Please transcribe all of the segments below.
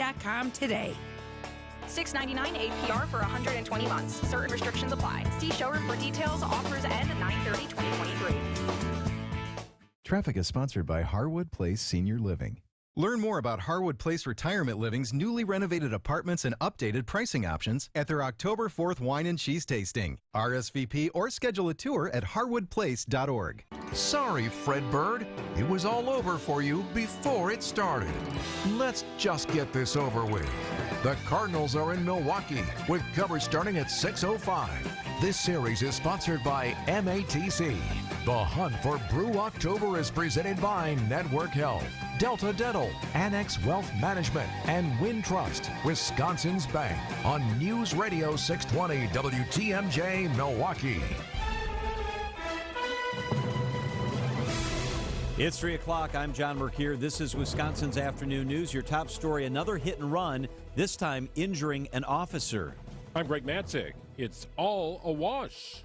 MeadWestBank.com today. $6.99 APR for 120 months. Certain restrictions apply. See showroom for details. Offers end 9/30/2023. Traffic is sponsored by Harwood Place Senior Living. Learn more about Harwood Place Retirement Living's newly renovated apartments and updated pricing options at their October 4th wine and cheese tasting. RSVP or schedule a tour at harwoodplace.org. Sorry, Fred Bird. It was all over for you before it started. Let's just get this over with. The Cardinals are in Milwaukee with coverage starting at 6:05. This series is sponsored by MATC. The Hunt for Brew October is presented by Network Health, Delta Dental, Annex Wealth Management, and Wintrust, Wisconsin's Bank, on News Radio 620 WTMJ Milwaukee. It's 3 o'clock. I'm John Mercure. This is Wisconsin's Afternoon News. Your top story, another hit and run, this time injuring an officer. I'm Greg Matzig. It's all a wash.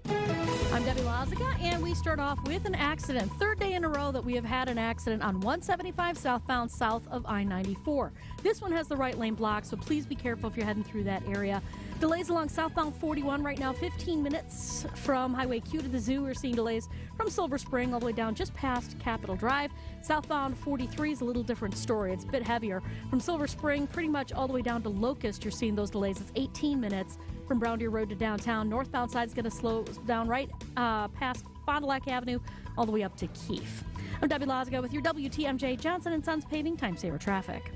I'm Debbie Lazica, and we start off with an accident. Third day in a row that we have had an accident on 175 southbound south of I-94. This one has the right lane blocked, so please be careful if you're heading through that area. Delays along southbound 41 right now, 15 minutes from Highway Q to the Zoo. We're seeing delays from Silver Spring all the way down just past Capitol Drive. Southbound 43 is a little different story. It's a bit heavier. From Silver Spring pretty much all the way down to Locust, you're seeing those delays. It's 18 minutes from Brown Deer Road to downtown. Northbound side is going to slow down right past Fond du Lac Avenue all the way up to Keefe. I'm Debbie Lazica with your WTMJ Johnson & Sons Paving Time Saver Traffic.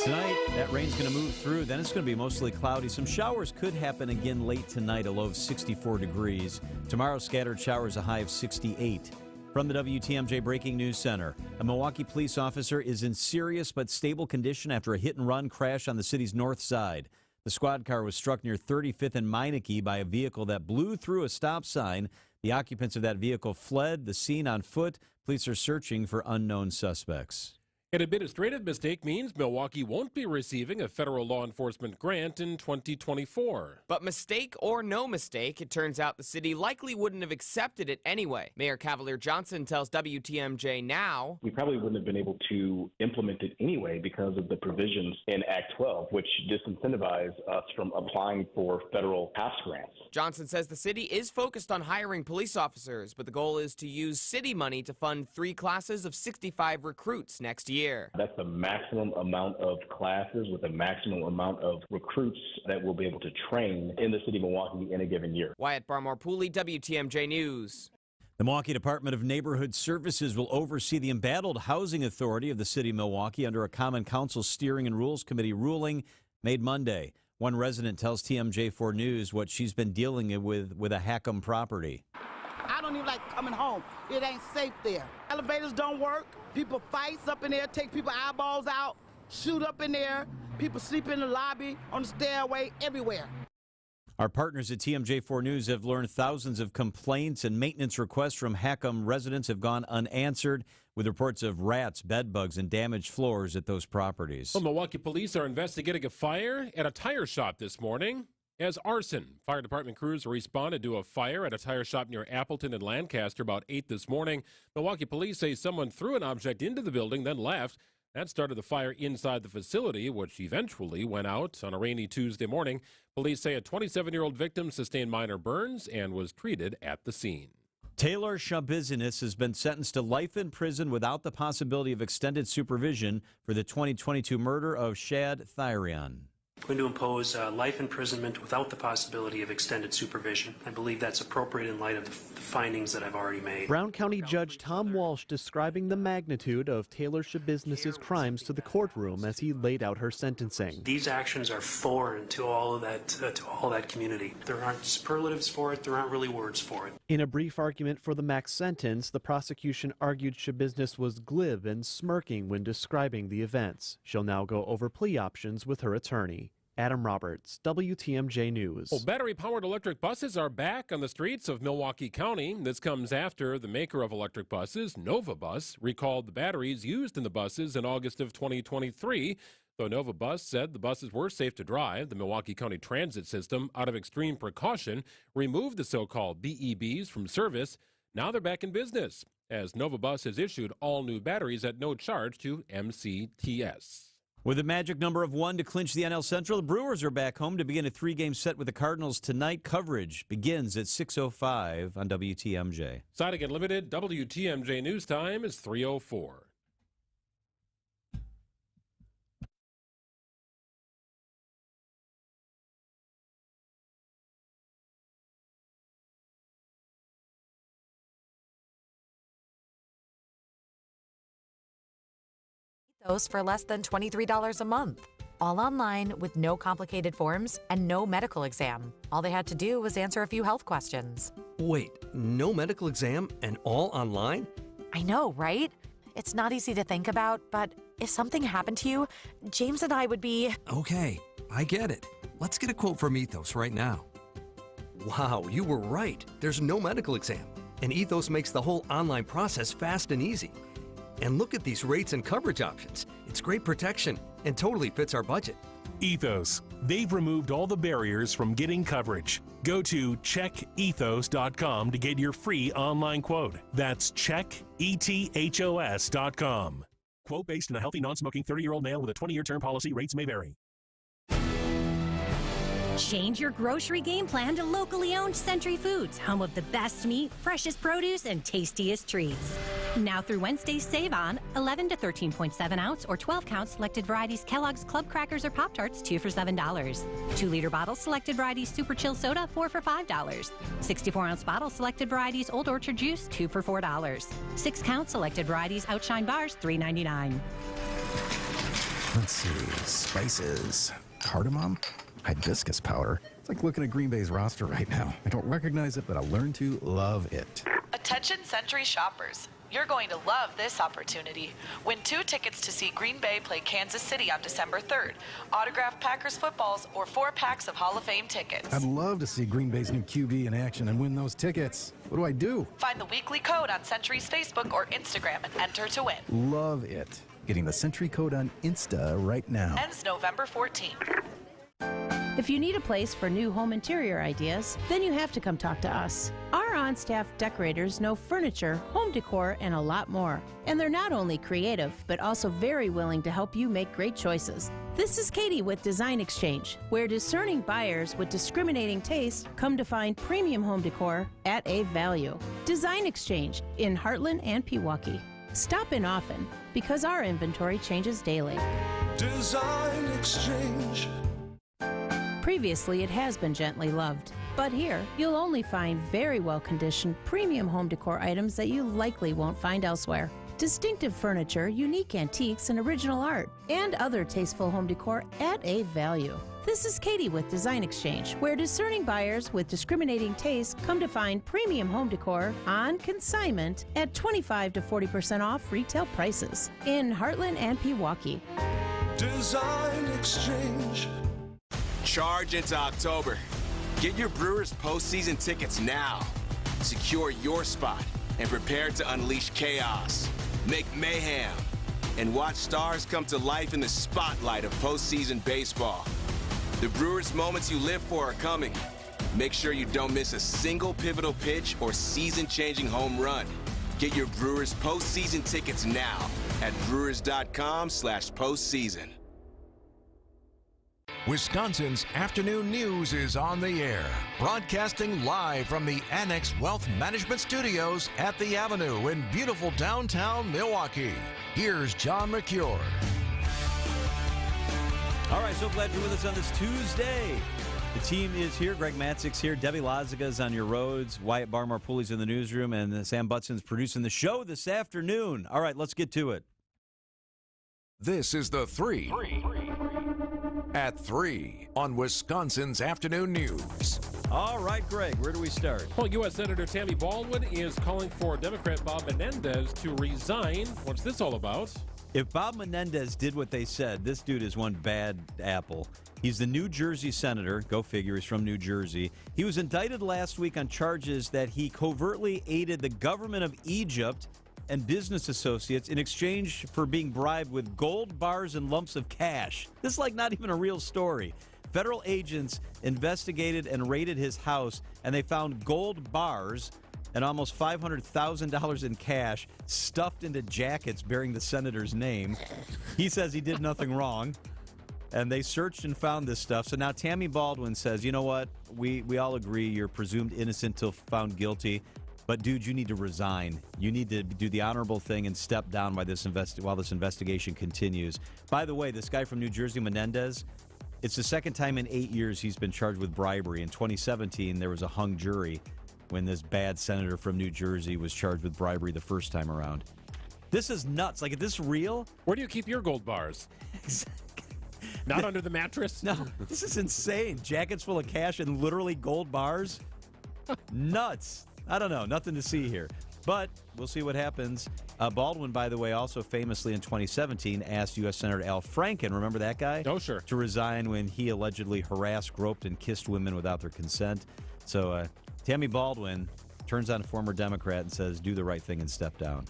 Tonight, that rain's going to move through. Then it's going to be mostly cloudy. Some showers could happen again late tonight, a low of 64 degrees. Tomorrow, scattered showers, a high of 68. From the WTMJ Breaking News Center, a Milwaukee police officer is in serious but stable condition after a hit-and-run crash on the city's north side. The squad car was struck near 35th and Meineke by a vehicle that blew through a stop sign. The occupants of that vehicle fled the scene on foot. Police are searching for unknown suspects. An administrative mistake means Milwaukee won't be receiving a federal law enforcement grant in 2024. But mistake or no mistake, it turns out the city likely wouldn't have accepted it anyway. Mayor Cavalier Johnson tells WTMJ now, we probably wouldn't have been able to implement it anyway because of the provisions in Act 12, which disincentivize us from applying for federal PASS grants. Johnson says the city is focused on hiring police officers, but the goal is to use city money to fund 3 classes of 65 recruits next year. That's the maximum amount of classes with the maximum amount of recruits that we'll be able to train in the city of Milwaukee in a given year. Wyatt Barmore-Pooley, WTMJ News. The Milwaukee Department of Neighborhood Services will oversee the embattled housing authority of the city of Milwaukee under a Common Council Steering and Rules Committee ruling made Monday. One resident tells TMJ4 News what she's been dealing with a Hackham property. I don't even like coming home. It ain't safe there. Elevators don't work. People fights up in there, take people eyeballs out, shoot up in there. People sleep in the lobby, on the stairway, everywhere. Our partners at TMJ4 News have learned thousands of complaints and maintenance requests from Hackham residents have gone unanswered, with reports of rats, bed bugs, and damaged floors at those properties. Well, Milwaukee police are investigating a fire at a tire shop this morning as arson. Fire department crews responded to a fire at a tire shop near Appleton and Lancaster about 8 this morning. Milwaukee police say someone threw an object into the building, then left. That started the fire inside the facility, which eventually went out on a rainy Tuesday morning. Police say a 27-year-old victim sustained minor burns and was treated at the scene. Taylor Shabizinis has been sentenced to life in prison without the possibility of extended supervision for the 2022 murder of Shad Thyrion. Going to impose life imprisonment without the possibility of extended supervision. I believe that's appropriate in light of the findings that I've already made. Brown County Judge Tom Walsh describing the magnitude of Taylor Shabizinis' crimes to the courtroom as he laid out her sentencing. These actions are foreign to all of that community. There aren't superlatives for it. There aren't really words for it. In a brief argument for the max sentence, the prosecution argued Shabizinis was glib and smirking when describing the events. She'll now go over plea options with her attorney. Adam Roberts, WTMJ News. Well, battery-powered electric buses are back on the streets of Milwaukee County. This comes after the maker of electric buses, Nova Bus, recalled the batteries used in the buses in August of 2023. Though Nova Bus said the buses were safe to drive, the Milwaukee County Transit System, out of extreme precaution, removed the so-called BEBs from service. Now they're back in business, as Nova Bus has issued all new batteries at no charge to MCTS. With a magic number of 1 to clinch the NL Central, the Brewers are back home to begin a 3-game set with the Cardinals tonight. Coverage begins at 6:05 on WTMJ. Siding Unlimited, WTMJ News Time is 3:04. Those for less than $23 a month. All online with no complicated forms and no medical exam. All they had to do was answer a few health questions. Wait, no medical exam and all online? I know, right? It's not easy to think about, but if something happened to you, James and I would be... Okay, I get it. Let's get a quote from Ethos right now. Wow, you were right. There's no medical exam. And Ethos makes the whole online process fast and easy. And look at these rates and coverage options. It's great protection and totally fits our budget. Ethos. They've removed all the barriers from getting coverage. Go to checkethos.com to get your free online quote. That's checkethos.com. Quote based on a healthy, non-smoking 30-year-old male with a 20-year term policy. Rates may vary. Change your grocery game plan to locally owned Century Foods, home of the best meat, freshest produce, and tastiest treats. Now through Wednesday, save on 11 to 13.7 ounce or 12 count selected varieties Kellogg's Club Crackers or Pop-Tarts, 2 for $7. 2-liter bottles selected varieties Super Chill Soda, 4 for $5. 64-ounce bottles selected varieties Old Orchard Juice, 2 for $4. 6 count selected varieties Outshine Bars, $3.99. Let's see. Spices. Cardamom? Hibiscus powder. It's like looking at Green Bay's roster right now. I don't recognize it, but I'll learn to love it. Attention Century shoppers. You're going to love this opportunity. Win 2 tickets to see Green Bay play Kansas City on December 3rd. Autographed Packers footballs or 4 packs of Hall of Fame tickets. I'd love to see Green Bay's new QB in action and win those tickets. What do I do? Find the weekly code on Century's Facebook or Instagram and enter to win. Love it. Getting the Century code on Insta right now. Ends November 14th. If you need a place for new home interior ideas, then you have to come talk to us. Our on-staff decorators know furniture, home decor, and a lot more. And they're not only creative, but also very willing to help you make great choices. This is Katie with Design Exchange, where discerning buyers with discriminating taste come to find premium home decor at a value. Design Exchange in Heartland and Pewaukee. Stop in often, because our inventory changes daily. Design Exchange. Previously, it has been gently loved. But here, you'll only find very well-conditioned premium home decor items that you likely won't find elsewhere. Distinctive furniture, unique antiques, and original art, and other tasteful home decor at a value. This is Katie with Design Exchange, where discerning buyers with discriminating taste come to find premium home decor on consignment at 25 to 40% off retail prices in Heartland and Pewaukee. Design Exchange. Charge into October. Get your Brewers postseason tickets now. Secure your spot and prepare to unleash chaos, make mayhem, and watch stars come to life in the spotlight of postseason baseball. The Brewers moments you live for are coming. Make sure you don't miss a single pivotal pitch or season-changing home run. Get your Brewers postseason tickets now at brewers.com/postseason. Wisconsin's afternoon news is on the air, broadcasting live from the Annex Wealth Management Studios at the Avenue in beautiful downtown Milwaukee. Here's John McCure. All right, so glad you're with us on this Tuesday. The team is here. Greg Matzik's here. Debbie Loziga's on your roads. Wyatt Barmore-Pooley's in the newsroom, and Sam Butson's producing the show this afternoon. All right, let's get to it. This is the 3 at 3 on Wisconsin's afternoon news. All right, Greg, where do we start? Well, U.S. Senator Tammy Baldwin is calling for Democrat Bob Menendez to resign. What's this all about? If Bob Menendez did what they said, this dude is one bad apple. He's the New Jersey senator. Go figure, he's from New Jersey. He was indicted last week on charges that he covertly aided the government of Egypt and business associates in exchange for being bribed with gold bars and lumps of cash. This is like not even a real story. Federal agents investigated and raided his house, and they found gold bars and almost $500,000 in cash stuffed into jackets bearing the senator's name. He says he did nothing wrong. And they searched and found this stuff. So now Tammy Baldwin says, you know what? We all agree you're presumed innocent till found guilty. But, dude, you need to resign. You need to do the honorable thing and step down while this investigation continues. By the way, this guy from New Jersey, Menendez, it's the second time in 8 years he's been charged with bribery. In 2017, there was a hung jury when this bad senator from New Jersey was charged with bribery the first time around. This is nuts. Like, is this real? Where do you keep your gold bars? Not under the mattress? No, this is insane. Jackets full of cash and literally gold bars? Nuts. I don't know. Nothing to see here. But we'll see what happens. Baldwin, by the way, also famously in 2017 asked U.S. Senator Al Franken, remember that guy? Oh, sure. To resign when he allegedly harassed, groped, and kissed women without their consent. So Tammy Baldwin turns on a former Democrat and says, do the right thing and step down.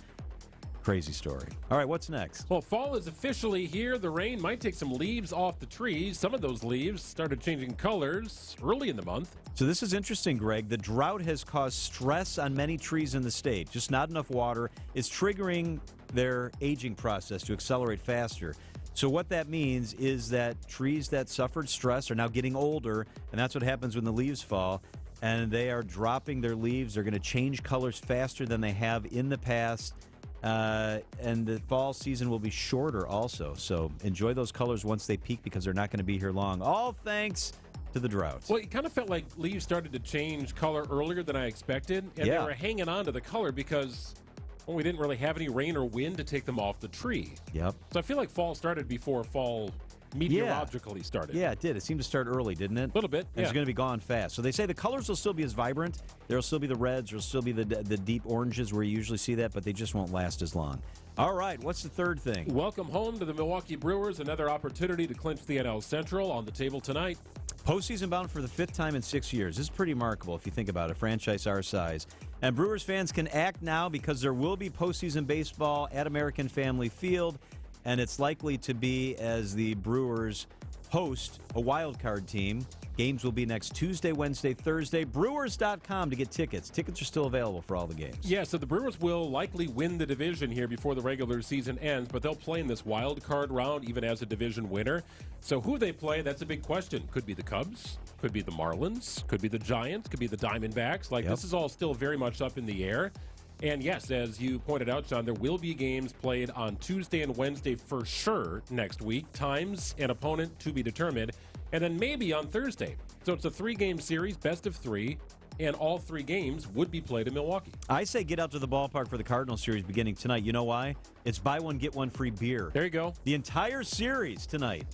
Crazy story. All right, what's next? Well, fall is officially here. The rain might take some leaves off the trees. Some of those leaves started changing colors early in the month. So this is interesting, Greg. The drought has caused stress on many trees in the state. Just not enough water is triggering their aging process to accelerate faster. So what that means is that trees that suffered stress are now getting older, and that's what happens when the leaves fall. And they are dropping their leaves. They're going to change colors faster than they have in the past. And the fall season will be shorter also. So enjoy those colors once they peak because they're not going to be here long. All thanks to the drought. Well, it kind of felt like leaves started to change color earlier than I expected. And they were hanging on to the color because we didn't really have any rain or wind to take them off the tree. Yep. So I feel like fall started before fall meteorologically started. Yeah, it did. It seemed to start early, didn't it? A little bit, And it's going to be gone fast. So they say the colors will still be as vibrant. There will still be the reds. There will still be the deep oranges where you usually see that, but they just won't last as long. All right, what's the third thing? Welcome home to the Milwaukee Brewers. Another opportunity to clinch the NL Central on the table tonight. Postseason bound for the fifth time in 6 years. This is pretty remarkable if you think about it, a franchise our size. And Brewers fans can act now because there will be postseason baseball at American Family Field, and it's likely to be as the Brewers host a wild card team. Games will be next Tuesday, Wednesday, Thursday. Brewers.com to get tickets. Tickets are still available for all the games. Yeah, so the Brewers will likely win the division here before the regular season ends, but they'll play in this wild card round even as a division winner. So who they play, that's a big question. Could be the Cubs, could be the Marlins, could be the Giants, could be the Diamondbacks. This is all still very much up in the air. And yes, as you pointed out, Sean, there will be games played on Tuesday and Wednesday for sure next week. Times and opponent to be determined. And then maybe on Thursday. So it's a 3-game series, best of 3, and all 3 games would be played in Milwaukee. I say get out to the ballpark for the Cardinals series beginning tonight. You know why? It's buy one, get one free beer. There you go. The entire series tonight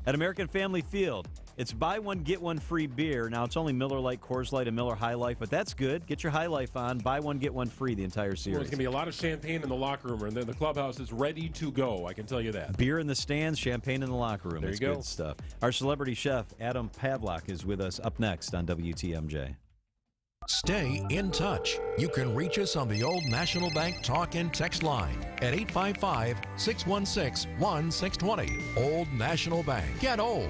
at American Family Field. It's buy one, get one free beer. Now, it's only Miller Lite, Coors Light, and Miller High Life, but that's good. Get your High Life on. Buy one, get one free the entire series. Well, there's going to be a lot of champagne in the locker room, and then the clubhouse is ready to go. I can tell you that. Beer in the stands, champagne in the locker room. There it's you go. Good stuff. Our celebrity chef, Adam Pavlak, is with us up next on WTMJ. Stay in touch. You can reach us on the Old National Bank talk and text line at 855-616-1620. Old National Bank. Get old.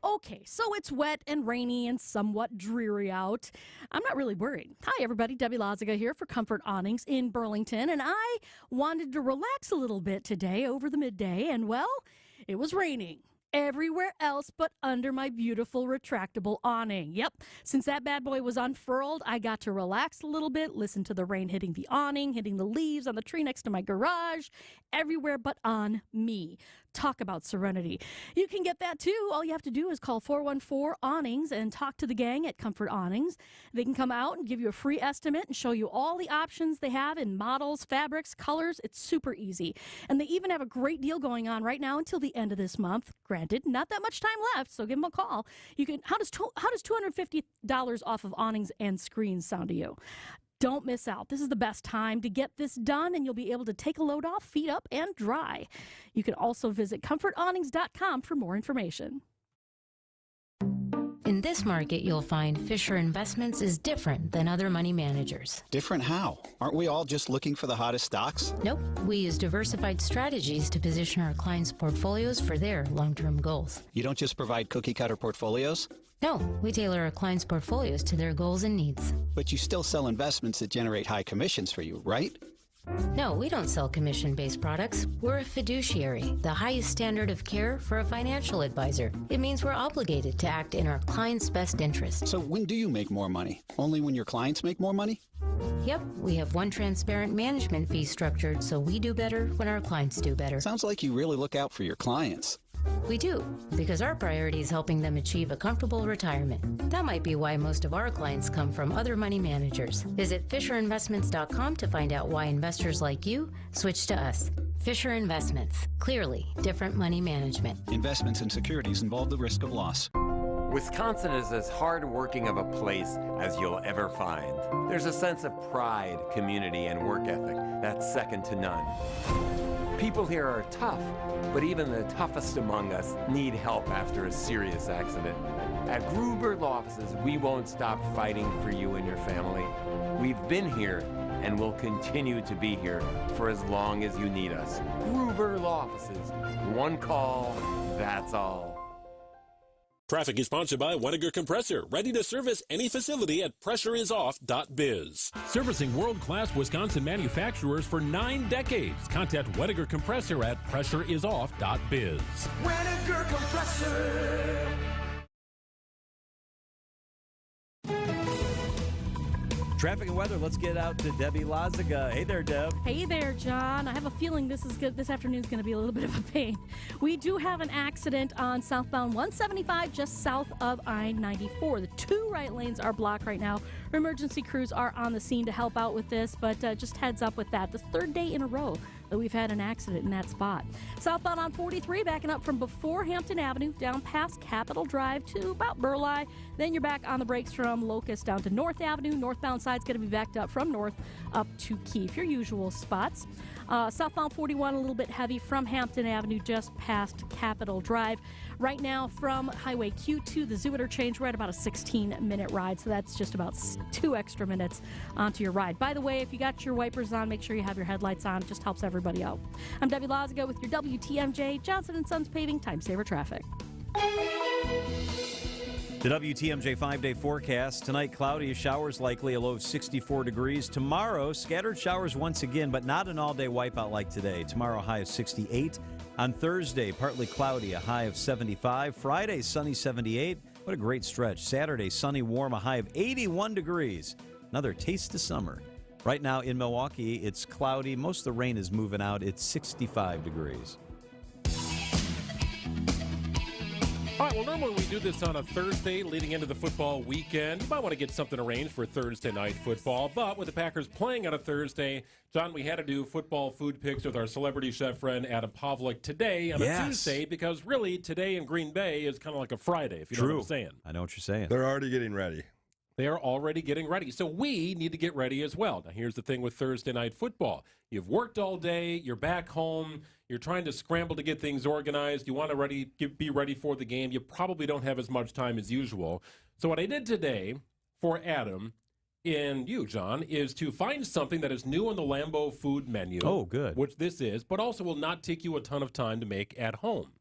Okay, so it's wet and rainy and somewhat dreary out. I'm not really worried. Hi, everybody. Debbie Laziga here for Comfort Awnings in Burlington, and I wanted to relax a little bit today over the midday, and, well, it was raining everywhere else but under my beautiful retractable awning. Yep, since that bad boy was unfurled, I got to relax a little bit, listen to the rain hitting the awning, hitting the leaves on the tree next to my garage, everywhere but on me. Talk about serenity. You can get that too. All you have to do is call 414-AWNINGS and talk to the gang at Comfort Awnings. They can come out and give you a free estimate and show you all the options they have in models, fabrics, colors. It's super easy. And they even have a great deal going on right now until the end of this month. Granted, not that much time left, so give them a call. You can. How does $250 off of awnings and screens sound to you? Don't miss out. This is the best time to get this done, and you'll be able to take a load off, feet up, and dry. You can also visit comfortawnings.com for more information. In this market, you'll find Fisher Investments is different than other money managers. Different how? Aren't we all just looking for the hottest stocks? Nope. We use diversified strategies to position our clients' portfolios for their long-term goals. You don't just provide cookie-cutter portfolios? No, we tailor our clients' portfolios to their goals and needs. But you still sell investments that generate high commissions for you, right? No, we don't sell commission-based products. We're a fiduciary, the highest standard of care for a financial advisor. It means we're obligated to act in our clients' best interest. So when do you make more money? Only when your clients make more money? Yep, we have one transparent management fee structured, so we do better when our clients do better. Sounds like you really look out for your clients. We do, because our priority is helping them achieve a comfortable retirement. That might be why most of our clients come from other money managers. Visit FisherInvestments.com to find out why investors like you switch to us. Fisher Investments. Clearly, different money management. Investments in securities involve the risk of loss. Wisconsin is as hard-working of a place as you'll ever find. There's a sense of pride, community, and work ethic that's second to none. People here are tough, but even the toughest among us need help after a serious accident. At Gruber Law Offices, we won't stop fighting for you and your family. We've been here and will continue to be here for as long as you need us. Gruber Law Offices. One call, that's all. Traffic is sponsored by Weniger Compressor, ready to service any facility at pressureisoff.biz. Servicing world-class Wisconsin manufacturers for 9 decades. Contact Weniger Compressor at pressureisoff.biz. Weniger Compressor. Traffic and weather. Let's get out to Debbie Lazaga. Hey there, Deb. Hey there, John. I have a feeling this afternoon's going to be a little bit of a pain. We do have an accident on southbound 175 just south of I-94. The 2 right lanes are blocked right now. Emergency crews are on the scene to help out with this, but just heads up with that. The 3rd day in a row that we've had an accident in that spot. Southbound on 43, backing up from before Hampton Avenue, down past Capitol Drive to about Burleigh. Then you're back on the brakes from Locust down to North Avenue. Northbound side's going to be backed up from North up to Keefe, your usual spots. Southbound 41, a little bit heavy from Hampton Avenue just past Capitol Drive. Right now from Highway Q to the Zoo Interchange, we're at about a 16-minute ride, so that's just about 2 extra minutes onto your ride. By the way, if you got your wipers on, make sure you have your headlights on. It just helps everybody out. I'm Debbie Lazaga with your WTMJ Johnson & Sons Paving Time Saver Traffic. The WTMJ 5-day forecast. Tonight, cloudy, showers likely, a low of 64 degrees. Tomorrow, scattered showers once again, but not an all-day wipeout like today. Tomorrow, high of 68. On Thursday, partly cloudy, a high of 75. Friday, sunny, 78. What a great stretch. Saturday, sunny, warm, a high of 81 degrees. Another taste of summer. Right now in Milwaukee, it's cloudy. Most of the rain is moving out. It's 65 degrees. All right, well, normally we do this on a Thursday leading into the football weekend. You might want to get something arranged for Thursday night football, but with the Packers playing on a Thursday, John, we had to do football food picks with our celebrity chef friend Adam Pavlik today on a Tuesday, because really today in Green Bay is kind of like a Friday, if you know what I'm saying. I know what you're saying. They're already getting ready. They are already getting ready. So we need to get ready as well. Now, here's the thing with Thursday night football. You've worked all day. You're back home. You're trying to scramble to get things organized. You want to be ready for the game. You probably don't have as much time as usual. So what I did today for Adam and you, John, is to find something that is new on the Lambeau food menu. Oh, good. Which this is, but also will not take you a ton of time to make at home.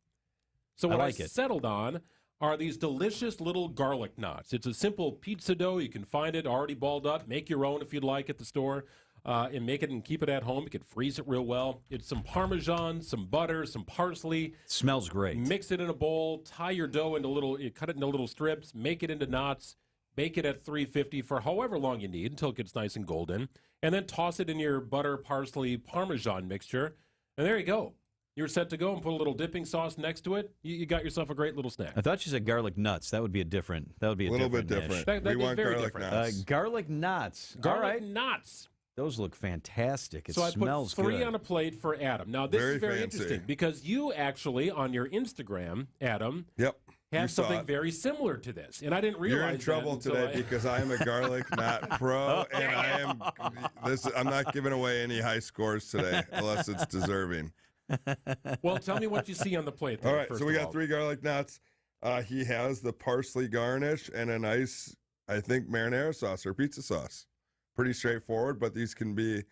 So what I settled on are these delicious little garlic knots. It's a simple pizza dough. You can find it already balled up. Make your own if you'd like at the store, and make it and keep it at home. You can freeze it real well. It's some Parmesan, some butter, some parsley. Smells great. Mix it in a bowl. Tie your dough into cut it into little strips. Make it into knots. Bake it at 350 for however long you need until it gets nice and golden. And then toss it in your butter, parsley, Parmesan mixture. And there you go. You're set to go, and put a little dipping sauce next to it. You got yourself a great little snack. I thought you said garlic nuts. That would be a different. That would be a little bit different. We want garlic nuts. Garlic knots. Garlic knots. Those look fantastic. It so smells good. So I put 3 good. on a plate for Adam. Now this is very interesting because you actually on your Instagram, Adam. Yep. Have something very similar to this, and I didn't realize. You're in trouble today because I am a garlic knot pro, and I am. I'm not giving away any high scores today unless it's deserving. Well, tell me what you see on the plate. All right, so we got 3 garlic knots. He has the parsley garnish and a nice, I think, marinara sauce or pizza sauce. Pretty straightforward, but these can be,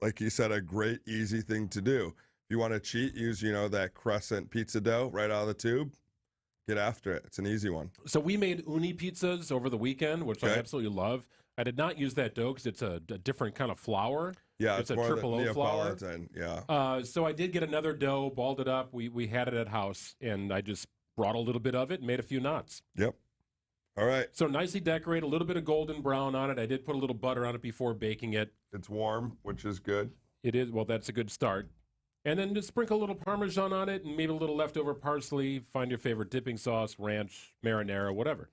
like you said, a great, easy thing to do. If you want to cheat, use, that crescent pizza dough right out of the tube. Get after it. It's an easy one. So we made uni pizzas over the weekend, which I absolutely love. I did not use that dough because it's a different kind of flour. Yeah, it's a more triple O flour. Yeah. So I did get another dough, balled it up. We had it at house, and I just brought a little bit of it and made a few knots. Yep. All right. So nicely decorated, a little bit of golden brown on it. I did put a little butter on it before baking it. It's warm, which is good. It is. Well, that's a good start. And then just sprinkle a little Parmesan on it and maybe a little leftover parsley. Find your favorite dipping sauce, ranch, marinara, whatever.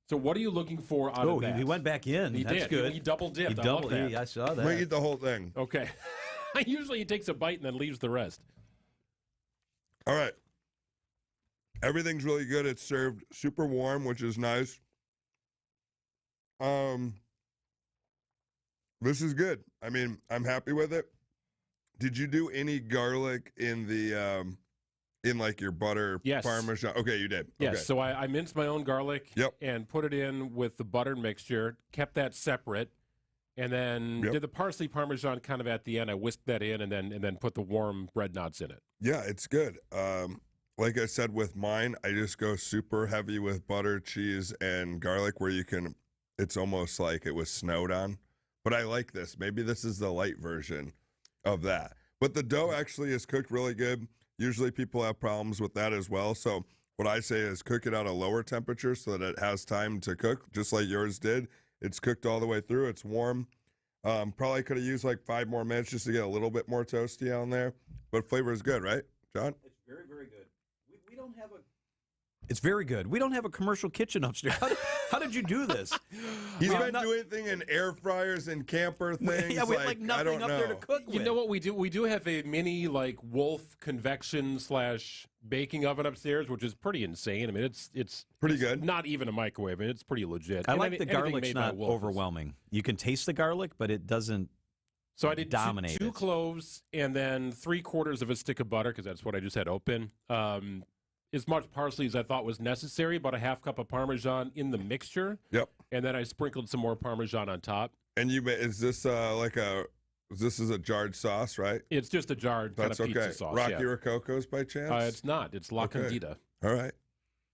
So what are you looking for out of that? He went back in. He That's did. good. He double dipped. He I love that. I saw that. We eat the whole thing. Okay. Usually he takes a bite and then leaves the rest. All right. Everything's really good. It's served super warm, which is nice. This is good. I mean, I'm happy with it. Did you do any garlic in the in like your butter Parmesan? Okay, you did. Yes. Okay. So I minced my own garlic and put it in with the butter mixture, kept that separate, and then did the parsley Parmesan kind of at the end. I whisked that in and then put the warm bread knots in it. Yeah, it's good. Like I said with mine, I just go super heavy with butter, cheese, and garlic where you can, it's almost like it was snowed on. But I like this. Maybe this is the light version of that. But the dough actually is cooked really good. Usually people have problems with that as well. So what I say is cook it at a lower temperature so that it has time to cook, just like yours did. It's cooked all the way through. It's warm. Probably could have used like 5 more minutes just to get a little bit more toasty on there. But flavor is good, right, John? It's very, very good. We don't have a... It's very good. We don't have a commercial kitchen upstairs. How did you do this? He's been doing thing in air fryers and camper things. Yeah, we have like nothing I don't up know. there to cook with. You know what we do? We do have a mini like Wolf convection / baking oven upstairs, which is pretty insane. I mean, it's pretty good. Not even a microwave. I mean, it's pretty legit. I And like the anything garlic's made by not Wolf is- overwhelming. You can taste the garlic, but it doesn't So I did dominate two it. cloves and then 3/4 of a stick of butter because that's what I just had open. As much parsley as I thought was necessary, about a 1/2 cup of Parmesan in the mixture. Yep. And then I sprinkled some more Parmesan on top. And is this this is a jarred sauce, right? It's just a jarred kind That's of pizza okay. sauce. Rocky yeah. Rococo's by chance? It's not. It's La Okay. Candida. All right.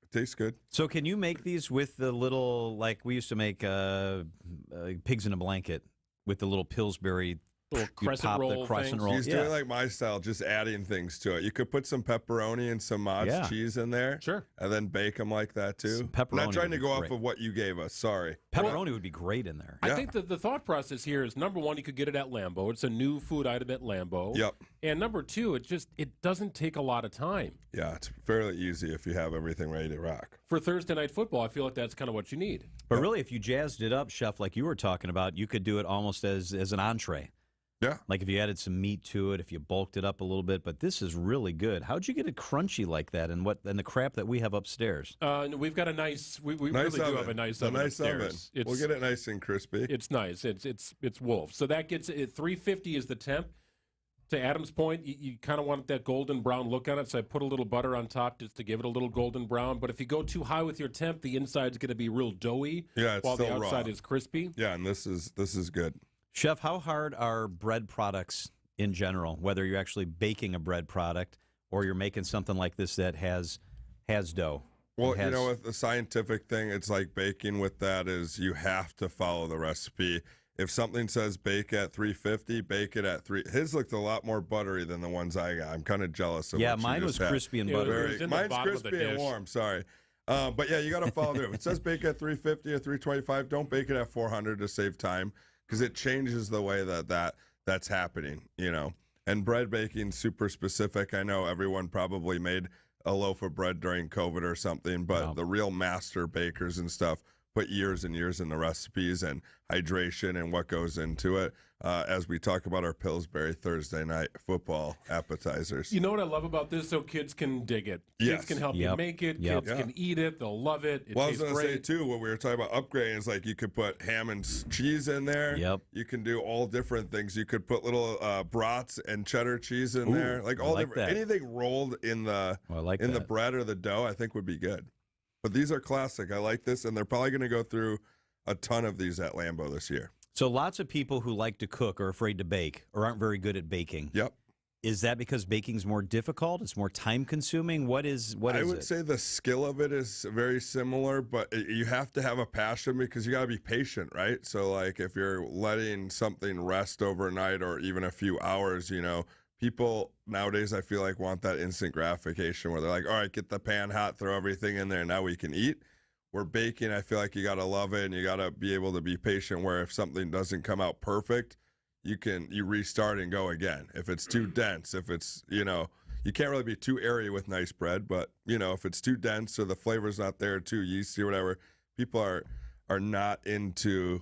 It tastes good. So can you make these with the little, like we used to make pigs in a blanket with the little Pillsbury Little you crescent pop roll the crescent things. roll. He's doing like my style, just adding things to it. You could put some pepperoni and some Mott's cheese in there. Sure. And then bake them like that too. Some pepperoni Not trying would to be go great. off of what you gave us. Sorry. Pepperoni would be great in there. I think the thought process here is, number one, you could get it at Lambeau. It's a new food item at Lambeau. Yep. And number two, it doesn't take a lot of time. Yeah, it's fairly easy if you have everything ready to rock. For Thursday Night Football, I feel like that's kind of what you need. But really, if you jazzed it up, Chef, like you were talking about, you could do it almost as an entree. Yeah. Like if you added some meat to it, if you bulked it up a little bit. But this is really good. How'd you get it crunchy like that and the crap that we have upstairs? We've got a nice, we Nice really oven. do have a nice A oven nice upstairs. oven. We'll get it nice and crispy. It's nice. It's Wolf. So that gets it. 350 is the temp. To Adam's point, you kind of want that golden brown look on it, so I put a little butter on top just to give it a little golden brown. But if you go too high with your temp, the inside's going to be real doughy, Yeah, it's while the still outside raw. is crispy. Yeah, and this is good. Chef, how hard are bread products in general, whether you're actually baking a bread product or you're making something like this that has dough? Well, It has- with the scientific thing, it's like baking with that is you have to follow the recipe. If something says bake at 350, bake it at 3. His looked a lot more buttery than the ones I got. I'm kind of jealous of Yeah, what you mine just was had. crispy and It was buttery. in the Mine's bottom of the crispy and dish. warm, sorry. But yeah, you got to follow through. If it says bake at 350 or 325, don't bake it at 400 to save time because it changes the way that's happening, And bread baking, super specific. I know everyone probably made a loaf of bread during COVID or something, but the real master bakers and stuff put years and years in the recipes and hydration and what goes into it as we talk about our Pillsbury Thursday night football appetizers. You know what I love about this? So kids can dig it. Kids can help you make it. Kids can eat it. They'll love it. It Well, I was tastes going to say, great. too, what we were talking about upgrading is like you could put ham and cheese in there. Yep. You can do all different things. You could put little brats and cheddar cheese in there. Like all different, anything rolled in the the bread or the dough, I think would be good. But these are classic. I like this, and they're probably going to go through a ton of these at Lambeau this year. So lots of people who like to cook are afraid to bake or aren't very good at baking. Yep. Is that because baking's more difficult? It's more time-consuming? What is I would say the skill of it is very similar, but you have to have a passion because you got to be patient, right? So, like, if you're letting something rest overnight or even a few hours, you know, people nowadays, I feel like, want that instant gratification where they're like, all right, get the pan hot, throw everything in there, and now we can eat. Where baking, I feel like you got to love it and you got to be able to be patient where if something doesn't come out perfect, you restart and go again. If it's too dense, if it's, you know, you can't really be too airy with nice bread, but, you know, if it's too dense or the flavor's not there, too yeasty or whatever, people are not into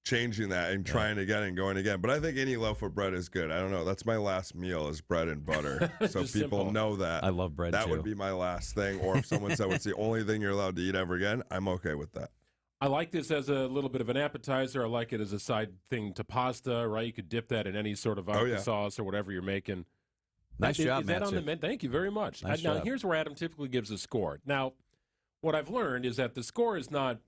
changing that and trying again and going again. But I think any loaf of bread is good. I don't know. That's my last meal is bread and butter. So people know that. I love bread, that too. would be my last thing. Or if someone said it's the only thing you're allowed to eat ever again, I'm okay with that. I like this as a little bit of an appetizer. I like it as a side thing to pasta, right? You could dip that in any sort of vodka sauce or whatever you're making. Nice job, Is that on the Matsu. menu? Thank you very much. Nice Now, job. here's where Adam typically gives a score. Now, what I've learned is that the score is not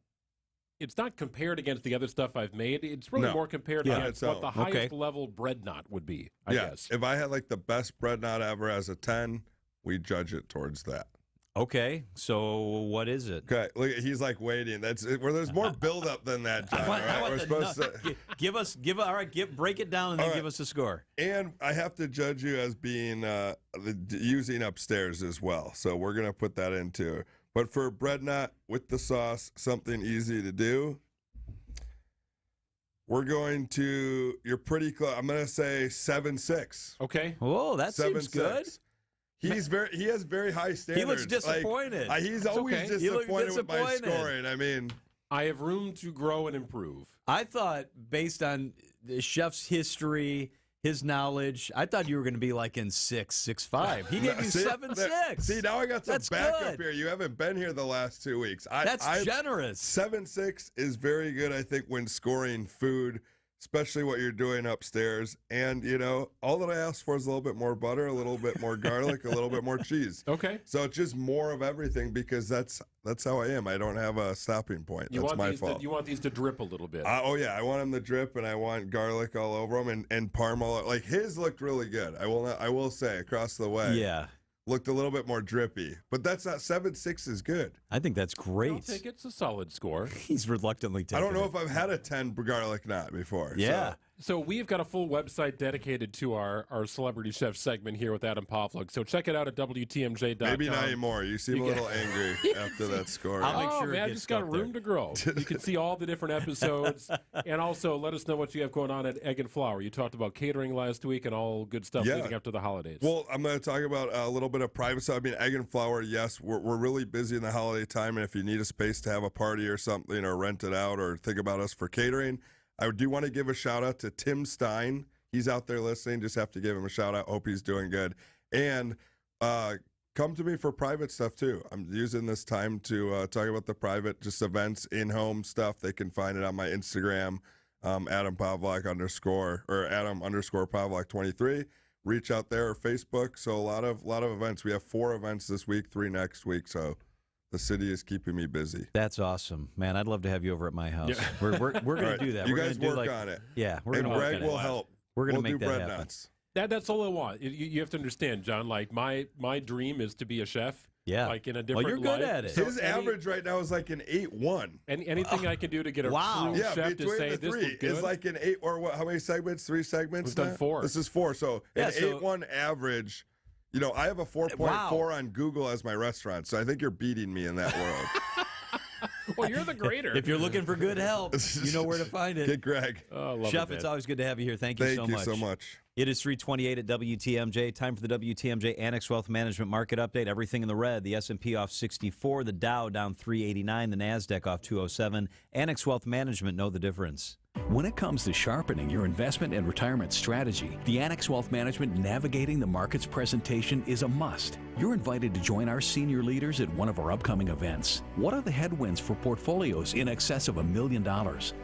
compared against the other stuff I've made. It's really more compared against what the highest level bread knot would be, I guess. If I had like the best bread knot ever as a 10, we judge it towards that. Okay, so what is it? Okay, look, he's like waiting. That's where there's more buildup than that, John. I want We're the supposed to break it down and then give us a score. And I have to judge you as being using upstairs as well. So we're gonna put that into. But for bread knot with the sauce, something easy to do. We're going to. You're pretty close. I'm gonna say 7.6. Okay. Oh, that seems good. He has very high standards. He looks disappointed. Like, he's always disappointed with my scoring. I mean, I have room to grow and improve. I thought, based on the chef's history, his knowledge, I thought you were going to be like in 6.5. He gave you 7.6. See, now I got some That's backup good. here. You haven't been here the last 2 weeks. That's generous. 7.6 is very good, I think, when scoring food, especially what you're doing upstairs. And, you know, all that I asked for is a little bit more butter, a little bit more garlic, a little bit more cheese. Okay. So it's just more of everything because that's how I am. I don't have a stopping point. That's my fault. You want these to drip a little bit. Oh, yeah. I want them to drip, and I want garlic all over them and parm all over. Like, his looked really good. I will say, across the way. Yeah. Looked a little bit more drippy. But that's not 7.6 is good. I think that's great. I'll take it's a solid score. He's reluctantly taking I don't know it. if I've had a 10 garlic knot before. Yeah. So we've got a full website dedicated to our Celebrity Chef segment here with Adam Pavlik. So check it out at WTMJ.com. Maybe not anymore. You seem a little angry after that score. I'll make sure it man, gets just got stuck room to grow. You can see all the different episodes. And also let us know what you have going on at Egg and Flour. You talked about catering last week and all good stuff leading up to the holidays. Well, I'm going to talk about a little bit of private stuff. I mean, Egg and Flour, yes, we're really busy in the holiday time. And if you need a space to have a party or something or rent it out or think about us for catering, I do want to give a shout out to Tim Stein. He's out there listening. Just have to give him a shout out. Hope he's doing good. And come to me for private stuff too. I'm using this time to talk about the private, just events, in-home stuff. They can find it on my Instagram, Adam Pavlik _Pavlik 23. Reach out there or Facebook. So a lot of events. We have 4 events this week, 3 next week. So the city is keeping me busy. That's awesome, man. I'd love to have you over at my house. Yeah. We're going to do that. You guys work on it. Yeah, and Greg will help. We're going to we'll make do that bread happen. Nuts. That's all I want. You have to understand, John. Like my dream is to be a chef. Yeah. Like in a different Well, you're good life. at it. So His average right now is like an 8.1. And anything I can do to get a true Yeah, chef to between say the this 3 was good. is like an 8 or what? How many segments? 3 segments. We've done now? 4. This is 4. So Yeah, an 8.1 average. You know, I have a 4.4 on Google as my restaurant, so I think you're beating me in that world. Well, you're the greater. If you're looking for good help, you know where to find it. Get Greg. Oh, love Chef, it, it's man. always good to have you here. Thank you so much. Thank you so much. It is 3:28 at WTMJ. Time for the WTMJ Annex Wealth Management Market Update. Everything in the red. The S&P off 64, the Dow down 389, the NASDAQ off 207. Annex Wealth Management know the difference. When it comes to sharpening your investment and retirement strategy, the Annex Wealth Management Navigating the Markets presentation is a must. You're invited to join our senior leaders at one of our upcoming events. What are the headwinds for portfolios in excess of $1 million?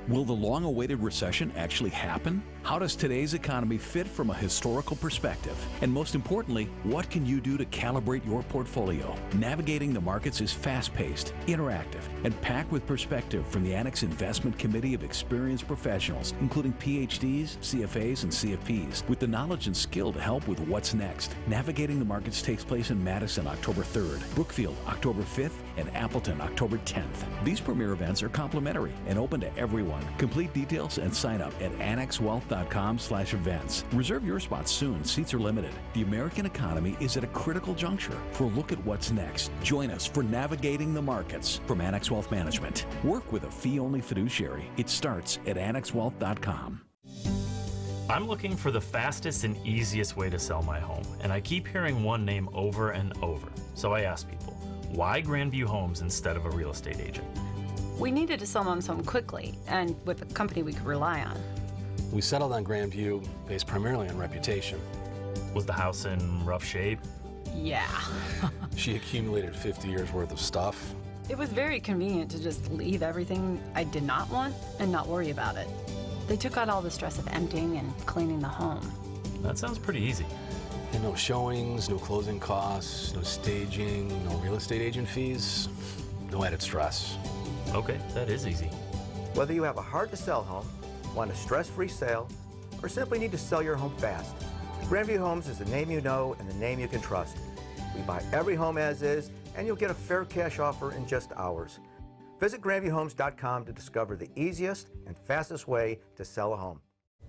Will the long-awaited recession actually happen? How does today's economy fit from a historical perspective? And most importantly, what can you do to calibrate your portfolio? Navigating the Markets is fast-paced, interactive, and packed with perspective from the Annex Investment Committee of experienced professionals, including PhDs, CFAs, and CFPs, with the knowledge and skill to help with what's next. Navigating the Markets takes place in Madison, October 3rd, Brookfield, October 5th, and Appleton, October 10th. These premier events are complimentary and open to everyone. Complete details and sign up at annexwealth.com/events. Reserve your spot soon. Seats are limited. The American economy is at a critical juncture. For a look at what's next, join us for Navigating the Markets from Annex Wealth Management. Work with a fee-only fiduciary. It starts at annexwealth.com. I'm looking for the fastest and easiest way to sell my home, and I keep hearing one name over and over. So I ask people, why Grandview Homes instead of a real estate agent? We needed to sell Mom's home quickly and with a company we could rely on. We settled on Grandview based primarily on reputation. Was the house in rough shape? Yeah. She accumulated 50 years worth of stuff. It was very convenient to just leave everything I did not want and not worry about it. They took out all the stress of emptying and cleaning the home. That sounds pretty easy. And no showings, no closing costs, no staging, no real estate agent fees, no added stress. Okay, that is easy. Whether you have a hard-to-sell home, want a stress-free sale, or simply need to sell your home fast, Grandview Homes is the name you know and the name you can trust. We buy every home as is, and you'll get a fair cash offer in just hours. Visit GrandviewHomes.com to discover the easiest and fastest way to sell a home.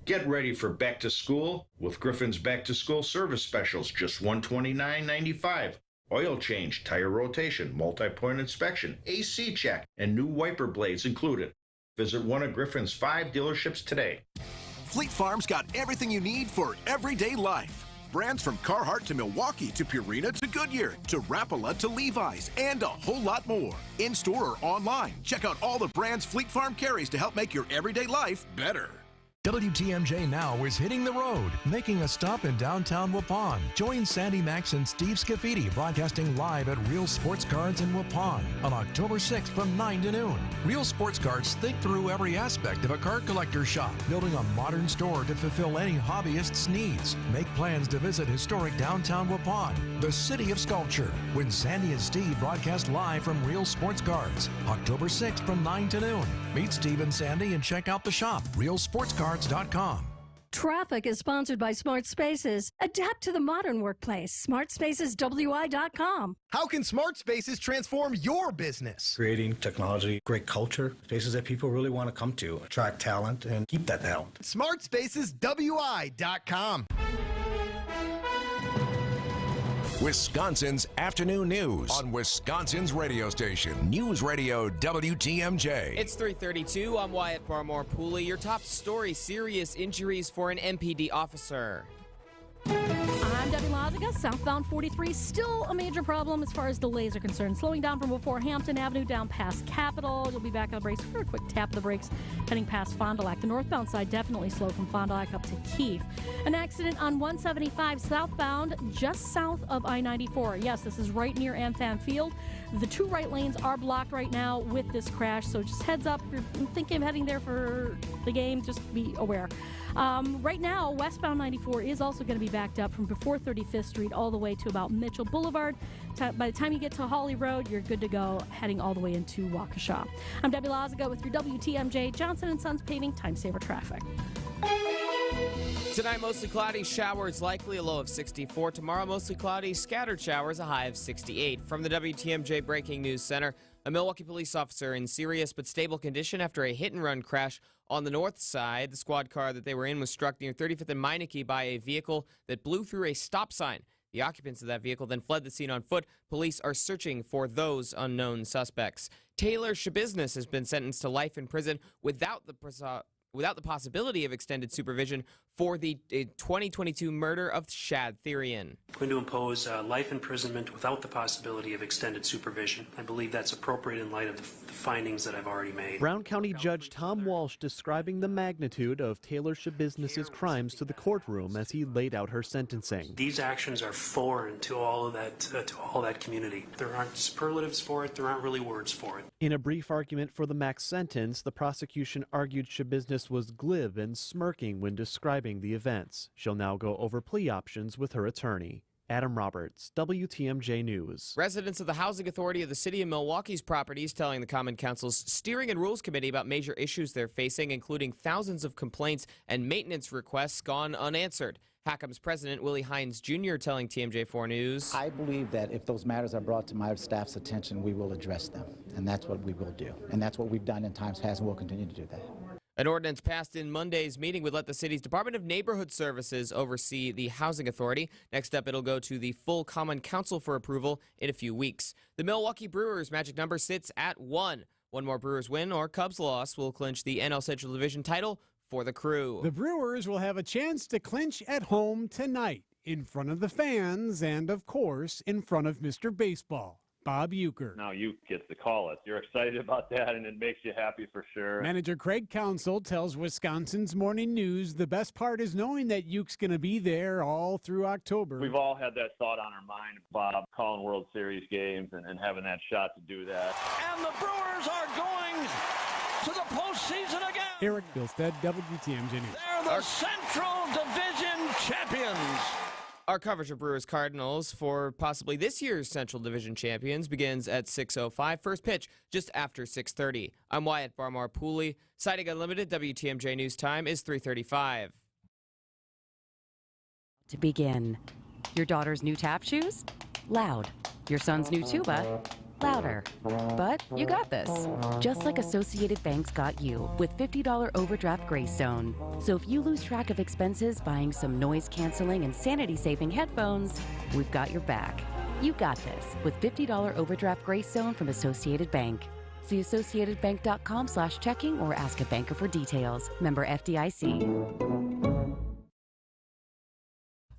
Get ready for back to school with Griffin's back to school service specials, just $129.95. Oil change, tire rotation, multi-point inspection, AC check, and new wiper blades included. Visit one of Griffin's 5 dealerships today. Fleet Farm's got everything you need for everyday life. Brands from Carhartt to Milwaukee to Purina to Goodyear to Rapala to Levi's and a whole lot more. In-store or online, check out all the brands Fleet Farm carries to help make your everyday life better. WTMJ Now is hitting the road, making a stop in downtown Waupun. Join Sandy Max and Steve Scafidi broadcasting live at Real Sports Cards in Waupun on October 6th from 9 to noon. Real Sports Cards think through every aspect of a card collector's shop, building a modern store to fulfill any hobbyist's needs. Make plans to visit historic downtown Waupun, the city of sculpture, when Sandy and Steve broadcast live from Real Sports Cards, October 6th from 9 to noon. Meet Steve and Sandy and check out the shop, realsportscards.com. Traffic is sponsored by Smart Spaces. Adapt to the modern workplace. SmartSpacesWI.com. How can Smart Spaces transform your business? Creating technology, great culture, spaces that people really want to come to, attract talent, and keep that talent. SmartSpacesWI.com. Wisconsin's afternoon news on Wisconsin's radio station, News Radio WTMJ. It's 3:32. I'm Wyatt Barmore Pooley. Your top story: serious injuries for an MPD officer. I'm Debbie Laziga. Southbound 43 still a major problem as far as delays are concerned. Slowing down from before Hampton Avenue down past Capitol. You'll be back on the brakes for a quick tap of the brakes heading past Fond du Lac. The northbound side definitely slow from Fond du Lac up to Keefe. An accident on 175 southbound just south of I-94. Yes, this is right near AmFam Field. The 2 right lanes are blocked right now with this crash, so just heads up. If you're thinking of heading there for the game, just be aware. Right now, westbound 94 is also going to be backed up from before 35th Street all the way to about Mitchell Boulevard. By the time you get to Hawley Road, you're good to go, heading all the way into Waukesha. I'm Debbie Laziga with your WTMJ Johnson & Sons Paving Time Saver Traffic. Tonight, mostly cloudy, showers likely, a low of 64. Tomorrow, mostly cloudy, scattered showers, a high of 68. From the WTMJ Breaking News Center, a Milwaukee police officer in serious but stable condition after a hit-and-run crash on the north side. The squad car that they were in was struck near 35th and Meineke by a vehicle that blew through a stop sign. The occupants of that vehicle then fled the scene on foot. Police are searching for those unknown suspects. Taylor Shabusiness has been sentenced to life in prison without the possibility of extended supervision for the 2022 murder of Shad Therian. I'm going to impose life imprisonment without the possibility of extended supervision. I believe that's appropriate in light of the findings that I've already made. Brown County Judge Tom Walsh describing the magnitude of Taylor Schabusiness's crimes to the courtroom as he laid out her sentencing. These actions are foreign to all of that community. There aren't superlatives for it. There aren't really words for it. In a brief argument for the max sentence, the prosecution argued Schabusiness was glib and smirking when describing the events. She'll now go over plea options with her attorney. Adam Roberts, WTMJ News. Residents of the Housing Authority of the City of Milwaukee's properties telling the Common Council's Steering and Rules Committee about major issues they're facing, including thousands of complaints and maintenance requests gone unanswered. HACM's president, Willie Hines Jr., telling TMJ4 News. I believe that if those matters are brought to my staff's attention, we will address them, and that's what we will do. And that's what we've done in times past, and we'll continue to do that. An ordinance passed in Monday's meeting would let the city's Department of Neighborhood Services oversee the Housing Authority. Next up, it'll go to the full Common Council for approval in a few weeks. The Milwaukee Brewers' magic number sits at 1. One more Brewers win or Cubs loss will clinch the NL Central Division title for the Crew. The Brewers will have a chance to clinch at home tonight in front of the fans and, of course, in front of Mr. Baseball, Bob Uecker. Now Uecker gets to call us. You're excited about that, and it makes you happy for sure. Manager Craig Counsell tells Wisconsin's Morning News the best part is knowing that Ueck's going to be there all through October. We've all had that thought on our mind, Bob, calling World Series games and having that shot to do that. And the Brewers are going to the postseason again. Eric Bilstead, WTMJ News. They're the Central Division champions. Our coverage of Brewers Cardinals for possibly this year's Central Division champions begins at 6:05. First pitch just after 6:30. I'm Wyatt Barmore Pooley. Sighting Unlimited, WTMJ News time is 3:35. To begin. Your daughter's new tap shoes? Loud. Your son's new tuba? Louder. But you got this. Just like Associated Bank's got you with $50 overdraft grace zone. So if you lose track of expenses buying some noise-canceling and sanity-saving headphones, we've got your back. You got this with $50 overdraft grace zone from Associated Bank. See associatedbank.com/checking or ask a banker for details. Member FDIC.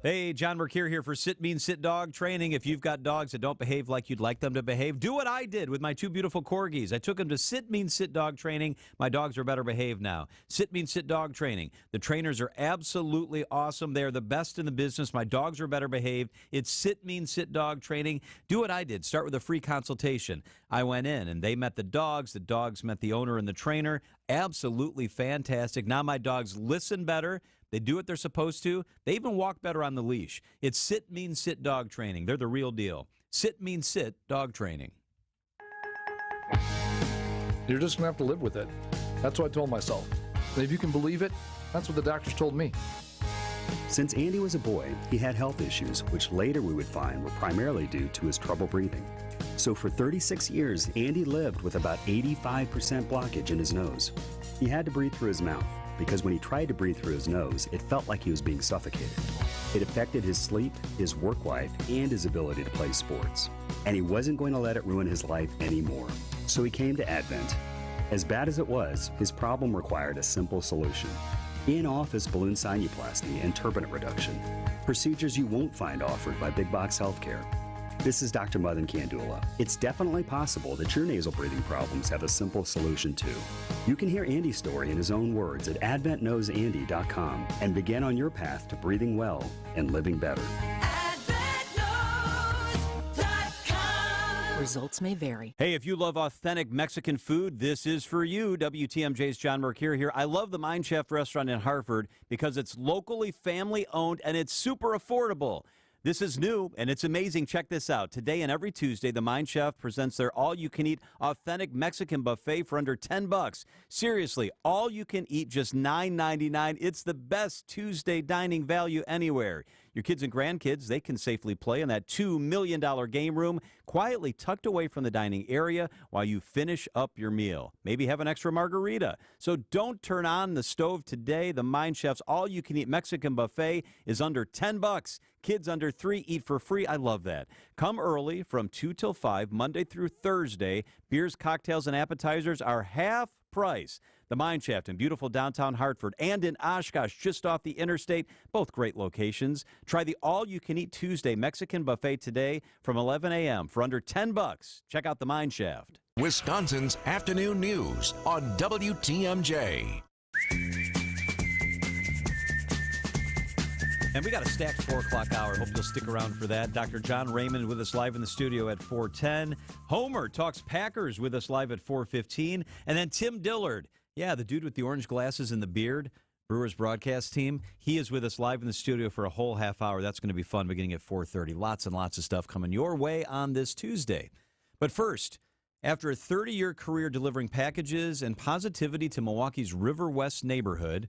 Hey, John Mercure here for Sit Mean Sit Dog Training. If you've got dogs that don't behave like you'd like them to behave, do what I did with my two beautiful corgis. I took them to Sit Mean Sit Dog Training. My dogs are better behaved now. Sit Mean Sit Dog Training. The trainers are absolutely awesome. They're the best in the business. My dogs are better behaved. It's Sit Mean Sit Dog Training. Do what I did. Start with a free consultation. I went in and they met the dogs. The dogs met the owner and the trainer. Absolutely fantastic. Now my dogs listen better. They do what they're supposed to. They even walk better on the leash. It's Sit Mean Sit Dog Training. They're the real deal. Sit Mean Sit Dog Training. You're just going to have to live with it. That's what I told myself. And if you can believe it, that's what the doctors told me. Since Andy was a boy, he had health issues, which later we would find were primarily due to his trouble breathing. So for 36 years, Andy lived with about 85% blockage in his nose. He had to breathe through his mouth, because when he tried to breathe through his nose, it felt like he was being suffocated. It affected his sleep, his work life, and his ability to play sports. And he wasn't going to let it ruin his life anymore. So he came to Advent. As bad as it was, his problem required a simple solution. In-office balloon sinuplasty and turbinate reduction. Procedures you won't find offered by big box healthcare. This is Dr. Madan Kandula. It's definitely possible that your nasal breathing problems have a simple solution too. You can hear Andy's story in his own words at adventknowsandy.com and begin on your path to breathing well and living better. Results may vary. Hey, if you love authentic Mexican food, this is for you. WTMJ's John Mercure here. I love the Mind Chef restaurant in Hartford because it's locally family-owned and it's super affordable. This is new, and it's amazing. Check this out. Today and every Tuesday, the Mind Chef presents their all-you-can-eat authentic Mexican buffet for under $10. Seriously, all-you-can-eat, just $9.99. It's the best Tuesday dining value anywhere. Your kids and grandkids, they can safely play in that $2 million game room, quietly tucked away from the dining area while you finish up your meal. Maybe have an extra margarita. So don't turn on the stove today. The Mind Chef's all-you-can-eat Mexican buffet is under $10. Kids under 3 eat for free. I love that. Come early from 2 till 5, Monday through Thursday. Beers, cocktails, and appetizers are half price. The Mine Shaft in beautiful downtown Hartford and in Oshkosh, just off the interstate. Both great locations. Try the all-you-can-eat Tuesday Mexican buffet today from 11 a.m. for under $10. Check out the Mine Shaft. Wisconsin's afternoon news on WTMJ. And we got a stacked 4 o'clock hour. Hope you'll stick around for that. Dr. John Raymond with us live in the studio at 4:10. Homer talks Packers with us live at 4:15. And then Tim Dillard, yeah, the dude with the orange glasses and the beard, Brewers broadcast team. He is with us live in the studio for a whole half hour. That's going to be fun beginning at 4:30. Lots and lots of stuff coming your way on this Tuesday. But first, after a 30-year career delivering packages and positivity to Milwaukee's River West neighborhood,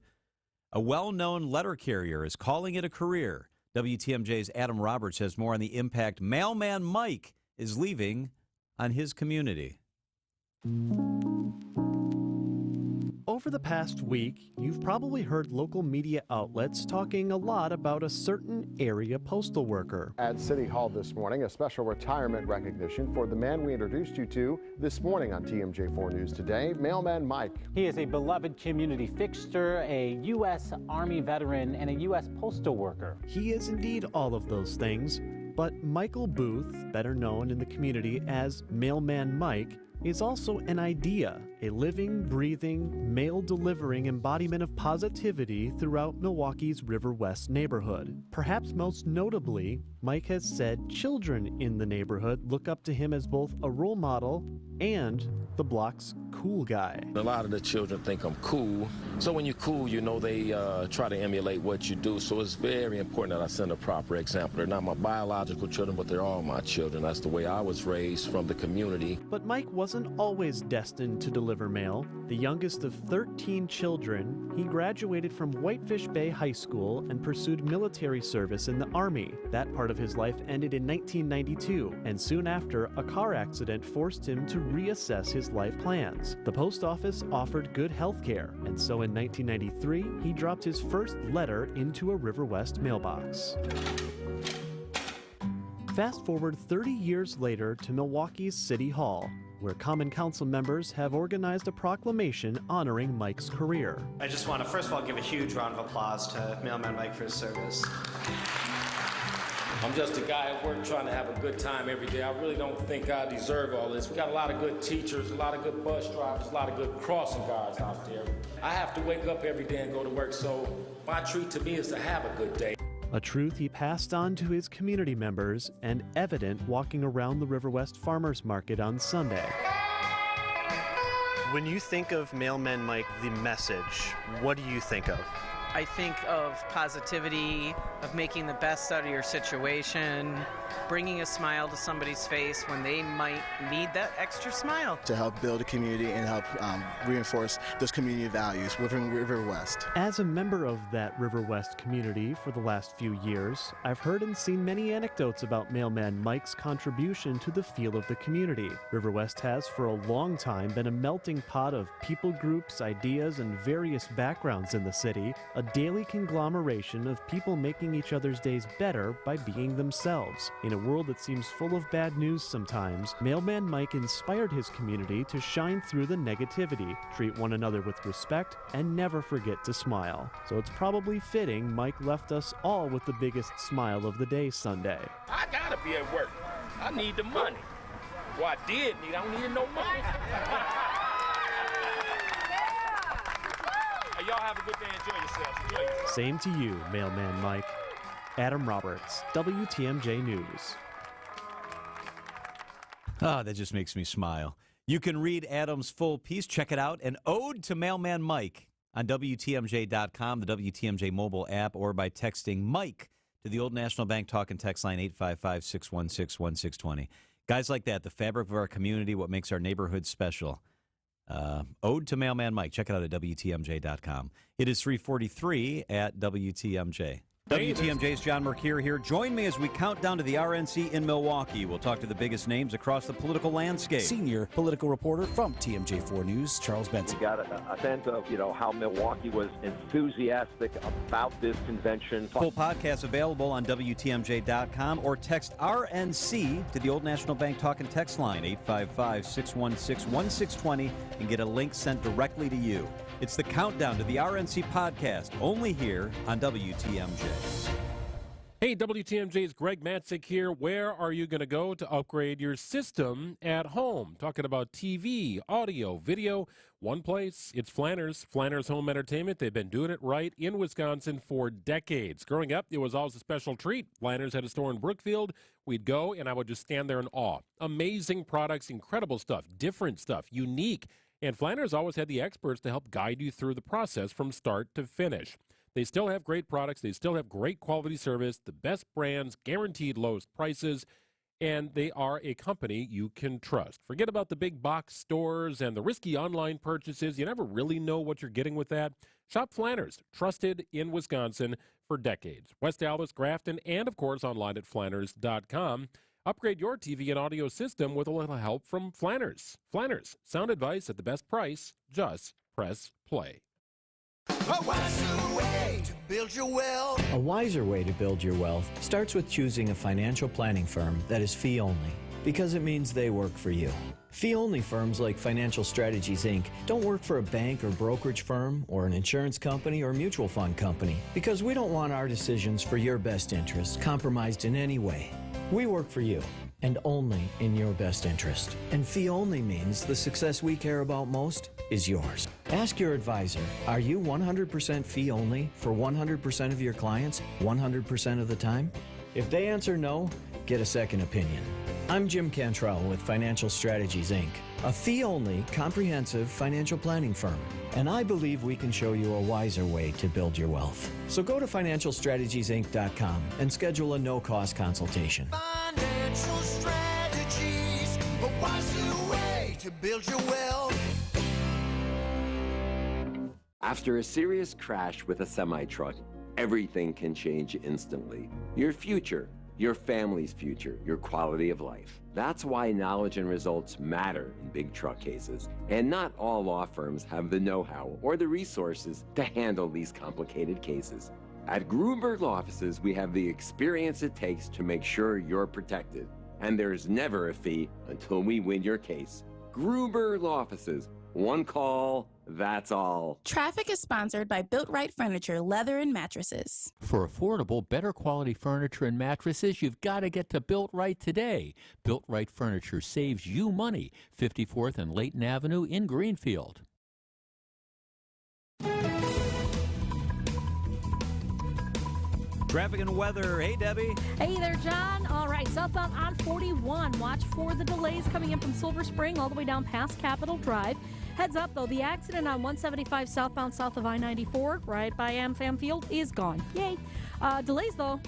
a well-known letter carrier is calling it a career. WTMJ's Adam Roberts has more on the impact Mailman Mike is leaving on his community. Over the past week, you've probably heard local media outlets talking a lot about a certain area postal worker. At City Hall this morning, a special retirement recognition for the man we introduced you to this morning on TMJ4 News Today, Mailman Mike. He is a beloved community fixture, a U.S. Army veteran, and a U.S. postal worker. He is indeed all of those things, but Michael Booth, better known in the community as Mailman Mike, is also an idea, a living, breathing, mail-delivering embodiment of positivity throughout Milwaukee's River West neighborhood. Perhaps most notably, Mike has said children in the neighborhood look up to him as both a role model and the block's cool guy. A lot of the children think I'm cool. So when you're cool, you know they try to emulate what you do. So it's very important that I send a proper example. They're not my biological children, but they're all my children. That's the way I was raised from the community. But Mike wasn't always destined to deliver mail. The youngest of 13 children, he graduated from Whitefish Bay High School and pursued military service in the Army. That part of his life ended in 1992, and soon after, a car accident forced him to reassess his life plans. The post office offered good health care, and so in 1993, he dropped his first letter into a River West mailbox. Fast forward 30 years later to Milwaukee's City Hall, where Common Council members have organized a proclamation honoring Mike's career. I just want to, first of all, give a huge round of applause to Mailman Mike for his service. I'm just a guy at work trying to have a good time every day. I really don't think I deserve all this. We got a lot of good teachers, a lot of good bus drivers, a lot of good crossing guards out there. I have to wake up every day and go to work, so my treat to me is to have a good day. A truth he passed on to his community members and evident walking around the River West Farmers Market on Sunday. When you think of Mailman Mike, the message, what do you think of? I think of positivity, of making the best out of your situation, bringing a smile to somebody's face when they might need that extra smile. To help build a community and help reinforce those community values within River West. As a member of that River West community for the last few years, I've heard and seen many anecdotes about Mailman Mike's contribution to the feel of the community. River West has for a long time been a melting pot of people groups, ideas, and various backgrounds in the city, a daily conglomeration of people making each other's days better by being themselves. In a world that seems full of bad news sometimes, Mailman Mike inspired his community to shine through the negativity, treat one another with respect, and never forget to smile. So it's probably fitting Mike left us all with the biggest smile of the day Sunday. I gotta be at work. I need the money. Well, I don't need no money. Hey, y'all have a good day. Enjoy yourselves. Same to you, Mailman Mike. Adam Roberts, WTMJ News. Ah, that just makes me smile. You can read Adam's full piece. Check it out. An ode to Mailman Mike on WTMJ.com, the WTMJ mobile app, or by texting Mike to the Old National Bank talk and text line 855-616-1620. Guys like that, the fabric of our community, what makes our neighborhood special. Ode to Mailman Mike. Check it out at WTMJ.com. It is 3:43 at WTMJ. WTMJ's John Mercure here. Join me as we count down to the RNC in Milwaukee. We'll talk to the biggest names across the political landscape. Senior political reporter from TMJ4 News, Charles Benson. You got a sense of, how Milwaukee was enthusiastic about this convention. Full podcast available on WTMJ.com or text RNC to the Old National Bank talk and text line 855-616-1620 and get a link sent directly to you. It's the countdown to the RNC podcast, only here on WTMJ. Hey, WTMJ's Greg Matzik here. Where are you going to go to upgrade your system at home? Talking about TV, audio, video. One place, it's Flanners. Flanners Home Entertainment. They've been doing it right in Wisconsin for decades. Growing up, it was always a special treat. Flanners had a store in Brookfield. We'd go, and I would just stand there in awe. Amazing products, incredible stuff, different stuff, unique. And Flanners always had the experts to help guide you through the process from start to finish. They still have great products. They still have great quality service, the best brands, guaranteed lowest prices, and they are a company you can trust. Forget about the big box stores and the risky online purchases. You never really know what you're getting with that. Shop Flanners, trusted in Wisconsin for decades. West Allis, Grafton, and, of course, online at flanners.com. Upgrade your TV and audio system with a little help from Flanners. Flanners, sound advice at the best price. Just press play. A wiser way to build your wealth. A wiser way to build your wealth starts with choosing a financial planning firm that is fee only, because it means they work for you. Fee-only firms like Financial Strategies, Inc. don't work for a bank or brokerage firm or an insurance company or mutual fund company, because we don't want our decisions for your best interests compromised in any way. We work for you, and only in your best interest. And fee-only means the success we care about most is yours. Ask your advisor, are you 100% fee-only for 100% of your clients 100% of the time? If they answer no, get a second opinion. I'm Jim Cantrell with Financial Strategies, Inc., a fee-only, comprehensive financial planning firm. And I believe we can show you a wiser way to build your wealth. So go to financialstrategiesinc.com and schedule a no-cost consultation. Financial strategies, a wiser way to build your wealth. After a serious crash with a semi-truck, everything can change instantly. Your future, your family's future, your quality of life. That's why knowledge and results matter in big truck cases. And not all law firms have the know-how or the resources to handle these complicated cases. At Gruberg Law Offices, we have the experience it takes to make sure you're protected. And there's never a fee until we win your case. Gruberg Law Offices. One call, that's all. Traffic is sponsored by Built Right Furniture, Leather and Mattresses. For affordable, better quality furniture and mattresses, you've got to get to Built Right today. Built Right Furniture saves you money. 54th and Layton Avenue in Greenfield. Traffic and weather. Hey, Debbie. Hey there, John. All right, southbound on 41. Watch for the delays coming in from Silver Spring all the way down past Capitol Drive. Heads up, though, the accident on 175 southbound south of I-94 right by AmFam Field is gone. Yay. Delays, though,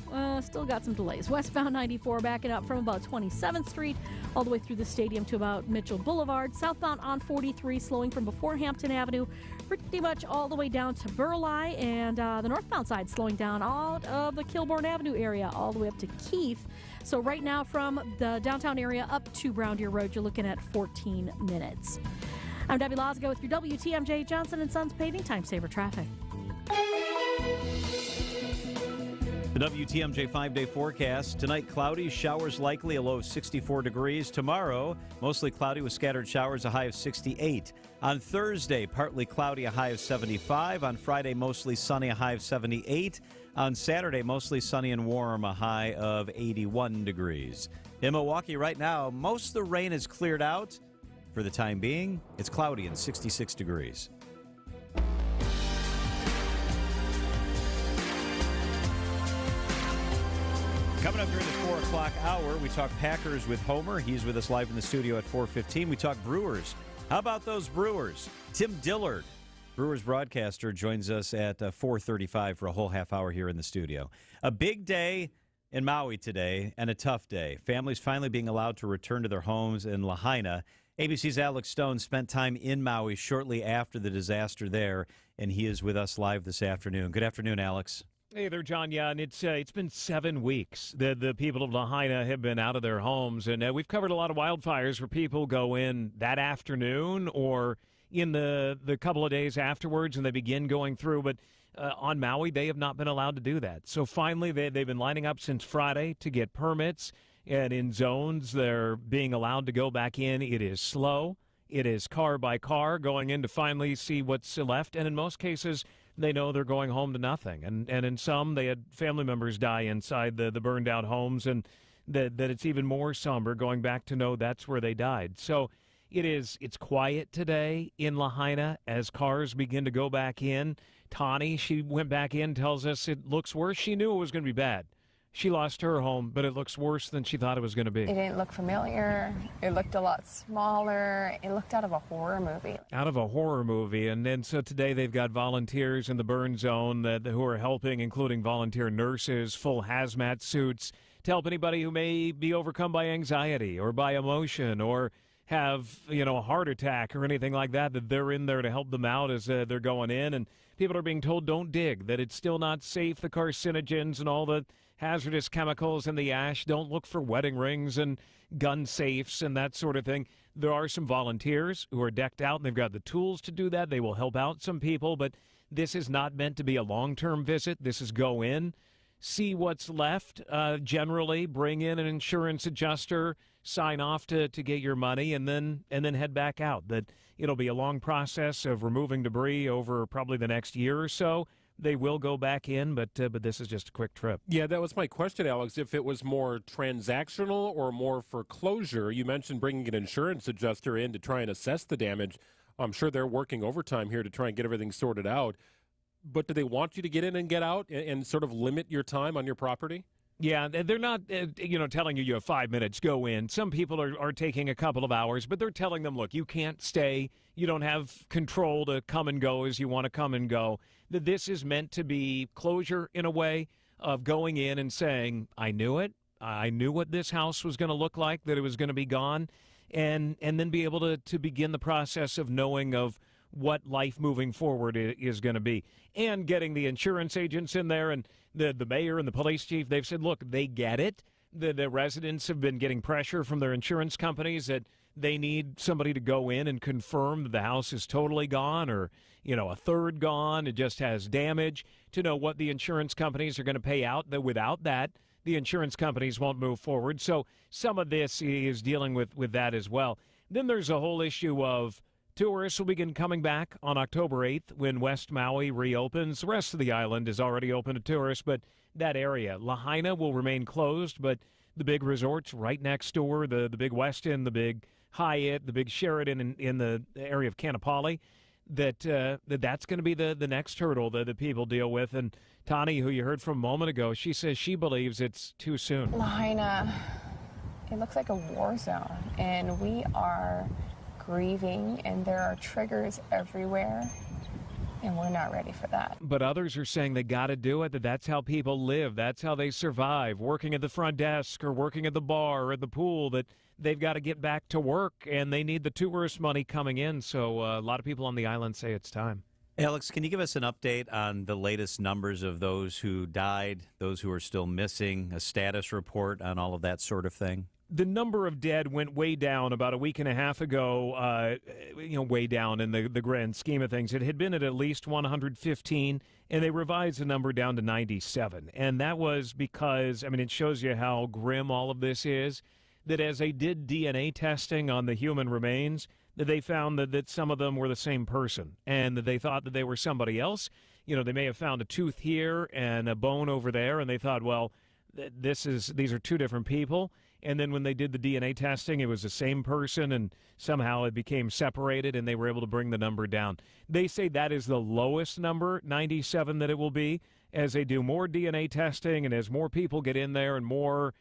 still got some delays. Westbound 94 backing up from about 27th Street all the way through the stadium to about Mitchell Boulevard. Southbound on 43 slowing from before Hampton Avenue pretty much all the way down to Burleigh, and the northbound side slowing down out of the Kilbourne Avenue area all the way up to Keith. So right now from the downtown area up to Brown Deer Road, you're looking at 14 minutes. I'm Debbie Lazaga with your WTMJ Johnson & Sons Paving Time Saver Traffic. The WTMJ 5-day forecast. Tonight, cloudy, showers likely, a low of 64 degrees. Tomorrow, mostly cloudy with scattered showers, a high of 68. On Thursday, partly cloudy, a high of 75. On Friday, mostly sunny, a high of 78. On Saturday, mostly sunny and warm, a high of 81 degrees. In Milwaukee right now, most of the rain is cleared out. For the time being, it's cloudy and 66 degrees. Coming up during the 4 o'clock hour, we talk Packers with Homer. He's with us live in the studio at 4:15. We talk Brewers. How about those Brewers? Tim Dillard, Brewers broadcaster, joins us at 4:35 for a whole half hour here in the studio. A big day in Maui today and a tough day. Families finally being allowed to return to their homes in Lahaina. ABC's Alex Stone spent time in Maui shortly after the disaster there, and he is with us live this afternoon. Good afternoon, Alex. Hey there, John. Yeah, and it's been 7 weeks. The people of Lahaina have been out of their homes, and we've covered a lot of wildfires where people go in that afternoon or in the couple of days afterwards, and they begin going through. But on Maui, they have not been allowed to do that. So finally, they've been lining up since Friday to get permits, and in zones they're being allowed to go back in. It is slow. It is car by car going in to finally see what's left, and in most cases, they know they're going home to nothing. And in some, they had family members die inside the burned out homes, and that it's even more somber going back to know that's where they died. So it's quiet today in Lahaina as cars begin to go back in. Tani, she went back in, tells us it looks worse. She knew it was going to be bad. She lost her home, but it looks worse than she thought it was going to be. It didn't look familiar. It looked a lot smaller. It looked out of a horror movie. Out of a horror movie. And then so today they've got volunteers in the burn zone who are helping, including volunteer nurses, full hazmat suits, to help anybody who may be overcome by anxiety or by emotion or have, a heart attack or anything like that they're in there to help them out as they're going in. And people are being told don't dig, that it's still not safe, the carcinogens and all the hazardous chemicals in the ash. Don't look for wedding rings and gun safes and that sort of thing. There are some volunteers who are decked out, and they've got the tools to do that. They will help out some people, but this is not meant to be a long-term visit. This is go in, see what's left, generally bring in an insurance adjuster, sign off to get your money, and then head back out. That it'll be a long process of removing debris over probably the next year or so. They will go back in, but this is just a quick trip. Yeah, that was my question, Alex. If it was more transactional or more for closure, you mentioned bringing an insurance adjuster in to try and assess the damage. I'm sure they're working overtime here to try and get everything sorted out. But do they want you to get in and get out and sort of limit your time on your property? Yeah, they're not, telling you have 5 minutes, go in. Some people are taking a couple of hours, but they're telling them, look, you can't stay. You don't have control to come and go as you want to come and go. That this is meant to be closure in a way of going in and saying, I knew it. I knew what this house was going to look like, that it was going to be gone, and then be able to begin the process of knowing of what life moving forward is going to be. And getting the insurance agents in there and the mayor and the police chief, they've said, look, they get it. The residents have been getting pressure from their insurance companies that they need somebody to go in and confirm that the house is totally gone or, a third gone, it just has damage, to know what the insurance companies are going to pay out. That without that, the insurance companies won't move forward. So some of this is dealing with that as well. Then there's a whole issue of tourists will begin coming back on October 8th when West Maui reopens. The rest of the island is already open to tourists, but that area, Lahaina, will remain closed, but the big resorts right next door, the big Westin, the big Hyatt, the big Sheraton in the area of Kanapali, that's going to be the next hurdle that the people deal with. And Tani, who you heard from a moment ago, she says she believes it's too soon. Lahaina, it looks like a war zone, and we are grieving, and there are triggers everywhere, and we're not ready for that. But others are saying they got to do it, that's how people live, that's how they survive, working at the front desk or working at the bar or at the pool, that they've got to get back to work, and they need the tourist money coming in. So a lot of people on the island say it's time. Alex, can you give us an update on the latest numbers of those who died, those who are still missing, a status report on all of that sort of thing? The number of dead went way down about a week and a half ago, way down in the grand scheme of things. It had been at least 115, and they revised the number down to 97. And that was because, it shows you how grim all of this is, that as they did DNA testing on the human remains, that they found that some of them were the same person, and that they thought that they were somebody else. They may have found a tooth here and a bone over there, and they thought, well, these are two different people. And then when they did the DNA testing, it was the same person, and somehow it became separated, and they were able to bring the number down. They say that is the lowest number, 97, that it will be. As they do more DNA testing and as more people get in there and more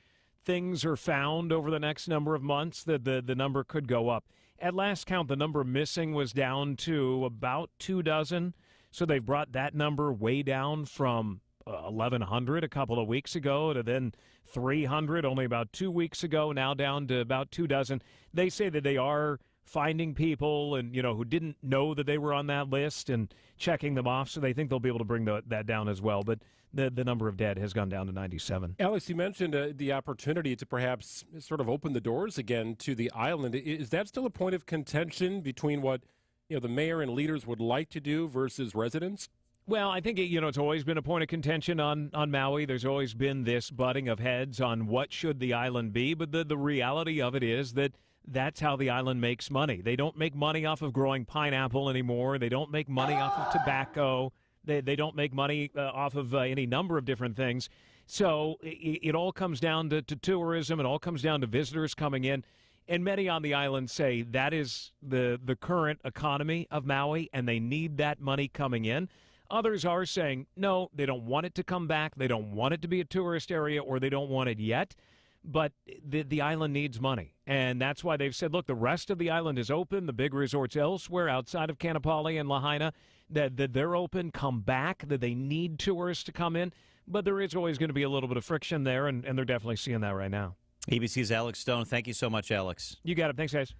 things are found over the next number of months, that the number could go up. At last count, the number missing was down to about 24. So they've brought that number way down from 1,100 a couple of weeks ago to then 300 only about 2 weeks ago, now down to about 24. They say that they are finding people and, who didn't know that they were on that list and checking them off. So they think they'll be able to bring that down as well. But the number of dead has gone down to 97. Alex, you mentioned the opportunity to perhaps sort of open the doors again to the island. Is that still a point of contention between what the mayor and leaders would like to do versus residents? Well, I think it's always been a point of contention on Maui. There's always been this butting of heads on what should the island be. But the reality of it is that that's how the island makes money. They don't make money off of growing pineapple anymore. They don't make money off of tobacco. They don't make money off of any number of different things. So it all comes down to tourism. It all comes down to visitors coming in. And many on the island say that is the current economy of Maui, and they need that money coming in. Others are saying, no, they don't want it to come back. They don't want it to be a tourist area, or they don't want it yet. But the island needs money, and that's why they've said, look, the rest of the island is open. The big resorts elsewhere outside of Kaanapali and Lahaina, that they're open, come back, that they need tourists to come in. But there is always going to be a little bit of friction there, and they're definitely seeing that right now. ABC's Alex Stone. Thank you so much, Alex. You got it. Thanks, guys.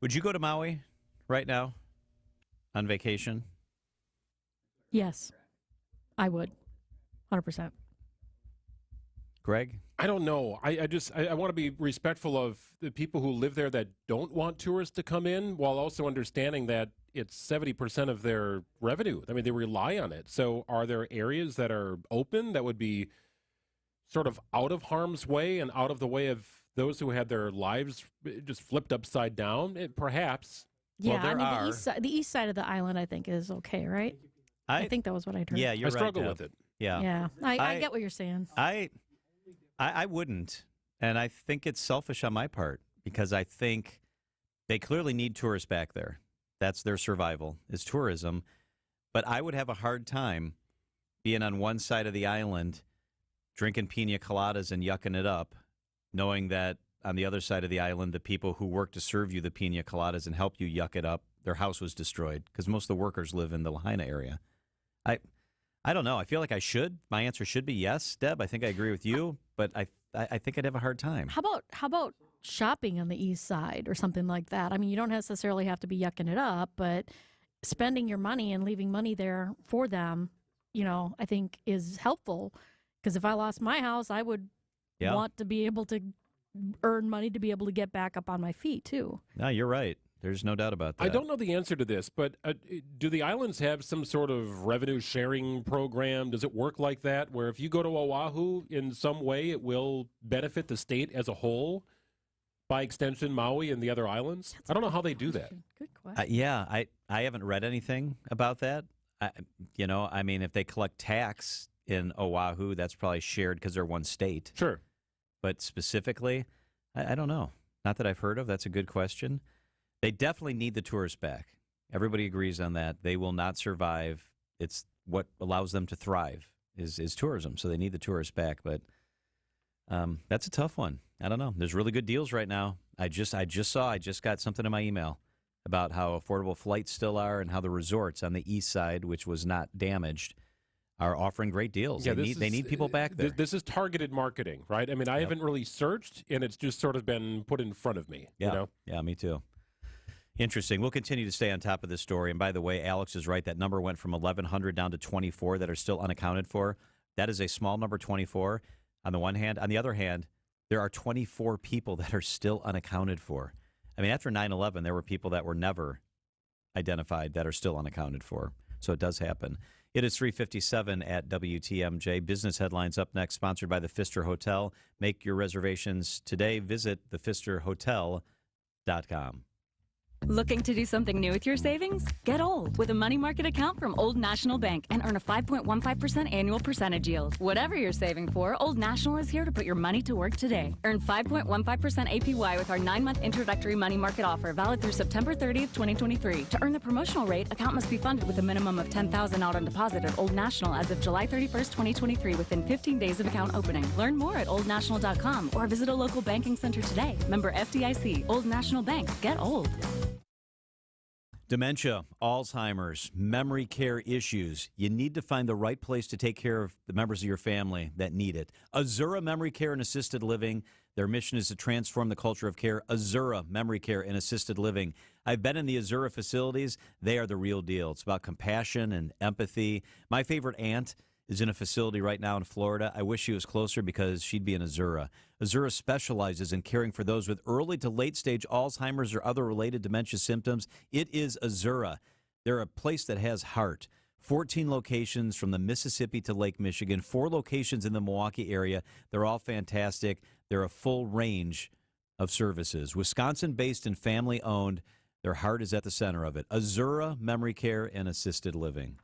Would you go to Maui right now on vacation? Yes, I would. 100%. Greg? I don't know. I want to be respectful of the people who live there that don't want tourists to come in, while also understanding that it's 70% of their revenue. I mean, they rely on it. So are there areas that are open that would be sort of out of harm's way and out of the way of those who had their lives just flipped upside down? Perhaps. Yeah, well, the east side of the island, I think, is okay, right? I think that was what I heard. Yeah, you're right. I struggle with it. Yeah. Yeah, I get what you're saying. I wouldn't, and I think it's selfish on my part, because I think they clearly need tourists back there. That's their survival, is tourism. But I would have a hard time being on one side of the island, drinking pina coladas and yucking it up, knowing that on the other side of the island, the people who work to serve you the pina coladas and help you yuck it up, their house was destroyed, because most of the workers live in the Lahaina area. I don't know. I feel like I should. My answer should be yes, Deb. I think I agree with you, but I think I'd have a hard time. How about shopping on the east side or something like that? I mean, you don't necessarily have to be yucking it up, but spending your money and leaving money there for them, I think is helpful. Because if I lost my house, I would want to be able to earn money to be able to get back up on my feet, too. No, you're right. There's no doubt about that. I don't know the answer to this, but do the islands have some sort of revenue sharing program? Does it work like that, where if you go to Oahu in some way, it will benefit the state as a whole? By extension, Maui and the other islands? I don't know how they do that. Good question. Yeah, I haven't read anything about that. I mean, if they collect tax in Oahu, that's probably shared because they're one state. Sure. But specifically, I don't know. Not that I've heard of. That's a good question. They definitely need the tourists back. Everybody agrees on that. They will not survive. It's what allows them to thrive is tourism. So they need the tourists back. But that's a tough one. I don't know. There's really good deals right now. I just got something in my email about how affordable flights still are and how the resorts on the east side, which was not damaged, are offering great deals. Yeah, they need people back there. This is targeted marketing, right? I mean, I haven't really searched, and it's just sort of been put in front of me. Yeah, yeah, me too. Interesting. We'll continue to stay on top of this story. And by the way, Alex is right. That number went from 1,100 down to 24 that are still unaccounted for. That is a small number, 24, on the one hand. On the other hand, there are 24 people that are still unaccounted for. I mean, after 9/11, there were people that were never identified that are still unaccounted for. So it does happen. It is 3:57 at WTMJ. Business headlines up next, sponsored by the Pfister Hotel. Make your reservations today. Visit thepfisterhotel.com. Looking to do something new with your savings? Get old with a money market account from Old National Bank and earn a 5.15% annual percentage yield. Whatever you're saving for, Old National is here to put your money to work today. Earn 5.15% APY with our 9-month introductory money market offer valid through September 30th, 2023. To earn the promotional rate, account must be funded with a minimum of $10,000 out on deposit at Old National as of July 31st, 2023 within 15 days of account opening. Learn more at oldnational.com or visit a local banking center today. Member FDIC. Old National Bank. Get old. Dementia, Alzheimer's, memory care issues. You need to find the right place to take care of the members of your family that need it. Azura Memory Care and Assisted Living. Their mission is to transform the culture of care. Azura Memory Care and Assisted Living. I've been in the Azura facilities. They are the real deal. It's about compassion and empathy. My favorite aunt is in a facility right now in Florida. I wish she was closer because she'd be in Azura. Azura specializes in caring for those with early to late stage Alzheimer's or other related dementia symptoms. It is Azura. They're a place that has heart. 14 locations from the Mississippi to Lake Michigan, 4 locations in the Milwaukee area. They're all fantastic. They're a full range of services. Wisconsin-based and family-owned. Their heart is at the center of it. Azura Memory Care and Assisted Living.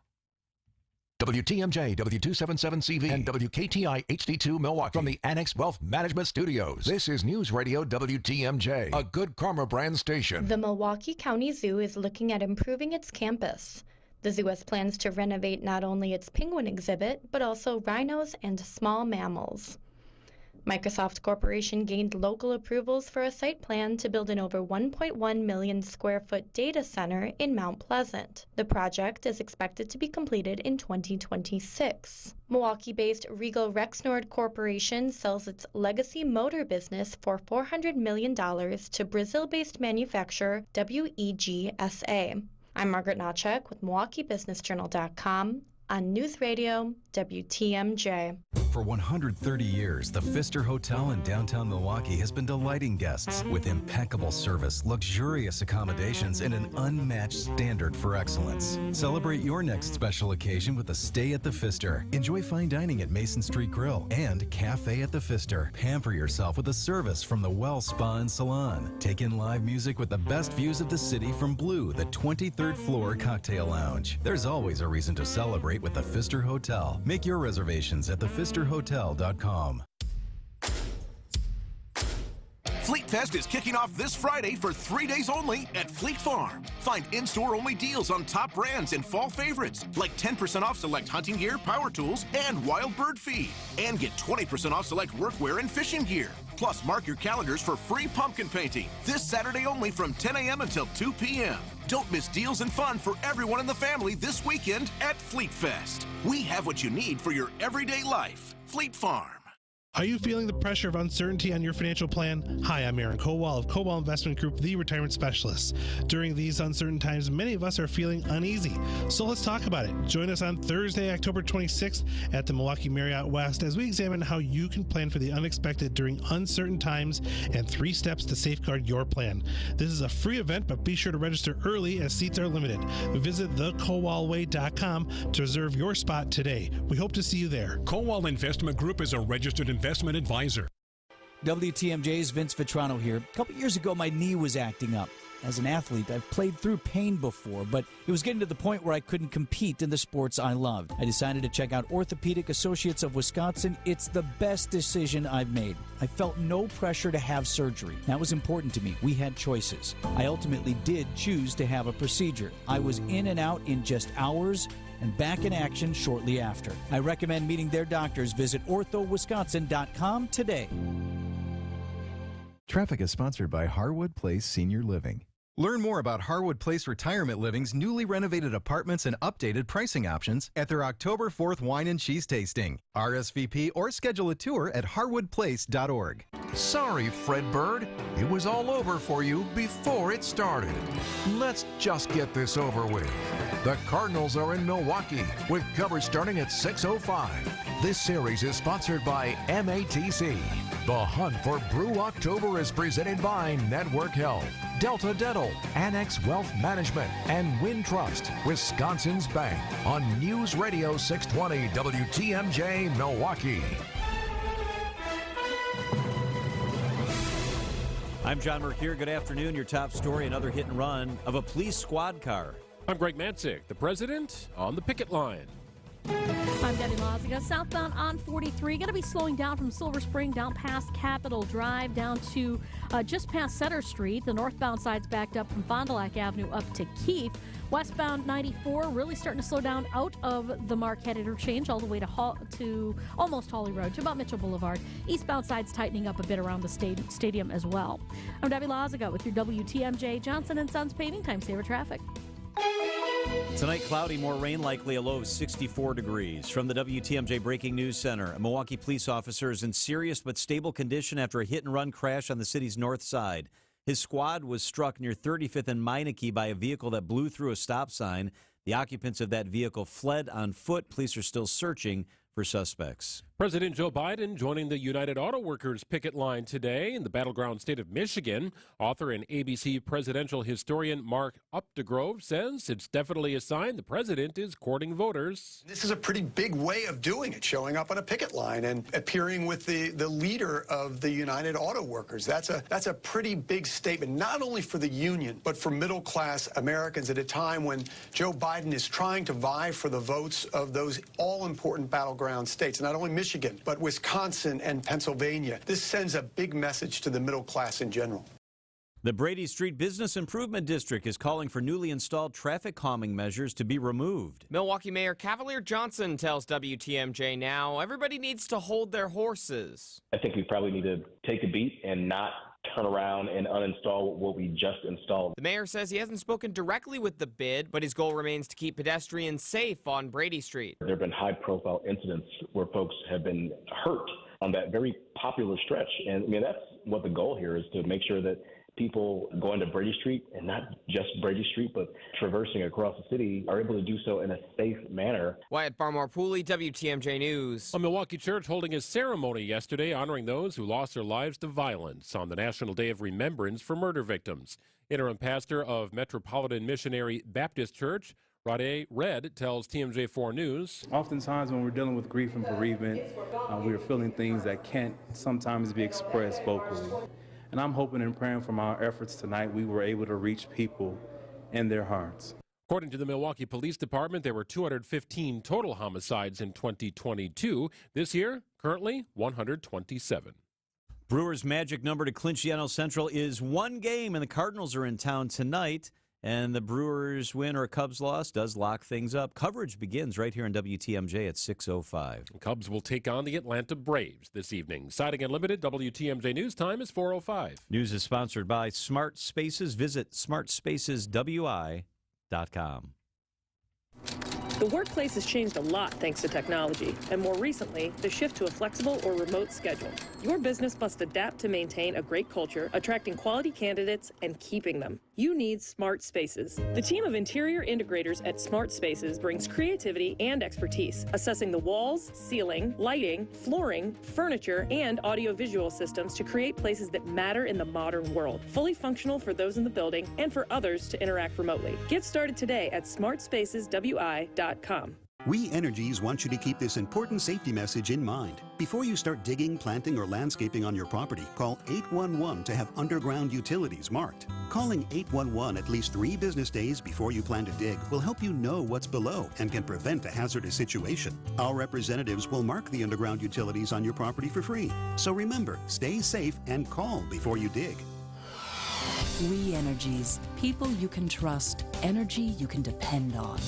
WTMJ, W277CV, and WKTI HD2 Milwaukee from the Annex Wealth Management Studios. This is News Radio WTMJ, a Good Karma brand station. The Milwaukee County Zoo is looking at improving its campus. The zoo has plans to renovate not only its penguin exhibit, but also rhinos and small mammals. Microsoft Corporation gained local approvals for a site plan to build an over 1.1 million square foot data center in Mount Pleasant. The project is expected to be completed in 2026. Milwaukee-based Regal Rexnord Corporation sells its legacy motor business for $400 million to Brazil-based manufacturer WEGSA. I'm Margaret Nawchuk with MilwaukeeBusinessJournal.com on News Radio WTMJ. For 130 years, the Pfister Hotel in downtown Milwaukee has been delighting guests with impeccable service, luxurious accommodations, and an unmatched standard for excellence. Celebrate your next special occasion with a stay at the Pfister. Enjoy fine dining at Mason Street Grill and Cafe at the Pfister. Pamper yourself with a service from the Well Spa and Salon. Take in live music with the best views of the city from Blue, the 23rd floor cocktail lounge. There's always a reason to celebrate with the Pfister Hotel. Make your reservations at thepfisterhotel.com. Fleet Fest is kicking off this Friday for 3 days only at Fleet Farm. Find in-store only deals on top brands and fall favorites, like 10% off select hunting gear, power tools, and wild bird feed. And get 20% off select workwear and fishing gear. Plus, mark your calendars for free pumpkin painting this Saturday only from 10 a.m. until 2 p.m. Don't miss deals and fun for everyone in the family this weekend at Fleet Fest. We have what you need for your everyday life. Fleet Farm. Are you feeling the pressure of uncertainty on your financial plan? Hi, I'm Aaron Kowal of Kowal Investment Group, the retirement specialist. During these uncertain times, many of us are feeling uneasy. So let's talk about it. Join us on Thursday, October 26th at the Milwaukee Marriott West as we examine how you can plan for the unexpected during uncertain times and 3 steps to safeguard your plan. This is a free event, but be sure to register early as seats are limited. Visit thekowalway.com to reserve your spot today. We hope to see you there. Kowal Investment Group is a registered investment advisor. WTMJ's Vince Vitrano here. A couple years ago, my knee was acting up. As an athlete, I've played through pain before, but it was getting to the point where I couldn't compete in the sports I loved. I decided to check out Orthopedic Associates of Wisconsin. It's the best decision I've made. I felt no pressure to have surgery. That was important to me. We had choices. I ultimately did choose to have a procedure. I was in and out in just hours and back in action shortly after. I recommend meeting their doctors. Visit orthowisconsin.com today. Traffic is sponsored by Harwood Place Senior Living. Learn more about Harwood Place Retirement Living's newly renovated apartments and updated pricing options at their October 4th wine and cheese tasting. RSVP or schedule a tour at harwoodplace.org. Sorry, Fred Bird. It was all over for you before it started. Let's just get this over with. The Cardinals are in Milwaukee with coverage starting at 6:05. This series is sponsored by MATC. The Hunt for Brew October is presented by Network Health, Delta Dental, Annex Wealth Management, and Wintrust, Wisconsin's Bank, on News Radio 620 WTMJ Milwaukee. I'm John Mercure. Good afternoon. Your top story, another hit and run of a police squad car. I'm Greg Matzik, the president on the picket line. I'm Debbie Laziga. Southbound on 43, going to be slowing down from Silver Spring down past Capitol Drive down to just past Center Street. The northbound side's backed up from Fond du Lac Avenue up to Keefe. Westbound 94 really starting to slow down out of the Marquette interchange all the way to almost Hawley Road to about Mitchell Boulevard. Eastbound side's tightening up a bit around the stadium as well. I'm Debbie Laziga with your WTMJ Johnson & Sons Paving Time Saver Traffic. Tonight, cloudy, more rain likely, a low of 64 degrees. From the WTMJ Breaking News Center, a Milwaukee police officer is in serious but stable condition after a hit-and-run crash on the city's north side. His squad was struck near 35th and Meineke by a vehicle that blew through a stop sign. The occupants of that vehicle fled on foot. Police are still searching for suspects. President Joe Biden joining the United Auto Workers picket line today in the battleground state of Michigan. Author and ABC presidential historian Mark Updegrove says it's definitely a sign the president is courting voters. This is a pretty big way of doing it, showing up on a picket line and appearing with the leader of the United Auto Workers. That's a pretty big statement, not only for the union, but for middle-class Americans at a time when Joe Biden is trying to vie for the votes of those all-important battleground states, not only Michigan, but Wisconsin and Pennsylvania. This sends a big message to the middle class in general. The Brady Street Business Improvement District is calling for newly installed traffic calming measures to be removed. Milwaukee Mayor Cavalier Johnson tells WTMJ now everybody needs to hold their horses. I think we probably need to take a beat and not turn around and uninstall what we just installed. The mayor says he hasn't spoken directly with the bid, but his goal remains to keep pedestrians safe on Brady Street. There have been high-profile incidents where folks have been hurt on that very popular stretch. And I mean, that's what the goal here is, to make sure that people going to Brady Street, and not just Brady Street, but traversing across the city, are able to do so in a safe manner. Wyatt Barmore-Pooley, WTMJ News. A Milwaukee church holding a ceremony yesterday honoring those who lost their lives to violence on the National Day of Remembrance for Murder Victims. Interim pastor of Metropolitan Missionary Baptist Church, Rade Red, tells TMJ4 News. Oftentimes when we're dealing with grief and bereavement, we are feeling things that can't sometimes be expressed vocally. And I'm hoping and praying from our efforts tonight we were able to reach people in their hearts. According to the Milwaukee Police Department, there were 215 total homicides in 2022. This year, currently 127. Brewers' magic number to clinch the NL Central is one game, and the Cardinals are in town tonight. And the Brewers' win or Cubs' loss does lock things up. Coverage begins right here on WTMJ at 6:05. Cubs will take on the Atlanta Braves this evening. Siding Unlimited, WTMJ News time is 4:05. News is sponsored by Smart Spaces. Visit smartspaceswi.com. The workplace has changed a lot thanks to technology, and more recently, the shift to a flexible or remote schedule. Your business must adapt to maintain a great culture, attracting quality candidates and keeping them. You need Smart Spaces. The team of interior integrators at Smart Spaces brings creativity and expertise, assessing the walls, ceiling, lighting, flooring, furniture, and audiovisual systems to create places that matter in the modern world, fully functional for those in the building and for others to interact remotely. Get started today at smartspaceswi.com. We Energies want you to keep this important safety message in mind. Before you start digging, planting, or landscaping on your property, call 811 to have underground utilities marked. Calling 811 at least 3 business days before you plan to dig will help you know what's below and can prevent a hazardous situation. Our representatives will mark the underground utilities on your property for free. So remember, stay safe and call before you dig. We Energies. People you can trust. Energy you can depend on.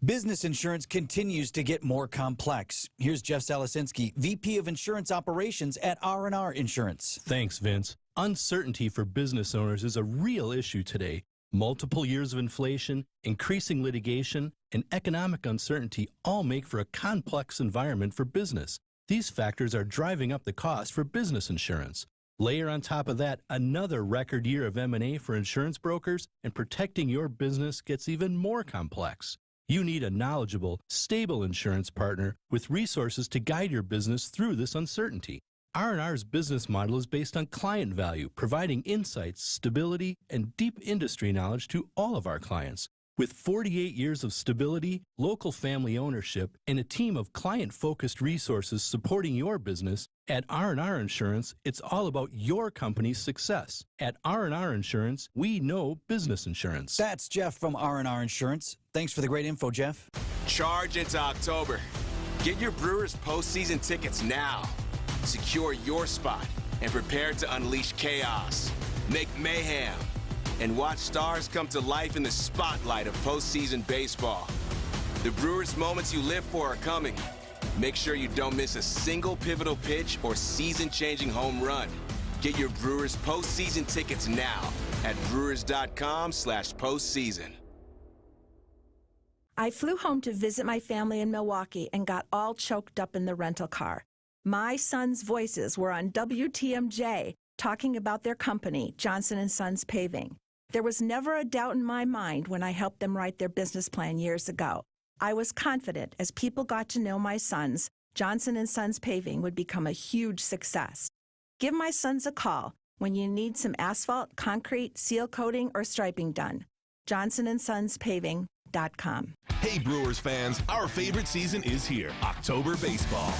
Business insurance continues to get more complex. Here's Jeff Salasinski, VP of Insurance Operations at R&R Insurance. Thanks, Vince. Uncertainty for business owners is a real issue today. Multiple years of inflation, increasing litigation, and economic uncertainty all make for a complex environment for business. These factors are driving up the cost for business insurance. Layer on top of that another record year of M&A for insurance brokers, and protecting your business gets even more complex. You need a knowledgeable, stable insurance partner with resources to guide your business through this uncertainty. R&R's business model is based on client value, providing insights, stability, and deep industry knowledge to all of our clients. With 48 years of stability, local family ownership, and a team of client-focused resources supporting your business, at R&R Insurance, it's all about your company's success. At R&R Insurance, we know business insurance. That's Jeff from R&R Insurance. Thanks for the great info, Jeff. Charge into October. Get your Brewers postseason tickets now. Secure your spot and prepare to unleash chaos, make mayhem, and watch stars come to life in the spotlight of postseason baseball. The Brewers' moments you live for are coming. Make sure you don't miss a single pivotal pitch or season-changing home run. Get your Brewers postseason tickets now at brewers.com/postseason. I flew home to visit my family in Milwaukee and got all choked up in the rental car. My sons' voices were on WTMJ talking about their company, Johnson & Sons Paving. There was never a doubt in my mind when I helped them write their business plan years ago. I was confident as people got to know my sons, Johnson & Sons Paving would become a huge success. Give my sons a call when you need some asphalt, concrete, seal coating, or striping done. JohnsonandSonsPaving.com. Hey Brewers fans, our favorite season is here, October baseball.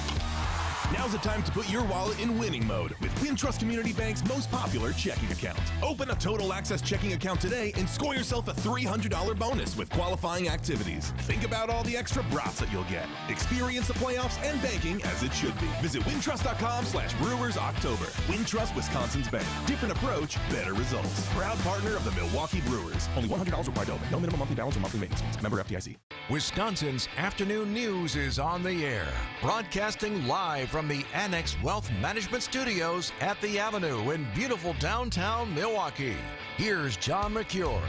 Now's the time to put your wallet in winning mode with Wintrust Community Bank's most popular checking account. Open a Total Access checking account today and score yourself a $300 bonus with qualifying activities. Think about all the extra brats that you'll get. Experience the playoffs and banking as it should be. Visit wintrust.com/Brewers October. Wintrust, Wisconsin's bank. Different approach, better results. Proud partner of the Milwaukee Brewers. Only $100 required to open. No minimum monthly balance or monthly maintenance fees. Member FDIC. Wisconsin's afternoon news is on the air. Broadcasting live from the Annex Wealth Management Studios at the Avenue in beautiful downtown Milwaukee. Here's John McCure.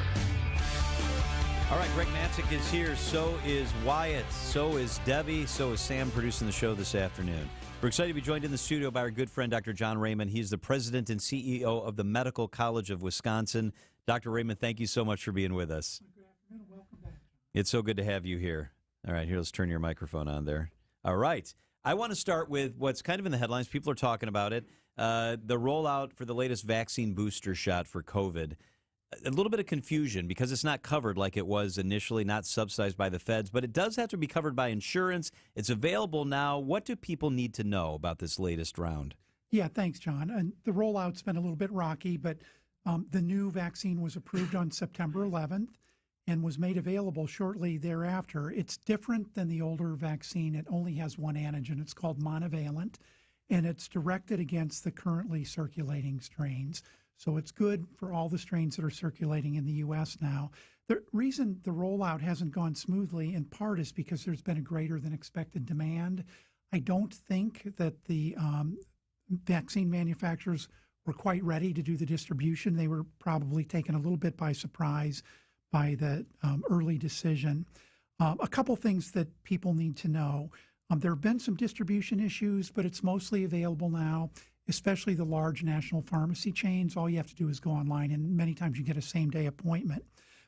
All right, Greg Matzik is here. So is Wyatt. So is Debbie. So is Sam producing the show this afternoon. We're excited to be joined in the studio by our good friend, Dr. John Raymond. He's the president and CEO of the Medical College of Wisconsin. Dr. Raymond, thank you so much for being with us. Good afternoon. Welcome back. It's so good to have you here. All right, here, let's turn your microphone on there. All right. I want to start with what's kind of in the headlines. People are talking about it. The rollout for the latest vaccine booster shot for COVID. A little bit of confusion because it's not covered like it was initially, not subsidized by the feds, but it does have to be covered by insurance. It's available now. What do people need to know about this latest round? Yeah, thanks, John. And the rollout's been a little bit rocky, but the new vaccine was approved on September 11th. And was made available shortly thereafter. It's different than the older vaccine. It only has one antigen. It's called monovalent, and it's directed against the currently circulating strains. So it's good for all the strains that are circulating in the U.S. now. The reason the rollout hasn't gone smoothly, in part, is because there's been a greater than expected demand. I don't think that the vaccine manufacturers were quite ready to do the distribution. They were probably taken a little bit by surprise by the early decision. A couple things that people need to know. There have been some distribution issues, but it's mostly available now, especially the large national pharmacy chains. All you have to do is go online, and many times you get a same-day appointment.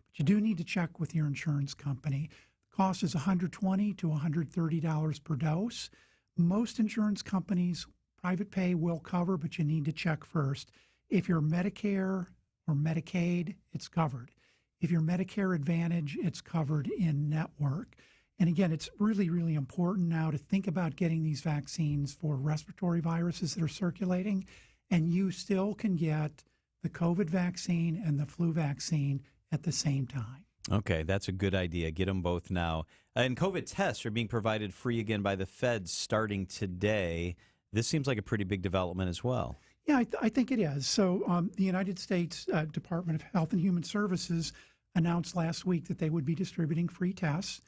But you do need to check with your insurance company. The cost is $120 to $130 per dose. Most insurance companies, private pay will cover, but you need to check first. If you're Medicare or Medicaid, it's covered. If you're Medicare Advantage, it's covered in network. And again, it's really, really important now to think about getting these vaccines for respiratory viruses that are circulating. And you still can get the COVID vaccine and the flu vaccine at the same time. Okay, that's a good idea. Get them both now. And COVID tests are being provided free again by the feds starting today. This seems like a pretty big development as well. Yeah, I think it is. So the United States Department of Health and Human Services announced last week that they would be distributing free tests,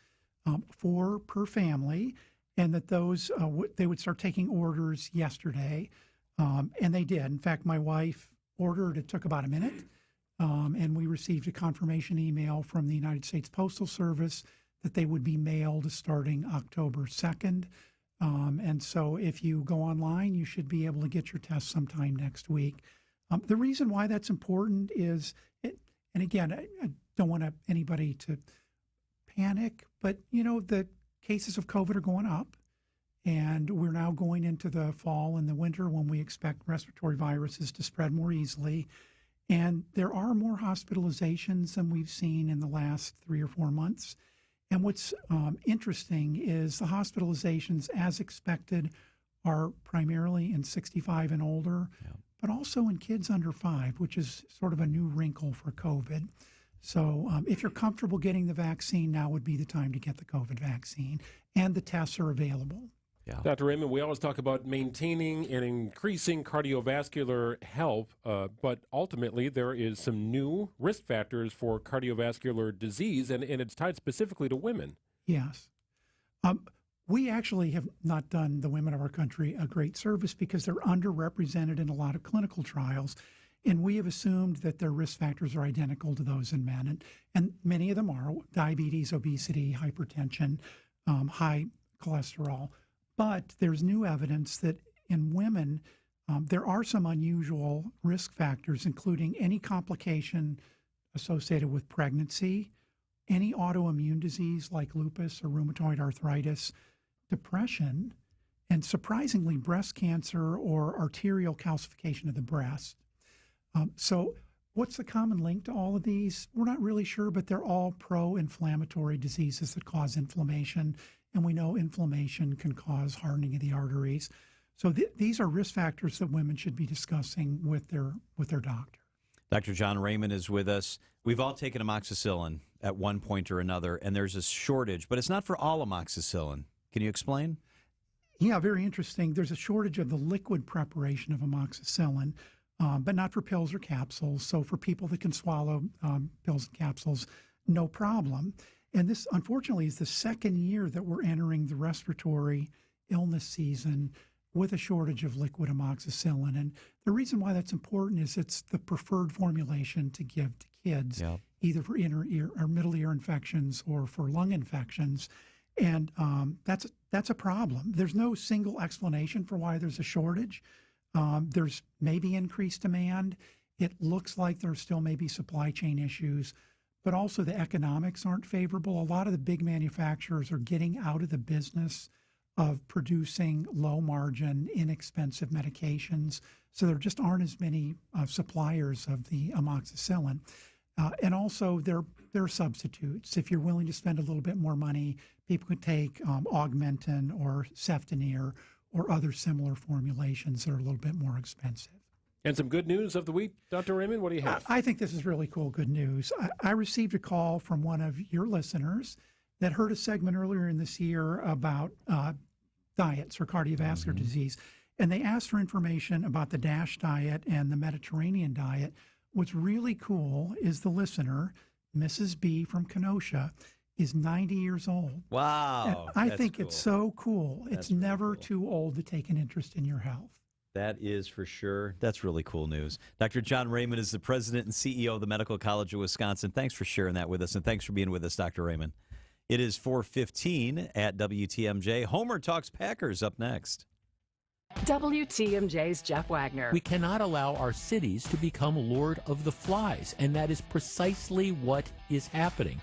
4 per family, and that those they would start taking orders yesterday, and they did. In fact, my wife ordered. It took about a minute, and we received a confirmation email from the United States Postal Service that they would be mailed starting October 2nd. And so if you go online, you should be able to get your test sometime next week. The reason why that's important is, and again, I don't want anybody to panic, but, the cases of COVID are going up, and we're now going into the fall and the winter when we expect respiratory viruses to spread more easily. And there are more hospitalizations than we've seen in the last 3 or 4 months. And what's interesting is the hospitalizations, as expected, are primarily in 65 and older, but also in kids under 5, which is sort of a new wrinkle for COVID. So if you're comfortable getting the vaccine, now would be the time to get the COVID vaccine, and the tests are available. Yeah. Dr. Raymond, we always talk about maintaining and increasing cardiovascular health, but ultimately there is some new risk factors for cardiovascular disease, and it's tied specifically to women. Yes. We actually have not done the women of our country a great service because they're underrepresented in a lot of clinical trials. And we have assumed that their risk factors are identical to those in men. And many of them are: diabetes, obesity, hypertension, high cholesterol. But there's new evidence that in women, there are some unusual risk factors, including any complication associated with pregnancy, any autoimmune disease like lupus or rheumatoid arthritis, depression, and surprisingly, breast cancer or arterial calcification of the breast. So what's the common link to all of these? We're not really sure, but they're all pro-inflammatory diseases that cause inflammation. And we know inflammation can cause hardening of the arteries. So these are risk factors that women should be discussing with their doctor. Dr. John Raymond is with us. We've all taken amoxicillin at one point or another, and there's a shortage, but it's not for all amoxicillin. Can you explain? Yeah, very interesting. There's a shortage of the liquid preparation of amoxicillin, but not for pills or capsules. So for people that can swallow pills and capsules, no problem. And this, unfortunately, is the second year that we're entering the respiratory illness season with a shortage of liquid amoxicillin. And the reason why that's important is it's the preferred formulation to give to kids, either for inner ear or middle ear infections or for lung infections. And that's a problem. There's no single explanation for why there's a shortage. There's maybe increased demand. It looks like there still may be supply chain issues, but also the economics aren't favorable. A lot of the big manufacturers are getting out of the business of producing low-margin, inexpensive medications. So there just aren't as many suppliers of the amoxicillin. And also, there are substitutes. If you're willing to spend a little bit more money, people could take Augmentin or Ceftonir or other similar formulations that are a little bit more expensive. And some good news of the week, Dr. Raymond, what do you have? I think this is really cool, good news. I received a call from one of your listeners that heard a segment earlier in this year about diets for cardiovascular disease. And they asked for information about the DASH diet and the Mediterranean diet. What's really cool is the listener, Mrs. B from Kenosha, is 90 years old. Wow. And I think it's so cool. It's never too old to take an interest in your health. That is for sure. That's really cool news. Dr. John Raymond is the president and CEO of the Medical College of Wisconsin. Thanks for sharing that with us, and thanks for being with us, Dr. Raymond. It is 4:15 at WTMJ. Homer Talks Packers up next. WTMJ's Jeff Wagner. We cannot allow our cities to become Lord of the Flies, and that is precisely what is happening.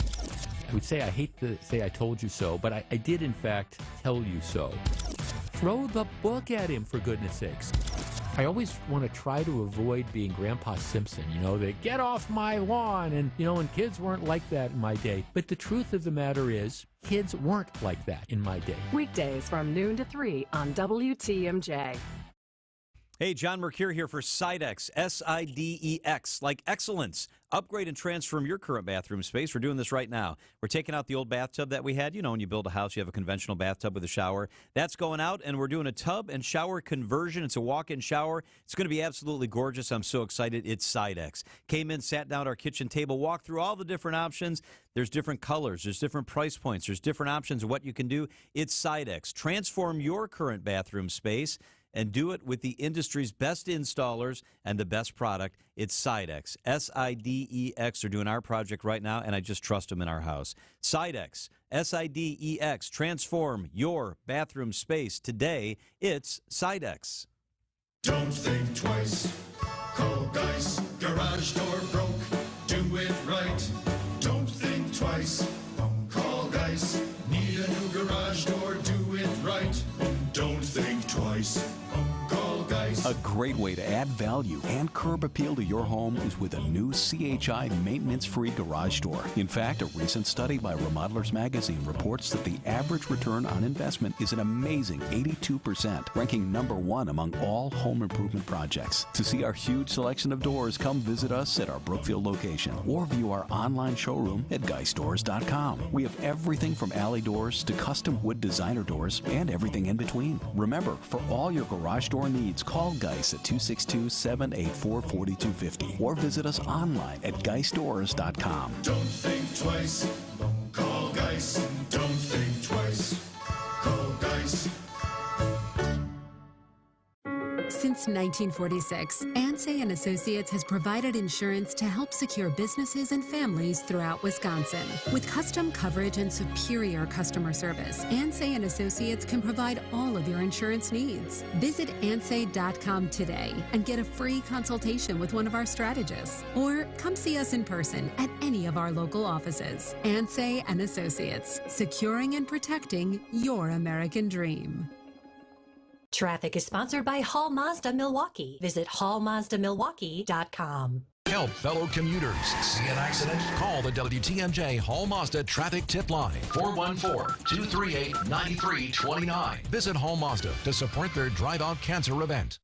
I would say I hate to say I told you so, but I did in fact tell you so. Throw the book at him, for goodness sakes. I always want to try to avoid being Grandpa Simpson, they get off my lawn, and kids weren't like that in my day. But the truth of the matter is, kids weren't like that in my day. Weekdays from noon to 3 on WTMJ. Hey, John Mercure here for Sidex, S-I-D-E-X, like excellence. Upgrade and transform your current bathroom space. We're doing this right now. We're taking out the old bathtub that we had. When you build a house, you have a conventional bathtub with a shower. That's going out, and we're doing a tub and shower conversion. It's a walk-in shower. It's going to be absolutely gorgeous. I'm so excited. It's Sidex. Came in, sat down at our kitchen table, walked through all the different options. There's different colors. There's different price points. There's different options of what you can do. It's Sidex. Transform your current bathroom space and do it with the industry's best installers and the best product. It's Sidex, S-I-D-E-X. They're doing our project right now, and I just trust them in our house. Sidex, S-I-D-E-X. Transform your bathroom space today. It's Sidex. Don't think twice. Call Geis. Garage door broke. Do it right. Don't think twice. Call Geis. Need a new garage door. Do it right. Don't think twice. Call Geis. A great way to add value and curb appeal to your home is with a new CHI maintenance-free garage door. In fact, a recent study by Remodelers Magazine reports that the average return on investment is an amazing 82%, ranking #1 among all home improvement projects. To see our huge selection of doors, come visit us at our Brookfield location or view our online showroom at geisdoors.com. We have everything from alley doors to custom wood designer doors and everything in between. Remember, for all your garage door needs, call Geis at 262-784-4250 or visit us online at geisdoors.com. Don't think twice. Call Geis. Don't think twice. Call Geis. Since Since 1946, Ansay & Associates has provided insurance to help secure businesses and families throughout Wisconsin. With custom coverage and superior customer service, Ansay & Associates can provide all of your insurance needs. Visit ansay.com today and get a free consultation with one of our strategists. Or come see us in person at any of our local offices. Ansay & Associates, securing and protecting your American dream. Traffic is sponsored by Hall Mazda Milwaukee. Visit hallmazdamilwaukee.com. Help fellow commuters. See an accident? Call the WTMJ Hall Mazda Traffic Tip Line, 414-238-9329. Visit Hall Mazda to support their Drive Out Cancer event.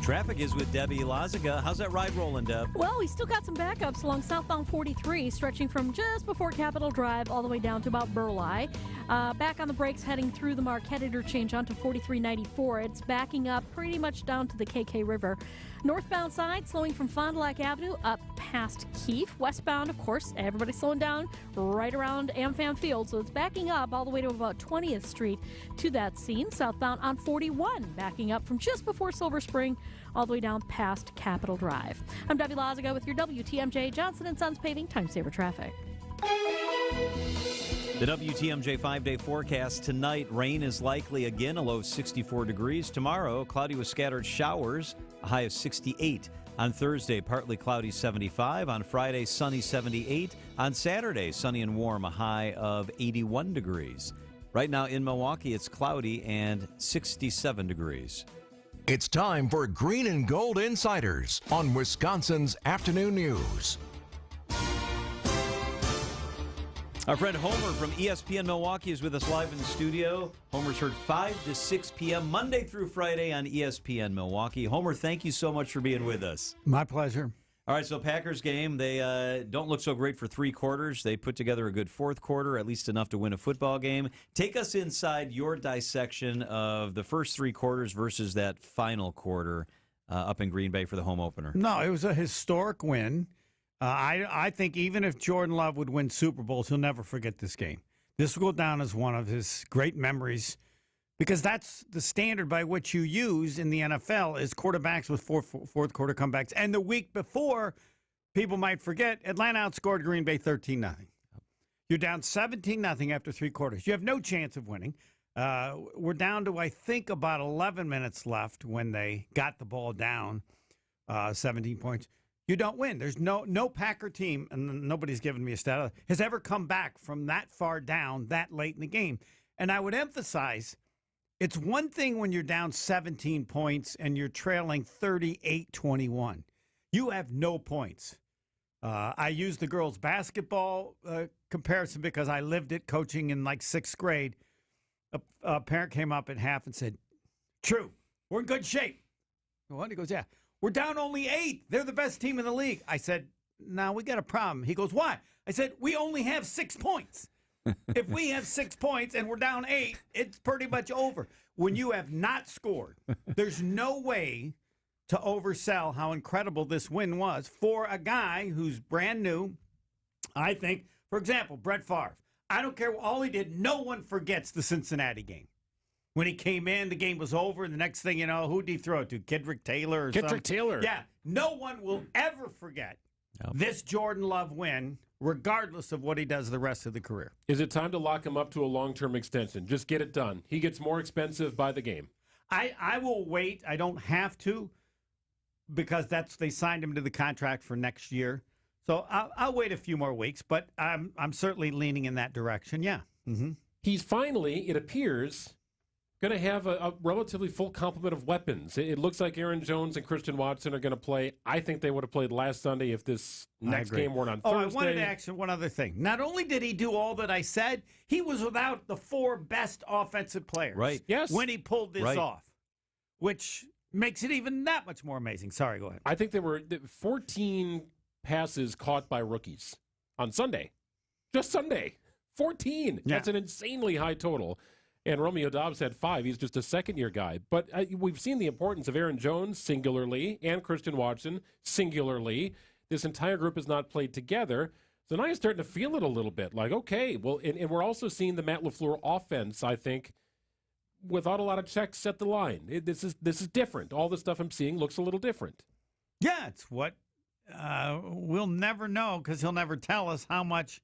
Traffic is with Debbie Lazaga. How's that ride rolling, Deb? Well, we still got some backups along southbound 43, stretching from just before Capitol Drive all the way down to about Burleigh. Back on the brakes heading through the Marquette interchange onto 4394. It's backing up pretty much down to the KK River. Northbound side, slowing from Fond du Lac Avenue up past Keefe. Westbound, of course, everybody's slowing down right around AmFam Field. So it's backing up all the way to about 20th Street to that scene. Southbound on 41, backing up from just before Silver Spring all the way down past Capitol Drive. I'm Debbie Lazaga with your WTMJ Johnson & Sons Paving Time Saver Traffic. The WTMJ 5-day forecast tonight, rain is likely again, a low of 64 degrees. Tomorrow, cloudy with scattered showers, a high of 68. On Thursday, partly cloudy, 75. On Friday, sunny, 78. On Saturday, sunny and warm, a high of 81 degrees. Right now in Milwaukee, it's cloudy and 67 degrees. It's time for Green and Gold Insiders on Wisconsin's Afternoon News. Our friend Homer from ESPN Milwaukee is with us live in the studio. Homer's heard 5 to 6 p.m. Monday through Friday on ESPN Milwaukee. Homer, thank you so much for being with us. My pleasure. All right, so Packers game, they don't look so great for 3 quarters. They put together a good 4th quarter, at least enough to win a football game. Take us inside your dissection of the first 3 quarters versus that final quarter up in Green Bay for the home opener. No, it was a historic win. I think even if Jordan Love would win Super Bowls, he'll never forget this game. This will go down as one of his great memories because that's the standard by which you use in the NFL is quarterbacks with fourth quarter comebacks. And the week before, people might forget, Atlanta outscored Green Bay 13-0. You're down 17-0 after 3 quarters. You have no chance of winning. We're down to, I think, about 11 minutes left when they got the ball down 17 points. You don't win. There's no Packer team, and nobody's given me a stat, has ever come back from that far down that late in the game. And I would emphasize, it's one thing when you're down 17 points and you're trailing 38-21. You have no points. I use the girls' basketball comparison because I lived it coaching in like 6th grade. A parent came up at half and said, "True, we're in good shape." What? He goes, "Yeah. We're down only 8. They're the best team in the league." I said, "No, we got a problem." He goes, "Why?" I said, "We only have 6 points. If we have 6 points and we're down 8, it's pretty much over." When you have not scored, there's no way to oversell how incredible this win was for a guy who's brand new. I think, for example, Brett Favre. I don't care all he did. No one forgets the Cincinnati game. When he came in, the game was over, and the next thing you know, who did he throw it to? Kedrick Taylor or something? Kedrick Taylor. Yeah. No one will ever forget this Jordan Love win, regardless of what he does the rest of the career. Is it time to lock him up to a long-term extension? Just get it done. He gets more expensive by the game. I will wait. I don't have to because they signed him to the contract for next year. So I'll wait a few more weeks, but I'm certainly leaning in that direction, yeah. Mm-hmm. He's finally, it appears, going to have a relatively full complement of weapons. It looks like Aaron Jones and Christian Watson are going to play. I think they would have played last Sunday if this next game weren't on Thursday. I wanted to ask you one other thing. Not only did he do all that I said, he was without the 4 best offensive players. Right. Yes. When he pulled this off, which makes it even that much more amazing. Sorry, go ahead. I think there were 14 passes caught by rookies on Sunday. Just Sunday. 14. Yeah. That's an insanely high total. And Romeo Doubs had 5. He's just a second-year guy. But we've seen the importance of Aaron Jones singularly and Christian Watson singularly. This entire group has not played together. So now you're starting to feel it a little bit. Like, okay, well, and we're also seeing the Matt LaFleur offense, I think, without a lot of checks at the line. This is different. All the stuff I'm seeing looks a little different. Yeah, it's what we'll never know because he'll never tell us how much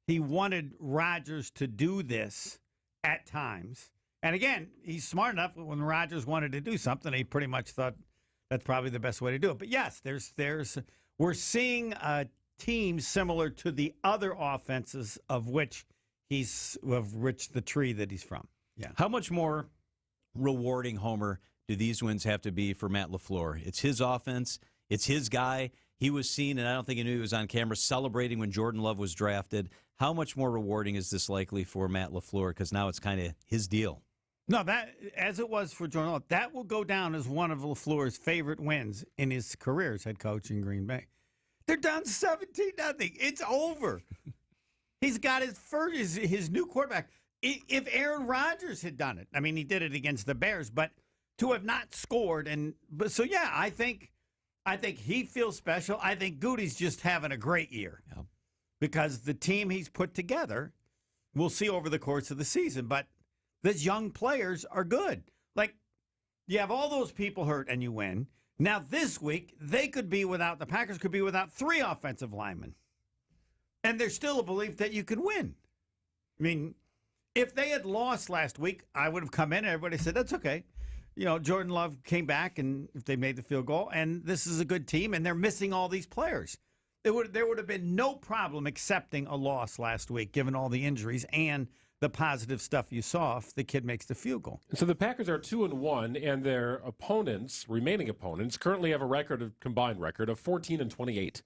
he wanted Rodgers to do this at times. And again, he's smart enough when Rodgers wanted to do something, he pretty much thought that's probably the best way to do it. But yes, we're seeing a team similar to the other offenses of which the tree that he's from. Yeah. How much more rewarding, Homer, do these wins have to be for Matt LaFleur? It's his offense. It's his guy. He was seen, and I don't think he knew he was on camera, celebrating when Jordan Love was drafted. How much more rewarding is this likely for Matt LaFleur? Because now it's kind of his deal. No, that, as it was for Jordan Love, that will go down as one of LaFleur's favorite wins in his career as head coach in Green Bay. They're down 17-0. It's over. He's got his new quarterback. If Aaron Rodgers had done it, I mean, he did it against the Bears, but to have not scored, I think he feels special. I think Goody's just having a great year because the team he's put together, we'll see over the course of the season, but these young players are good. Like, you have all those people hurt and you win. Now, this week, the Packers could be without 3 offensive linemen. And there's still a belief that you can win. I mean, if they had lost last week, I would have come in and everybody said, that's okay. You know, Jordan Love came back and if they made the field goal, and this is a good team, and they're missing all these players. There would have been no problem accepting a loss last week, given all the injuries and the positive stuff you saw if the kid makes the field goal. So the Packers are 2-1, and their remaining opponents, currently have a combined record of 14-28.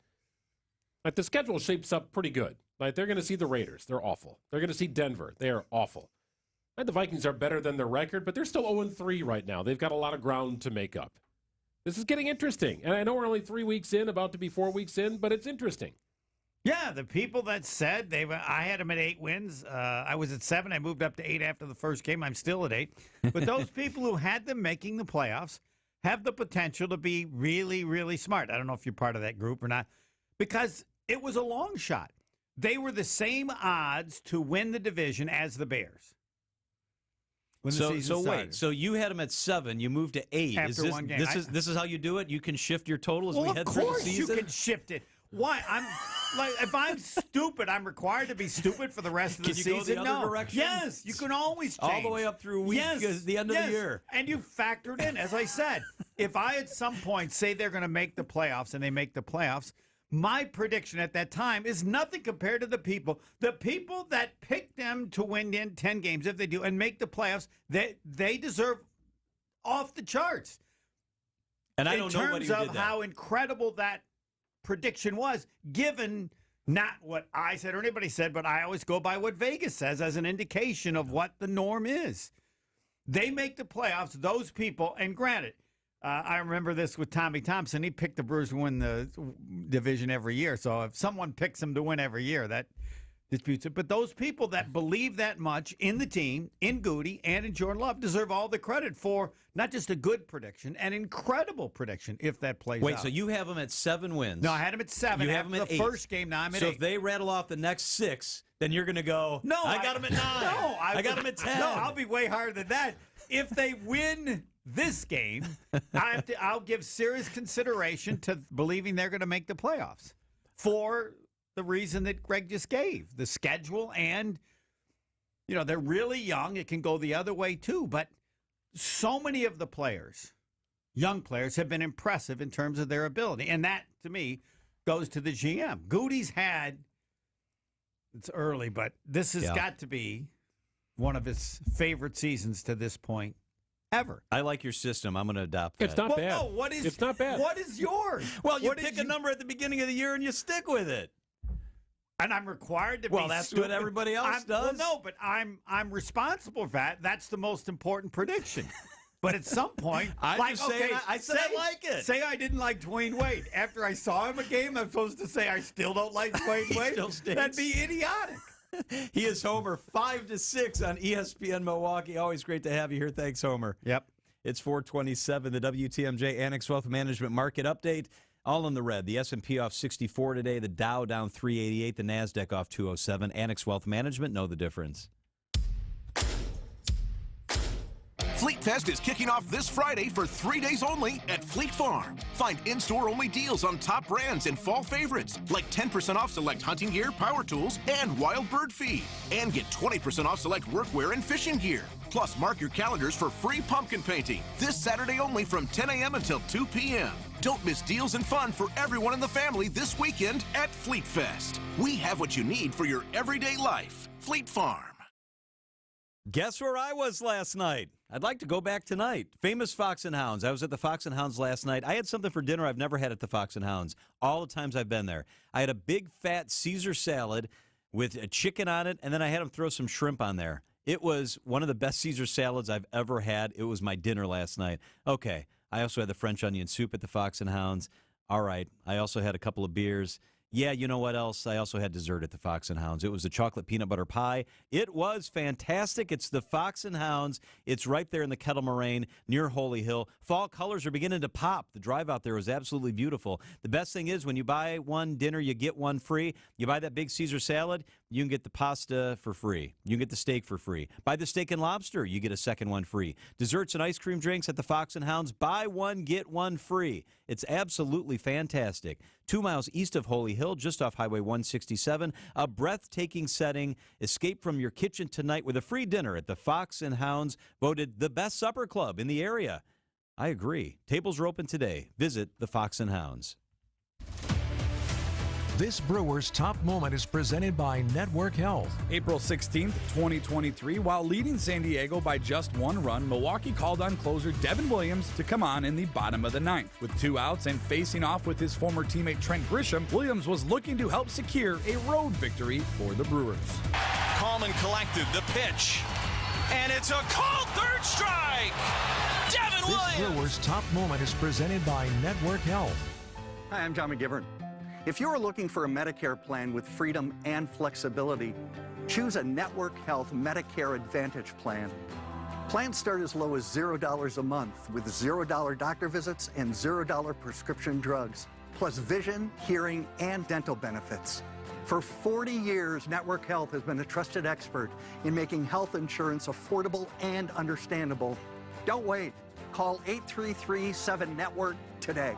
Like, the schedule shapes up pretty good. Like, they're going to see the Raiders. They're awful. They're going to see Denver. They are awful. Like, the Vikings are better than their record, but they're still 0-3 right now. They've got a lot of ground to make up. This is getting interesting. And I know we're only 3 weeks in, about to be 4 weeks in, but it's interesting. Yeah, the people that said I had them at 8 wins. I was at 7. I moved up to 8 after the first game. I'm still at 8. But those people who had them making the playoffs have the potential to be really, really smart. I don't know if you're part of that group or not, because it was a long shot. They were the same odds to win the division as the Bears. So you had them at 7. You moved to 8. After one game. This is how you do it? You can shift your total as we head through the season? Of course you can shift it. Why? If I'm stupid, I'm required to be stupid for the rest of the season. Can you go the other direction? Yes, you can always change. All the way up through the end of the year. And you factored in, as I said, if I at some point say they're going to make the playoffs and they make the playoffs, my prediction at that time is nothing compared to the people that picked them to win in 10 games, if they do, and make the playoffs. They deserve off the charts. And I don't know in terms of how incredible that prediction was, given not what I said or anybody said, but I always go by what Vegas says as an indication of what the norm is. They make the playoffs, those people, and granted, I remember this with Tommy Thompson. He picked the Brewers to win the division every year. So if someone picks them to win every year, that disputes it. But those people that believe that much in the team, in Goody, and in Jordan Love deserve all the credit for not just a good prediction, an incredible prediction if that plays out. Wait, so you have them at 7 wins? No, I had them at 7. You have them at the 8. First game, now I'm at 8. So if they rattle off the next 6, then you're going to go, no, I got them at 9. No, I got them at 10. No, I'll be way higher than that. If they win this game, I'll give serious consideration to believing they're going to make the playoffs for the reason that Greg just gave, the schedule, and they're really young. It can go the other way too, but so many of the players, young players, have been impressive in terms of their ability, and that to me goes to the GM. Goody's it's early, but this has got to be one of his favorite seasons to this point ever. I like your system. I'm going to adopt that. It's not bad. No, it's not bad. What is yours? Well, you pick a number at the beginning of the year and you stick with it. And I'm required to be. Well, that's stupid. what everybody else does. Well, no, but I'm responsible for that. That's the most important prediction. But at some point, I said I like it. Say I didn't like Dwayne Wade. After I saw him a game, I'm supposed to say I still don't like Dwayne Wade? Still stinks. That'd be idiotic. He is Homer 5-6 on ESPN Milwaukee. Always great to have you here. Thanks, Homer. Yep. It's 427, the WTMJ Annex Wealth Management Market Update. All in the red. The S&P off 64 today. The Dow down 388. The NASDAQ off 207. Annex Wealth Management. Know the difference. Fleet Fest is kicking off this Friday for 3 days only at Fleet Farm. Find in-store only deals on top brands and fall favorites, like 10% off select hunting gear, power tools, and wild bird feed. And get 20% off select workwear and fishing gear. Plus, mark your calendars for free pumpkin painting this Saturday only from 10 a.m. until 2 p.m. Don't miss deals and fun for everyone in the family this weekend at Fleet Fest. We have what you need for your everyday life. Fleet Farm. Guess where I was last night? I'd like to go back tonight. Famous Fox and Hounds. I was at the Fox and Hounds last night. I had something for dinner I've never had at the Fox and Hounds all the times I've been there. I had a big fat Caesar salad with a chicken on it, and then I had them throw some shrimp on there. It was one of the best Caesar salads I've ever had. It was my dinner last night. Okay, I also had the French onion soup at the Fox and Hounds. All right, I also had a couple of beers. Yeah, you know what else? I also had dessert at the Fox and Hounds. It was a chocolate peanut butter pie. It was fantastic. It's the Fox and Hounds. It's right there in the Kettle Moraine near Holy Hill. Fall colors are beginning to pop. The drive out there is absolutely beautiful. The best thing is when you buy one dinner, you get one free. You buy that big Caesar salad, you can get the pasta for free. You can get the steak for free. Buy the steak and lobster, you get a second one free. Desserts and ice cream drinks at the Fox and Hounds, buy one, get one free. It's absolutely fantastic. 2 miles east of Holy Hill, just off Highway 167, a breathtaking setting. Escape from your kitchen tonight with a free dinner at the Fox and Hounds, voted the best supper club in the area. I agree. Tables are open today. Visit the Fox and Hounds. This Brewers Top Moment is presented by Network Health. April 16th, 2023, while leading San Diego by just one run, Milwaukee called on closer Devin Williams to come on in the bottom of the ninth. With 2 outs and facing off with his former teammate Trent Grisham, Williams was looking to help secure a road victory for the Brewers. Calm and collected, the pitch. And it's a called third strike! Devin Williams! This Brewers Top Moment is presented by Network Health. Hi, I'm John McGivern. If you're looking for a Medicare plan with freedom and flexibility, choose a Network Health Medicare Advantage plan. Plans start as low as $0 a month with $0 doctor visits and $0 prescription drugs, plus vision, hearing, and dental benefits. For 40 years, Network Health has been a trusted expert in making health insurance affordable and understandable. Don't wait. Call 833-7-NETWORK today.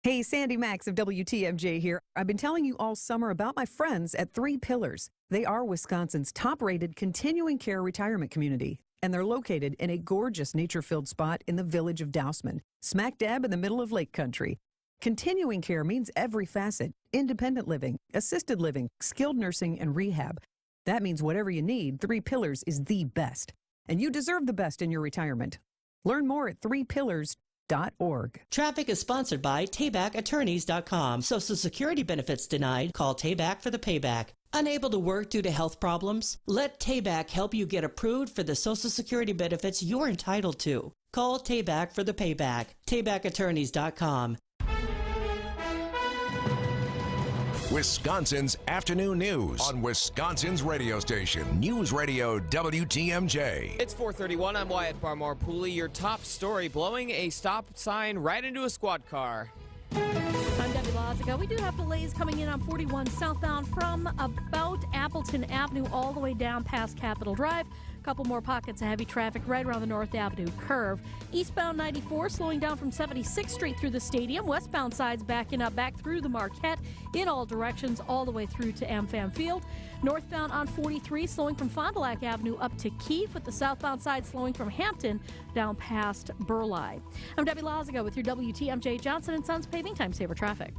Hey, Sandy Max of WTMJ here. I've been telling you all summer about my friends at 3 Pillars. They are Wisconsin's top-rated continuing care retirement community, and they're located in a gorgeous nature-filled spot in the village of Dousman, smack dab in the middle of Lake Country. Continuing care means every facet: independent living, assisted living, skilled nursing, and rehab. That means whatever you need, 3 Pillars is the best. And you deserve the best in your retirement. Learn more at 3pillars.org. Traffic is sponsored by TaybackAttorneys.com. Social Security benefits denied? Call Tayback for the payback. Unable to work due to health problems? Let Tayback help you get approved for the Social Security benefits you're entitled to. Call Tayback for the payback. TaybackAttorneys.com. Wisconsin's afternoon news on Wisconsin's radio station, News Radio WTMJ. It's 4:31. I'm Wyatt Barmore Pooley. Your top story: blowing a stop sign right into a squad car. I'm Debbie Lazica. We do have delays coming in on 41 southbound from about Appleton Avenue all the way down past Capitol Drive. Couple more pockets of heavy traffic right around the North Avenue curve. Eastbound 94 slowing down from 76th Street through the stadium. Westbound side's backing up back through the Marquette in all directions all the way through to AmFam Field. Northbound on 43 slowing from Fond du Lac Avenue up to Keefe, with the southbound side slowing from Hampton down past Burleigh. I'm Debbie Lazica with your WTMJ Johnson & Sons Paving Time Saver Traffic.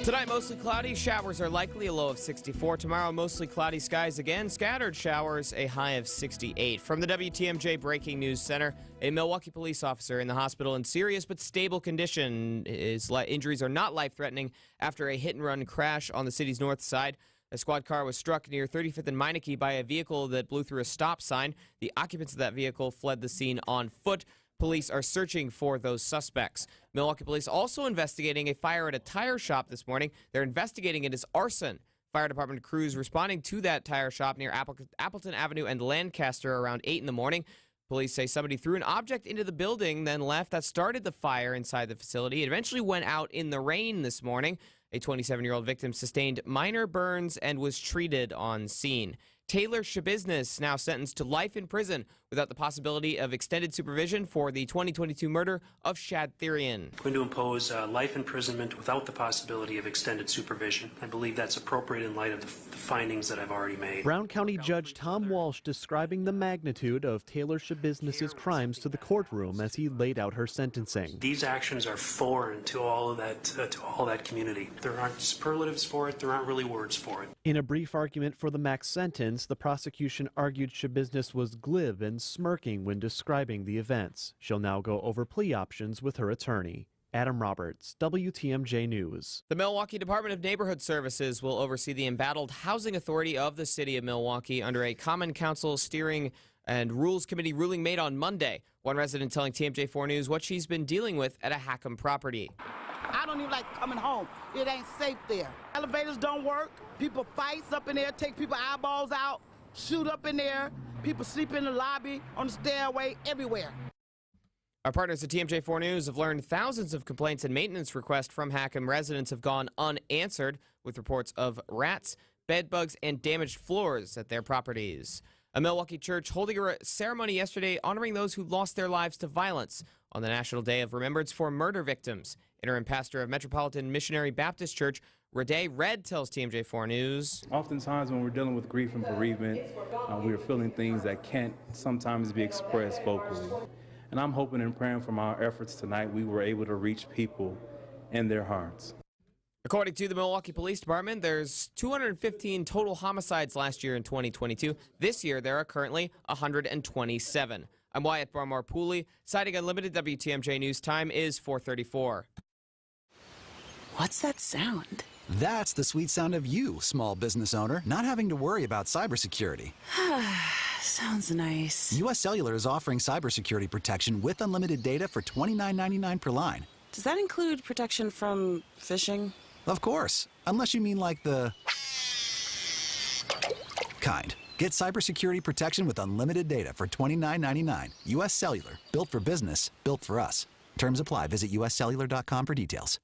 Tonight, mostly cloudy. Showers are likely, a low of 64. Tomorrow, mostly cloudy skies again. Scattered showers, a high of 68. From the WTMJ Breaking News Center, a Milwaukee police officer in the hospital in serious but stable condition. His injuries are not life-threatening after a hit-and-run crash on the city's north side. A squad car was struck near 35th and Meineke by a vehicle that blew through a stop sign. The occupants of that vehicle fled the scene on foot. Police are searching for those suspects. Milwaukee police also investigating a fire at a tire shop this morning. They're investigating it as arson. Fire department crews responding to that tire shop near Appleton Avenue and Lancaster around 8 in the morning. Police say somebody threw an object into the building, then left. That started the fire inside the facility. It eventually went out in the rain this morning. A 27-year-old victim sustained minor burns and was treated on scene. Taylor Shabiznis now sentenced to life in prison without the possibility of extended supervision for the 2022 murder of Shad Therian. I'm going to impose life imprisonment without the possibility of extended supervision. I believe that's appropriate in light of the findings that I've already made. Brown County Judge Tom Walsh describing the magnitude of Taylor Shabiznis' crimes to the courtroom as he laid out her sentencing. These actions are foreign to all of that community. There aren't superlatives for it. There aren't really words for it. In a brief argument for the max sentence, the prosecution argued Shabiznis was glib and smirking when describing the events. She'll now go over plea options with her attorney. Adam Roberts, WTMJ News. The Milwaukee Department of Neighborhood Services will oversee the embattled housing authority of the city of Milwaukee under a Common Council Steering and Rules Committee ruling made on Monday. One resident telling TMJ4 News what she's been dealing with at a Hackham property. I don't even like coming home. It ain't safe there. Elevators don't work. People fights up in there, take people eyeballs out, shoot up in there. People sleep in the lobby, on the stairway, everywhere. Our partners at TMJ4 News have learned thousands of complaints and maintenance requests from Hackham residents have gone unanswered, with reports of rats, bed bugs, and damaged floors at their properties. A Milwaukee church holding a ceremony yesterday honoring those who lost their lives to violence on the National Day of Remembrance for Murder Victims. Interim pastor of Metropolitan Missionary Baptist Church, Rade Red, tells TMJ4 News. Oftentimes when we're dealing with grief and bereavement, we are feeling things that can't sometimes be expressed vocally. And I'm hoping and praying from our efforts tonight we were able to reach people in their hearts. According to the Milwaukee Police Department, there's 215 total homicides last year in 2022. This year, there are currently 127. I'm Wyatt Barmore-Pooley, citing Unlimited. WTMJ News time is 4:34. What's that sound? That's the sweet sound of you, small business owner, not having to worry about cybersecurity. Sounds nice. U.S. Cellular is offering cybersecurity protection with unlimited data for $29.99 per line. Does that include protection from phishing? Of course, unless you mean like the kind. Get cybersecurity protection with unlimited data for $29.99. U.S. Cellular, built for business, built for us. Terms apply. Visit uscellular.com for details.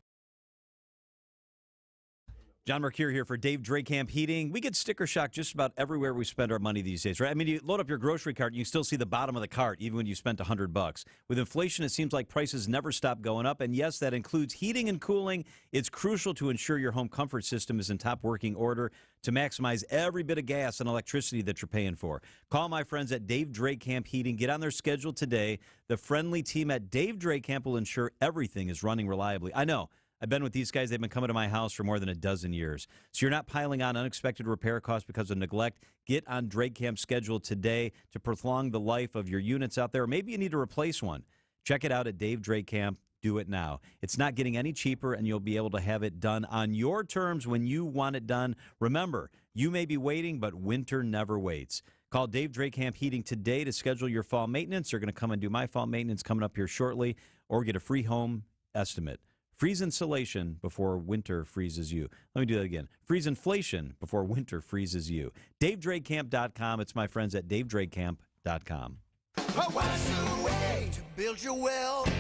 John Mercure here for Dave Drakamp Heating. We get sticker shock just about everywhere we spend our money these days, right? I mean, you load up your grocery cart, and you still see the bottom of the cart, even when you spent $100. With inflation, it seems like prices never stop going up, and yes, that includes heating and cooling. It's crucial to ensure your home comfort system is in top working order to maximize every bit of gas and electricity that you're paying for. Call my friends at Dave Drakamp Heating. Get on their schedule today. The friendly team at Dave Drakamp will ensure everything is running reliably. I know. I've been with these guys. They've been coming to my house for more than a dozen years. So you're not piling on unexpected repair costs because of neglect. Get on Drakamp's schedule today to prolong the life of your units out there. Or maybe you need to replace one. Check it out at Dave Drakamp. Do it now. It's not getting any cheaper, and you'll be able to have it done on your terms when you want it done. Remember, you may be waiting, but winter never waits. Call Dave Drakamp Heating today to schedule your fall maintenance. They're going to come and do my fall maintenance coming up here shortly, or get a free home estimate. Freeze insulation before winter freezes you. Let me do that again. Freeze inflation before winter freezes you. DaveDrakeCamp.com. It's my friends at DaveDrakeCamp.com. What's the way to build your wealth?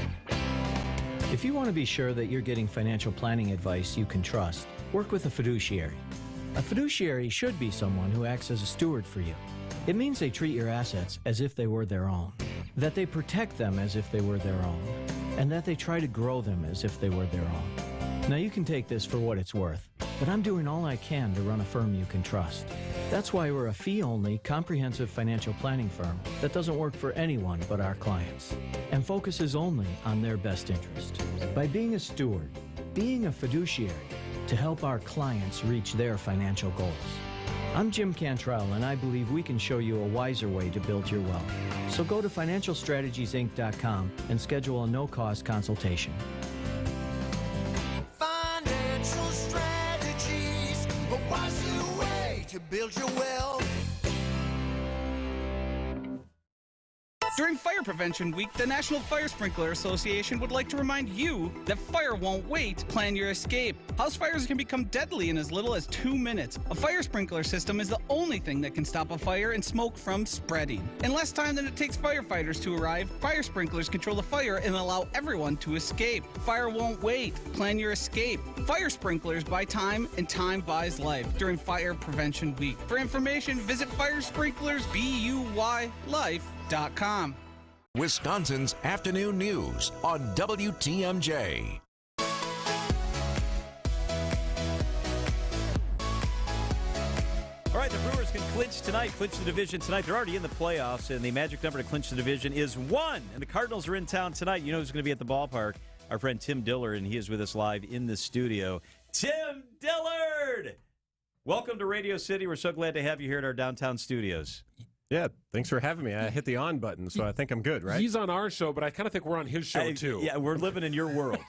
If you want to be sure that you're getting financial planning advice you can trust, work with a fiduciary. A fiduciary should be someone who acts as a steward for you. It means they treat your assets as if they were their own, that they protect them as if they were their own, and that they try to grow them as if they were their own. Now, you can take this for what it's worth, but I'm doing all I can to run a firm you can trust. That's why we're a fee-only, comprehensive financial planning firm that doesn't work for anyone but our clients and focuses only on their best interest. By being a steward, being a fiduciary to help our clients reach their financial goals. I'm Jim Cantrell, and I believe we can show you a wiser way to build your wealth. So go to financialstrategiesinc.com and schedule a no-cost consultation. Financial strategies, a wiser way to build your wealth. During Fire Prevention Week, the National Fire Sprinkler Association would like to remind you that fire won't wait. Plan your escape. House fires can become deadly in as little as 2 minutes. A fire sprinkler system is the only thing that can stop a fire and smoke from spreading. In less time than it takes firefighters to arrive, fire sprinklers control the fire and allow everyone to escape. Fire won't wait. Plan your escape. Fire sprinklers buy time, and time buys life during Fire Prevention Week. For information, visit firesprinklersbuylife.com. Wisconsin's afternoon news on WTMJ. All right, the Brewers can clinch the division tonight. They're already in the playoffs, and the magic number to clinch the division is 1. And the Cardinals are in town tonight. You know who's going to be at the ballpark? Our friend Tim Dillard, and he is with us live in the studio. Tim Dillard! Welcome to Radio City. We're so glad to have you here at our downtown studios. Yeah, thanks for having me. I hit the on button, so I think I'm good, right? He's on our show, but I kind of think we're on his show, too. Yeah, we're living in your world.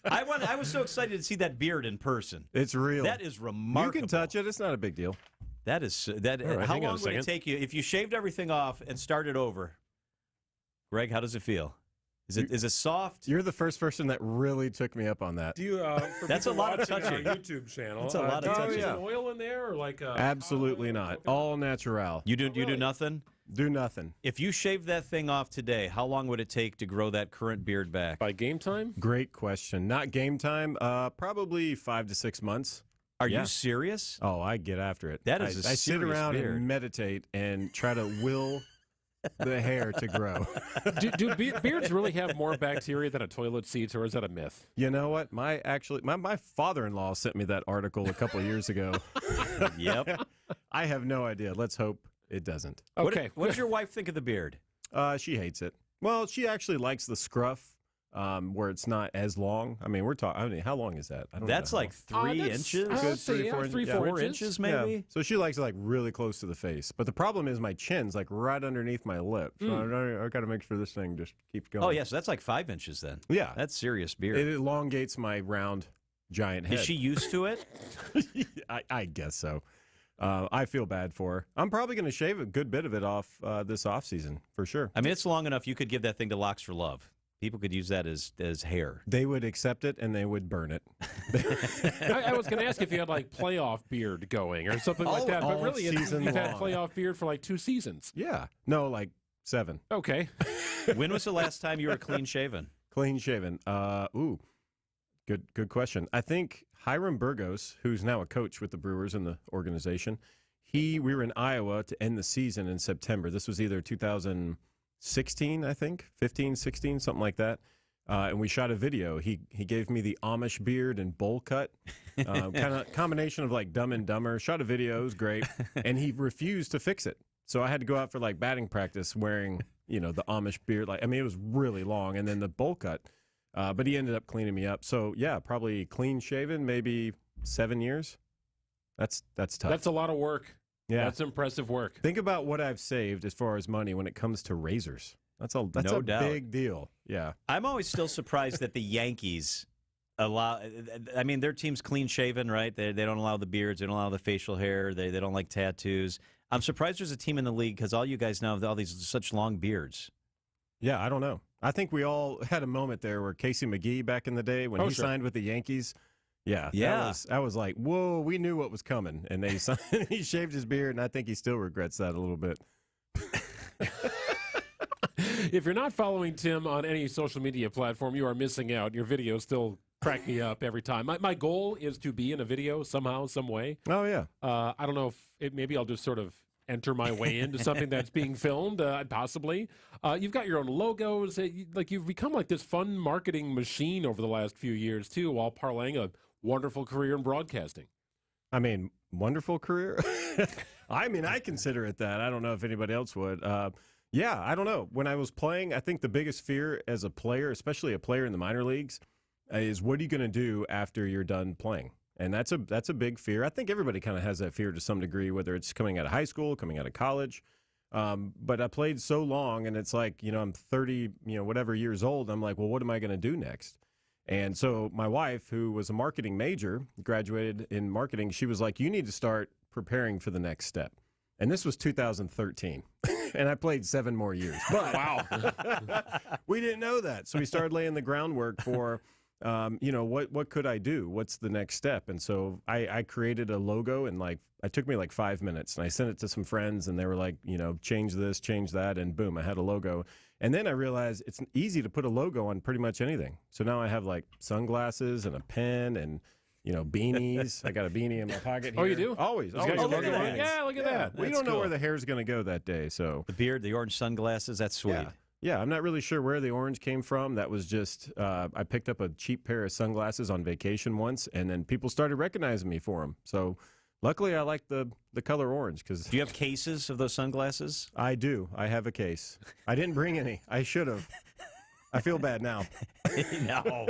I was so excited to see that beard in person. It's real. That is remarkable. You can touch it. It's not a big deal. That is that. Right, how long would it take you if you shaved everything off and started over? Greg, how does it feel? Is it soft? You're the first person that really took me up on that. Do you? For That's a lot of watching touching. Our YouTube channel. That's a lot of touching. Is an oil in there or like? Absolutely not. All natural. You do nothing. Do nothing. If you shaved that thing off today, how long would it take to grow that current beard back? By game time? Great question. Not game time. Probably 5 to 6 months. Are you serious? Oh, I get after it. That is a I sit serious around beard. and meditate and try to will the hair to grow. do beards really have more bacteria than a toilet seat, or is that a myth? You know what? My father-in-law sent me that article a couple of years ago. Yep. I have no idea. Let's hope it doesn't. Okay. What does your wife think of the beard? She hates it. Well, she actually likes the scruff, where it's not as long. I mean, how long is that? I don't That's know. like 3 inches? I would say, 4 inches, maybe? Yeah. So she likes it like really close to the face. But the problem is my chin's like right underneath my lip. So I got to make sure this thing just keeps going. Oh, yeah, so that's like 5 inches then. Yeah. That's serious beard. It elongates my round, giant head. Is she used to it? I guess so. I feel bad for her. I'm probably going to shave a good bit of it off this offseason, for sure. I mean, it's long enough you could give that thing to Locks for Love. People could use that as hair. They would accept it, and they would burn it. I was going to ask if you had like playoff beard going or something like that, but really you've had playoff beard for like 2 seasons. Yeah. No, like 7. Okay. When was the last time you were clean shaven? Clean shaven. Good question. I think Hiram Burgos, who's now a coach with the Brewers in the organization, we were in Iowa to end the season in September. This was either 2016, I think, 15, 16, something like that. And we shot a video. He gave me the Amish beard and bowl cut, kind of combination of like Dumb and Dumber. Shot a video, it was great, and he refused to fix it. So I had to go out for like batting practice wearing, the Amish beard. It was really long, and then the bowl cut. But he ended up cleaning me up. So yeah, probably clean shaven, maybe 7 years. That's tough. That's a lot of work. Yeah, that's impressive work. Think about what I've saved as far as money when it comes to razors. That's a No doubt. big deal. Yeah. I'm always still surprised that the Yankees allow. I mean, their team's clean shaven, right? They don't allow the beards. They don't allow the facial hair. They don't like tattoos. I'm surprised there's a team in the league because all you guys now have all these such long beards. Yeah, I don't know. I think we all had a moment there where Casey McGee back in the day when he signed with the Yankees. Yeah. That was like, whoa, we knew what was coming. And he shaved his beard, and I think he still regrets that a little bit. If you're not following Tim on any social media platform, you are missing out. Your videos still crack me up every time. My goal is to be in a video somehow, some way. Oh, yeah. I don't know if maybe I'll just sort of enter my way into something that's being filmed, possibly. You've got your own logos. You've become like this fun marketing machine over the last few years, too, while parlaying a wonderful career in broadcasting. I mean, wonderful career? I consider it that. I don't know if anybody else would. Yeah, I don't know. When I was playing, I think the biggest fear as a player, especially a player in the minor leagues, is what are you going to do after you're done playing? And that's a big fear. I think everybody kind of has that fear to some degree, whether it's coming out of high school, coming out of college. But I played so long, and it's like, I'm 30, whatever years old. I'm like, well, what am I going to do next? And so my wife, who was a marketing major, graduated in marketing, she was like, you need to start preparing for the next step. And this was 2013. And I played 7 more years. But wow. We didn't know that. So we started laying the groundwork for, what could I do? What's the next step? And so I created a logo, and it took me 5 minutes. And I sent it to some friends, and they were like, change this, change that. And boom, I had a logo. And then I realized it's easy to put a logo on pretty much anything. So now I have sunglasses and a pen and beanies. I got a beanie in my pocket here. Oh, you do? Always. Got your logo on it? Yeah, look at that. We don't know where the hair's going to go that day. So the beard, the orange sunglasses, that's sweet. Yeah, I'm not really sure where the orange came from. That was just, I picked up a cheap pair of sunglasses on vacation once, and then people started recognizing me for them. So luckily, I like the color orange. Do you have cases of those sunglasses? I do. I have a case. I didn't bring any. I should have. I feel bad now. No.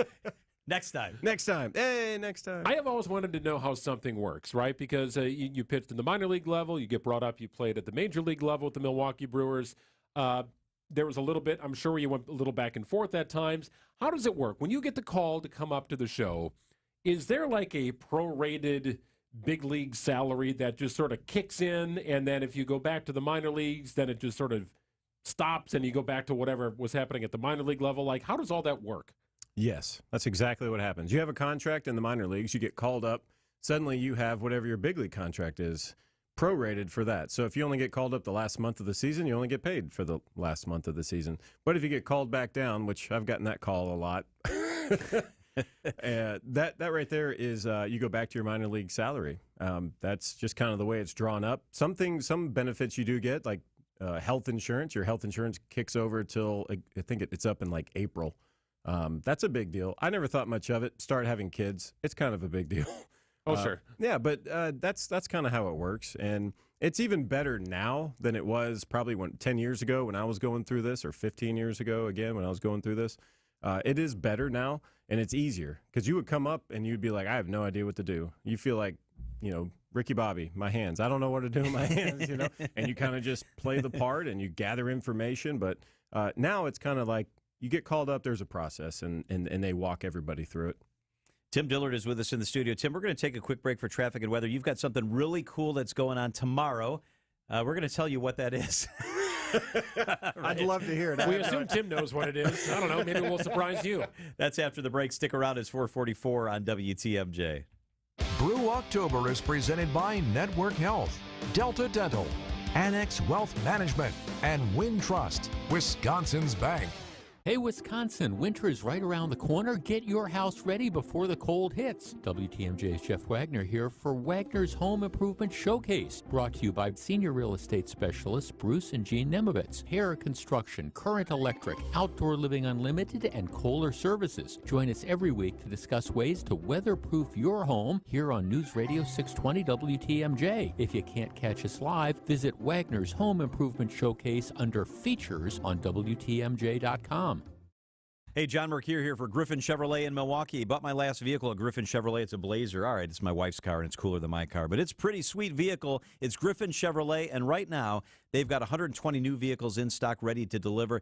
Next time. Next time. Hey, next time. I have always wanted to know how something works, right? Because you pitched in the minor league level, you get brought up, you played at the major league level with the Milwaukee Brewers. There was a little bit, I'm sure you went a little back and forth at times. How does it work? When you get the call to come up to the show, is there a prorated big league salary that just sort of kicks in, and then if you go back to the minor leagues, then it just sort of stops and you go back to whatever was happening at the minor league level? How does all that work? Yes, that's exactly what happens. You have a contract in the minor leagues, you get called up, suddenly you have whatever your big league contract is prorated for that. So if you only get called up the last month of the season, you only get paid for the last month of the season. But if you get called back down, which I've gotten that call a lot, that right there is you go back to your minor league salary. That's just kind of the way it's drawn up. Some benefits you do get, like health insurance. Your health insurance kicks over till I think it's up in April. That's a big deal. I never thought much of it. Started having kids. It's kind of a big deal. Oh, sure. Yeah, but that's kind of how it works. And it's even better now than it was probably 10 years ago when I was going through this, or 15 years ago, again, when I was going through this. It is better now, and it's easier. Because you would come up and you'd be like, I have no idea what to do. You feel like, Ricky Bobby, my hands. I don't know what to do with my hands, And you kind of just play the part and you gather information. But now it's kind of like, you get called up, there's a process, and they walk everybody through it. Tim Dillard is with us in the studio. Tim, we're going to take a quick break for traffic and weather. You've got something really cool that's going on tomorrow. We're going to tell you what that is. I'd love to hear it. We assume Tim knows what it is. I don't know. Maybe we'll surprise you. That's after the break. Stick around. It's 444 on WTMJ. Brew October is presented by Network Health, Delta Dental, Annex Wealth Management, and Wintrust, Wisconsin's bank. Hey, Wisconsin, winter is right around the corner. Get your house ready before the cold hits. WTMJ's Jeff Wagner here for Wagner's Home Improvement Showcase, brought to you by senior real estate specialists Bruce and Jean Nemovitz, Hair Construction, Current Electric, Outdoor Living Unlimited, and Kohler Services. Join us every week to discuss ways to weatherproof your home here on News Radio 620 WTMJ. If you can't catch us live, visit Wagner's Home Improvement Showcase under Features on WTMJ.com. Hey, John Mercure here for Griffin Chevrolet in Milwaukee. Bought my last vehicle at Griffin Chevrolet. It's a Blazer. All right, it's my wife's car, and it's cooler than my car. But it's a pretty sweet vehicle. It's Griffin Chevrolet, and right now, they've got 120 new vehicles in stock ready to deliver.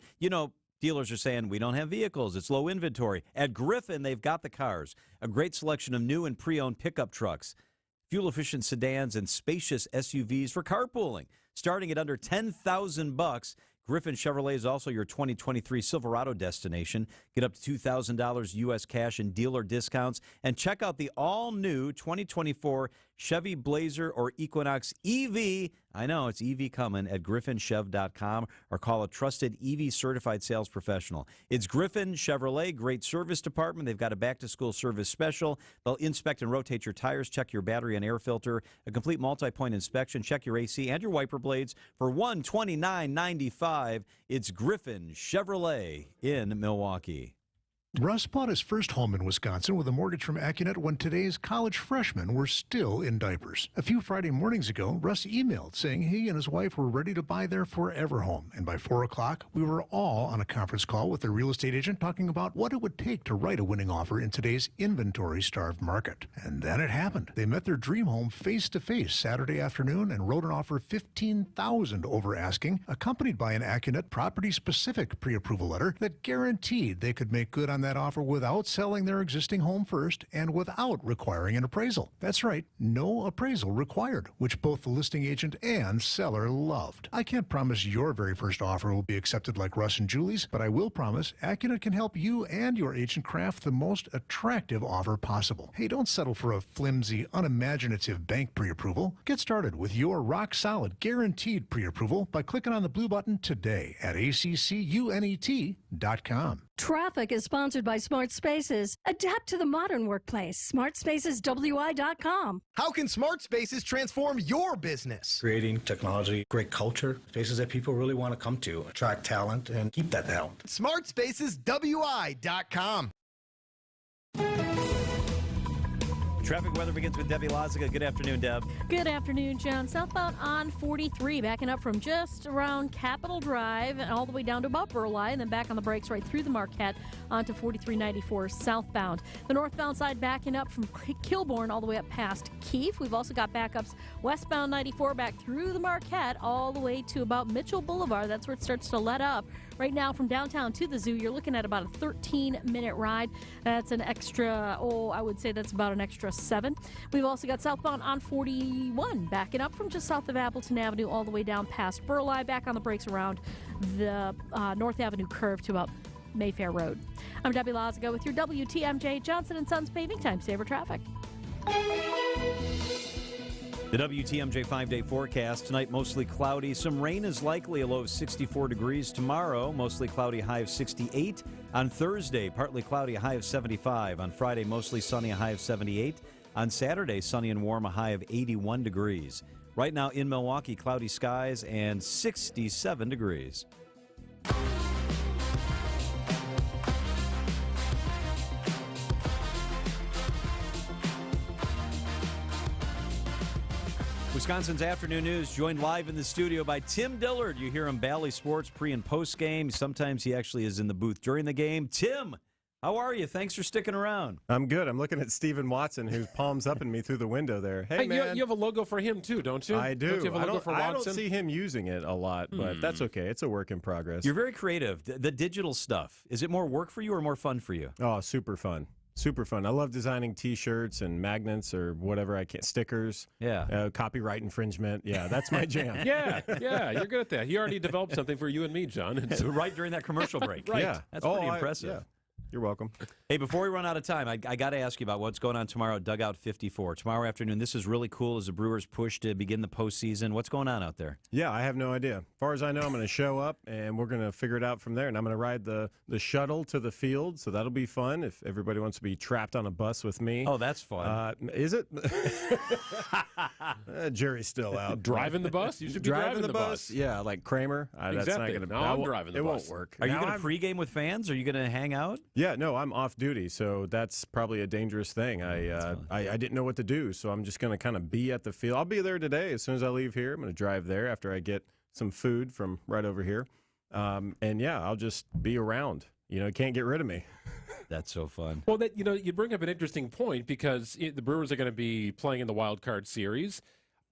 Dealers are saying, we don't have vehicles. It's low inventory. At Griffin, they've got the cars. A great selection of new and pre-owned pickup trucks, fuel-efficient sedans, and spacious SUVs for carpooling. Starting at under $10,000, Griffin Chevrolet is also your 2023 Silverado destination. Get up to $2,000 U.S. cash and dealer discounts. And check out the all-new 2024 Chevy Blazer or Equinox EV. I know, it's EV coming at griffinchev.com, or call a trusted EV-certified sales professional. It's Griffin Chevrolet, great service department. They've got a back-to-school service special. They'll inspect and rotate your tires, check your battery and air filter, a complete multi-point inspection, check your AC and your wiper blades for $129.95. It's Griffin Chevrolet in Milwaukee. Russ bought his first home in Wisconsin with a mortgage from Accunet when today's college freshmen were still in diapers. A few Friday mornings ago, Russ emailed saying he and his wife were ready to buy their forever home. And by 4 o'clock, we were all on a conference call with their real estate agent talking about what it would take to write a winning offer in today's inventory-starved market. And then it happened. They met their dream home face-to-face Saturday afternoon and wrote an offer $15,000 over asking, accompanied by an Accunet property-specific pre-approval letter that guaranteed they could make good on that that offer without selling their existing home first and without requiring an appraisal. That's right, no appraisal required, which both the listing agent and seller loved. I can't promise your very first offer will be accepted like Russ and Julie's, but I will promise AccuNet can help you and your agent craft the most attractive offer possible. Hey, don't settle for a flimsy, unimaginative bank pre-approval. Get started with your rock-solid, guaranteed pre-approval by clicking on the blue button today at accunet.com. Traffic is sponsored by Smart Spaces. Adapt to the modern workplace. SmartSpacesWI.com. How can Smart Spaces transform your business? Creating technology, great culture, spaces that people really want to come to, attract talent, and keep that talent. SmartSpacesWI.com. Traffic weather begins with Debbie Lozica. Good afternoon, Deb. Good afternoon, John. Southbound on 43, backing up from just around Capitol Drive and all the way down to about Burleigh, and then back on the brakes right through the Marquette onto 4394 southbound. The northbound side backing up from Kilbourne all the way up past Keefe. We've also got backups westbound 94 back through the Marquette all the way to about Mitchell Boulevard. That's where it starts to let up. Right now, from downtown to the zoo, you're looking at about a 13-minute ride. That's an extra, I would say that's about an extra 7. We've also got southbound on 41, backing up from just south of Appleton Avenue all the way down past Burleigh, back on the brakes around the North Avenue curve to about Mayfair Road. I'm Debbie Lozica with your WTMJ Johnson & Sons Paving Time Saver Traffic. The WTMJ 5-day forecast. Tonight, mostly cloudy. Some rain is likely, a low of 64 degrees. Tomorrow, mostly cloudy, high of 68. On Thursday, partly cloudy, a high of 75. On Friday, mostly sunny, a high of 78. On Saturday, sunny and warm, a high of 81 degrees. Right now in Milwaukee, cloudy skies and 67 degrees. Wisconsin's Afternoon News, joined live in the studio by Tim Dillard. You hear him Bally Sports pre- and post-game. Sometimes he actually is in the booth during the game. Tim, how are you? Thanks for sticking around. I'm good. I'm looking at Stephen Watson, who's palms up at me through the window there. Hey, man. You have a logo for him, too, don't you? I do. Don't you have a logo for Watson? I don't see him using it a lot, but that's okay. It's a work in progress. You're very creative. The digital stuff, is it more work for you or more fun for you? Oh, super fun. Super fun. I love designing T-shirts and magnets or whatever I can. Stickers. Yeah. Copyright infringement. Yeah, that's my jam. yeah, you're good at that. He already developed something for you and me, John. Right during that commercial break. Right. Yeah. That's pretty impressive. Yeah. You're welcome. Hey, before we run out of time, I got to ask you about what's going on tomorrow at Dugout 54. Tomorrow afternoon, this is really cool as the Brewers push to begin the postseason. What's going on out there? Yeah, I have no idea. As far as I know, I'm going to show up, and we're going to figure it out from there. And I'm going to ride the shuttle to the field, so that'll be fun if everybody wants to be trapped on a bus with me. Oh, that's fun. Is it? Jury's still out. Driving the bus? You should be driving the bus. Yeah, like Kramer. Exactly. That's not gonna, I'm driving the bus. It won't work. Are you going to pregame with fans? Are you going to hang out? Yeah, no, I'm off duty, so that's probably a dangerous thing. I didn't know what to do, so I'm just going to kind of be at the field. I'll be there today. As soon as I leave here, I'm going to drive there after I get some food from right over here. And yeah, I'll just be around. You can't get rid of me. That's so fun. Well, you bring up an interesting point because the Brewers are going to be playing in the Wild Card Series.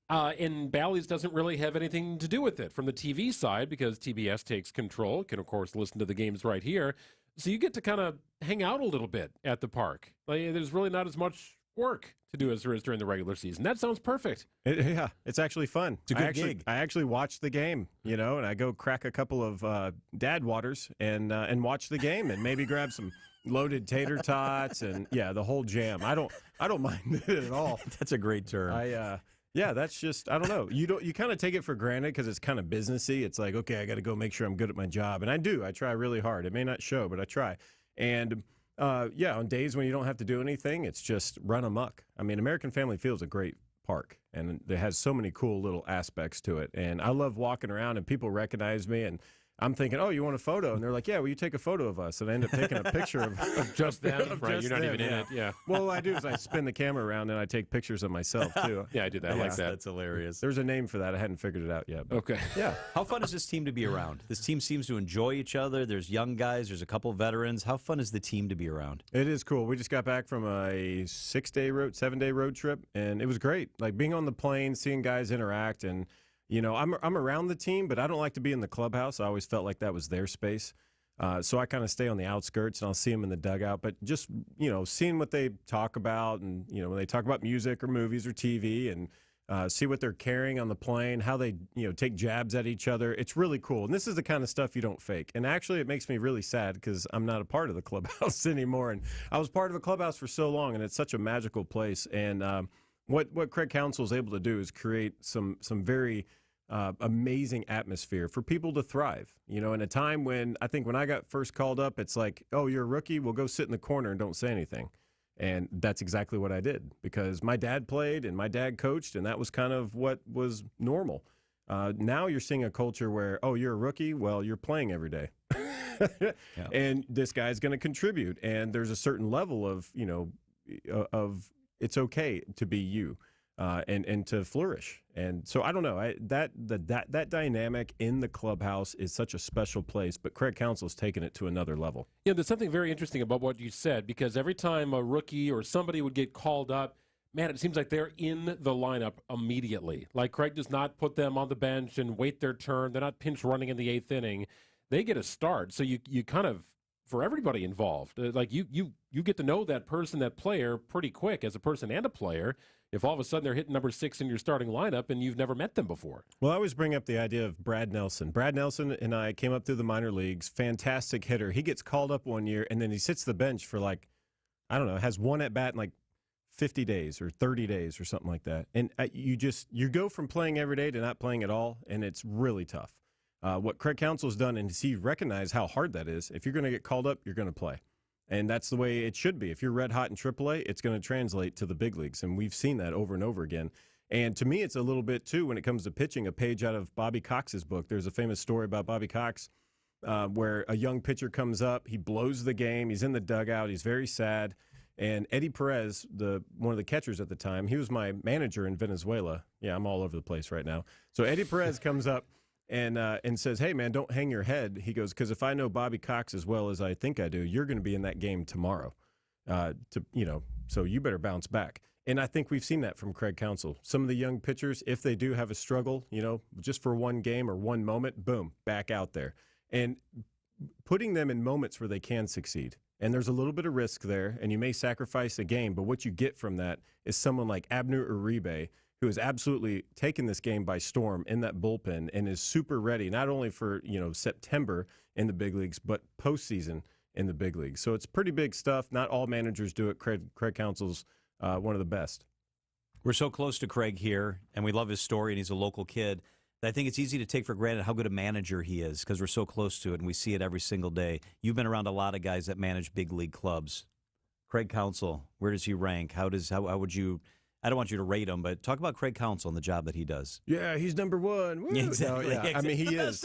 And Bally's doesn't really have anything to do with it from the TV side because TBS takes control, can, of course, listen to the games right here. So you get to kind of hang out a little bit at the park. There's really not as much work to do as there is during the regular season. That sounds perfect. Yeah, it's actually fun. It's a good gig. I actually watch the game, and I go crack a couple of dad waters and watch the game and maybe grab some loaded tater tots and the whole jam. I don't mind it at all. That's a great term. Yeah, that's just, I don't know. You kind of take it for granted because it's kind of businessy. It's like, okay, I got to go make sure I'm good at my job. And I do. I try really hard. It may not show, but I try. And, on days when you don't have to do anything, it's just run amok. I mean, American Family Field's a great park, and it has so many cool little aspects to it. And I love walking around, and people recognize me, and I'm thinking, oh, you want a photo? And they're like, yeah, will you take a photo of us? And I end up taking a picture of just them, right? You're not even in it, yeah. Well, what I do is I spin the camera around and I take pictures of myself, too. Yeah, I do that. I like that. That's hilarious. There's a name for that. I hadn't figured it out yet. Okay. Yeah. How fun is this team to be around? This team seems to enjoy each other. There's young guys. There's a couple veterans. How fun is the team to be around? It is cool. We just got back from a 7-day road trip, and it was great. Like being on the plane, seeing guys interact, and I'm around the team, but I don't like to be in the clubhouse. I always felt like that was their space. So I kind of stay on the outskirts, and I'll see them in the dugout. But just, seeing what they talk about, and, when they talk about music or movies or TV, and see what they're carrying on the plane, how they, take jabs at each other. It's really cool. And this is the kind of stuff you don't fake. And actually, it makes me really sad because I'm not a part of the clubhouse anymore. And I was part of the clubhouse for so long, and it's such a magical place. And what Craig Counsell is able to do is create some very amazing atmosphere for people to thrive. In a time when I got first called up, it's like, oh, you're a rookie? Well, go sit in the corner and don't say anything. And that's exactly what I did because my dad played and my dad coached, and that was kind of what was normal. Now you're seeing a culture where, oh, you're a rookie? Well, you're playing every day. And this guy's going to contribute. And there's a certain level of, of it's okay to be you. And to flourish. And so I don't know. That dynamic in the clubhouse is such a special place, but Craig Counsell's taken it to another level. Yeah, there's something very interesting about what you said, because every time a rookie or somebody would get called up, man, it seems like they're in the lineup immediately. Like Craig does not put them on the bench and wait their turn. They're not pinch running in the 8th inning. They get a start. So you kind of, for everybody involved, like you get to know that person, that player pretty quick as a person and a player. If all of a sudden they're hitting number 6 in your starting lineup and you've never met them before. Well, I always bring up the idea of Brad Nelson. Brad Nelson and I came up through the minor leagues, fantastic hitter. He gets called up one year, and then he sits the bench for has one at bat in 50 days or 30 days or something like that. And you go from playing every day to not playing at all, and it's really tough. What Craig Counsell's done, and he recognized how hard that is. If you're going to get called up, you're going to play. And that's the way it should be. If you're red hot in AAA, it's going to translate to the big leagues. And we've seen that over and over again. And to me, it's a little bit, too, when it comes to pitching, a page out of Bobby Cox's book. There's a famous story about Bobby Cox where a young pitcher comes up. He blows the game. He's in the dugout. He's very sad. And Eddie Perez, one of the catchers at the time, he was my manager in Venezuela. Yeah, I'm all over the place right now. So Eddie Perez comes up and says, hey, man, don't hang your head. He goes, because if I know Bobby Cox as well as I think I do, you're going to be in that game tomorrow. So you better bounce back. And I think we've seen that from Craig Counsell. Some of the young pitchers, if they do have a struggle, just for one game or one moment, boom, back out there. And putting them in moments where they can succeed. And there's a little bit of risk there, and you may sacrifice a game, but what you get from that is someone like Abner Uribe, who has absolutely taken this game by storm in that bullpen and is super ready, not only for September in the big leagues, but postseason in the big leagues. So it's pretty big stuff. Not all managers do it. Craig Counsell's one of the best. We're so close to Craig here, and we love his story, and he's a local kid. I think it's easy to take for granted how good a manager he is because we're so close to it, and we see it every single day. You've been around a lot of guys that manage big league clubs. Craig Counsell, where does he rank? How would you? I don't want you to rate him, but talk about Craig Counsell and the job that he does. Yeah, he's number one. Woo! Exactly. No, yeah. I mean, he is.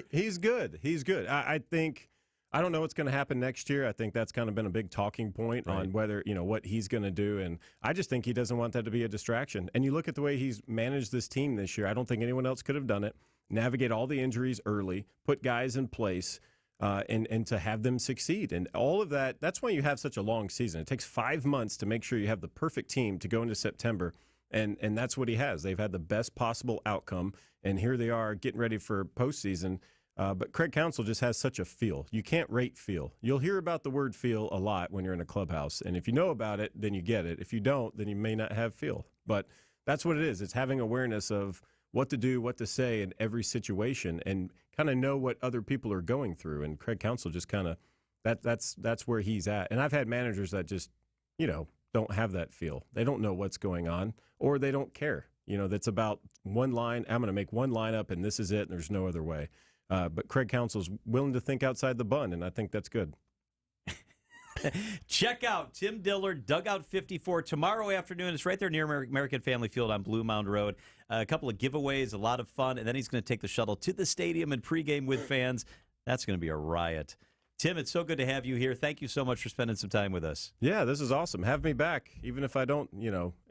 He's good. He's good. I think. I don't know what's going to happen next year. I think that's kind of been a big talking point on whether, what he's going to do. And I just think he doesn't want that to be a distraction. And you look at the way he's managed this team this year, I don't think anyone else could have done it. Navigate all the injuries early, put guys in place, and to have them succeed. And all of that, that's why you have such a long season. It takes 5 months to make sure you have the perfect team to go into September. And that's what he has. They've had the best possible outcome. And here they are getting ready for postseason. But Craig Counsell just has such a feel. You can't rate feel. You'll hear about the word feel a lot when you're in a clubhouse. And if you know about it, then you get it. If you don't, then you may not have feel. But that's what it is. It's having awareness of what to do, what to say in every situation, and kind of know what other people are going through. And Craig Counsell just kind of, that's where he's at. And I've had managers that just, don't have that feel. They don't know what's going on, or they don't care. That's about one line. I'm going to make one lineup, and this is it, and there's no other way. But Craig Counsell's willing to think outside the bun, and I think that's good. Check out Tim Dillard, Dugout 54, tomorrow afternoon. It's right there near American Family Field on Blue Mound Road. A couple of giveaways, a lot of fun, and then he's going to take the shuttle to the stadium and pregame with fans. That's going to be a riot. Tim, it's so good to have you here. Thank you so much for spending some time with us. Yeah, this is awesome. Have me back, even if I don't,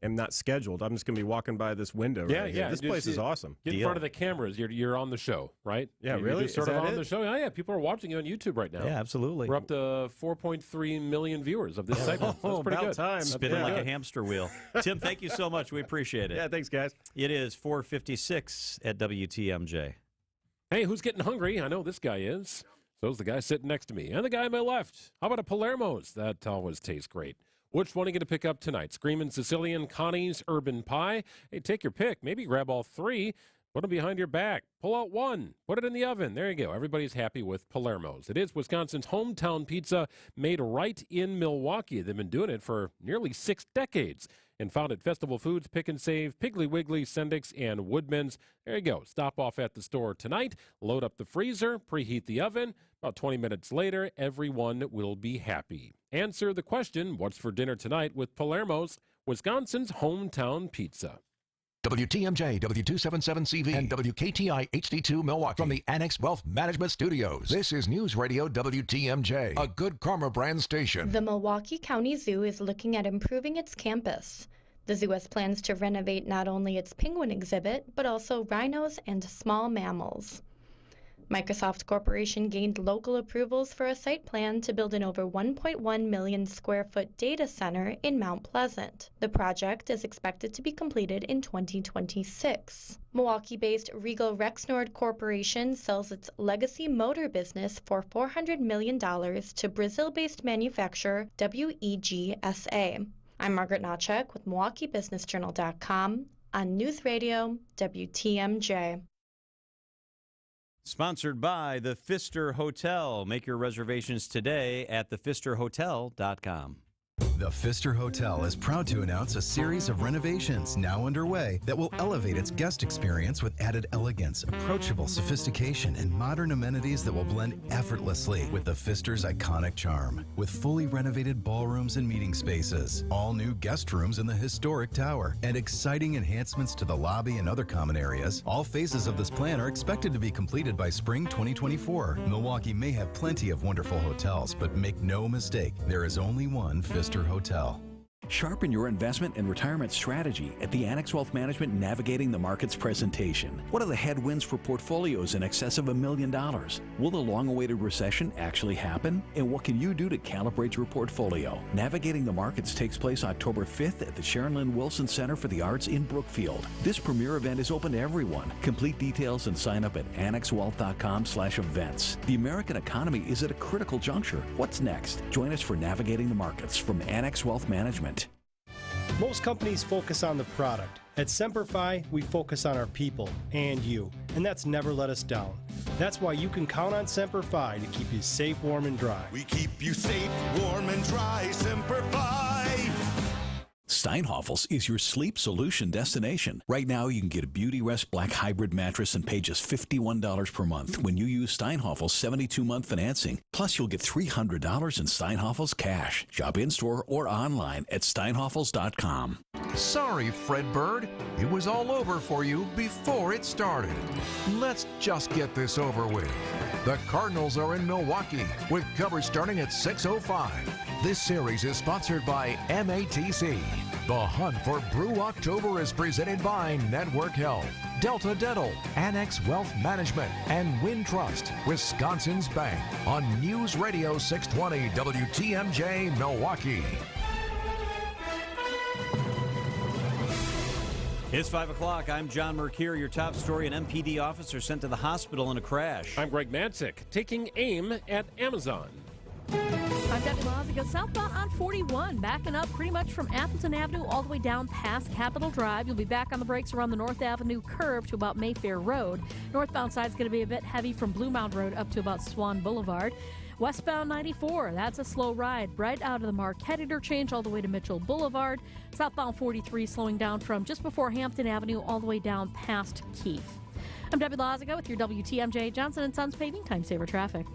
am not scheduled. I'm just going to be walking by this window right here. This place is awesome. Get in front of the cameras. You're on the show, right? Yeah, you're really? Just sort of on the show. Yeah, people are watching you on YouTube right now. Yeah, absolutely. We're up to 4.3 million viewers of this segment. That's pretty good. Time. Spinning like a hamster wheel. Tim, thank you so much. We appreciate it. Yeah, thanks, guys. It is 4:56 at WTMJ. Hey, who's getting hungry? I know this guy is. So's the guy sitting next to me and the guy on my left. How about a Palermo's? That always tastes great. Which one are you going to pick up tonight? Screamin' Sicilian, Connie's, Urban Pie? Hey, take your pick. Maybe grab all three. Put them behind your back. Pull out one. Put it in the oven. There you go. Everybody's happy with Palermo's. It is Wisconsin's hometown pizza made right in Milwaukee. They've been doing it for nearly 6 decades. And found at Festival Foods, Pick and Save, Piggly Wiggly, Sendik's, and Woodman's. There you go. Stop off at the store tonight. Load up the freezer. Preheat the oven. About 20 minutes later, everyone will be happy. Answer the question, what's for dinner tonight with Palermo's, Wisconsin's hometown pizza. WTMJ, W277CV, and WKTI HD2 Milwaukee from the Annex Wealth Management Studios. This is News Radio WTMJ, a Good Karma brand station. The Milwaukee County Zoo is looking at improving its campus. The zoo has plans to renovate not only its penguin exhibit, but also rhinos and small mammals. Microsoft Corporation gained local approvals for a site plan to build an over 1.1 million square foot data center in Mount Pleasant. The project is expected to be completed in 2026. Milwaukee-based Regal Rexnord Corporation sells its legacy motor business for $400 million to Brazil-based manufacturer WEGSA. I'm Margaret Nawchuk with MilwaukeeBusinessJournal.com on News Radio WTMJ. Sponsored by the Pfister Hotel. Make your reservations today at thepfisterhotel.com. The Pfister Hotel is proud to announce a series of renovations now underway that will elevate its guest experience with added elegance, approachable sophistication, and modern amenities that will blend effortlessly with the Pfister's iconic charm. With fully renovated ballrooms and meeting spaces, all new guest rooms in the historic tower, and exciting enhancements to the lobby and other common areas, all phases of this plan are expected to be completed by spring 2024. Milwaukee may have plenty of wonderful hotels, but make no mistake, there is only one Pfister Hotel. Sharpen your investment and retirement strategy at the Annex Wealth Management Navigating the Markets presentation. What are the headwinds for portfolios in excess of $1 million? Will the long-awaited recession actually happen? And what can you do to calibrate your portfolio? Navigating the Markets takes place October 5th at the Sharon Lynn Wilson Center for the Arts in Brookfield. This premier event is open to everyone. Complete details and sign up at annexwealth.com/events. The American economy is at a critical juncture. What's next? Join us for Navigating the Markets from Annex Wealth Management. Most companies focus on the product. At Semper Fi, we focus on our people and you, and that's never let us down. That's why you can count on Semper Fi to keep you safe, warm, and dry. We keep you safe, warm, and dry. Semper Fi. Steinhofels is your sleep solution destination. Right now, you can get a Beauty Rest Black Hybrid mattress and pay just $51 per month when you use Steinhofels 72-month financing. Plus, you'll get $300 in Steinhofels cash. Shop in-store or online at steinhofels.com. Sorry, Fred Bird. It was all over for you before it started. Let's just get this over with. The Cardinals are in Milwaukee with coverage starting at 6:05. This series is sponsored by MATC. The Hunt for Brew October is presented by Network Health, Delta Dental, Annex Wealth Management, and Wintrust, Wisconsin's Bank, on News Radio 620 WTMJ Milwaukee. It's 5 o'clock. I'm John Mercure. Your top story: an MPD officer sent to the hospital in a crash. I'm Greg Matzik, taking aim at Amazon. I'm Debbie Lozigo. Southbound on 41, backing up pretty much from Appleton Avenue all the way down past Capitol Drive. You'll be back on the brakes around the North Avenue curve to about Mayfair Road. Northbound side is going to be a bit heavy from Blue Mound Road up to about Swan Boulevard. Westbound 94, that's a slow ride right out of the Marquette interchange all the way to Mitchell Boulevard. Southbound 43 slowing down from just before Hampton Avenue all the way down past Keith. I'm Debbie Lozigo with your WTMJ Johnson & Sons Paving Time Saver Traffic.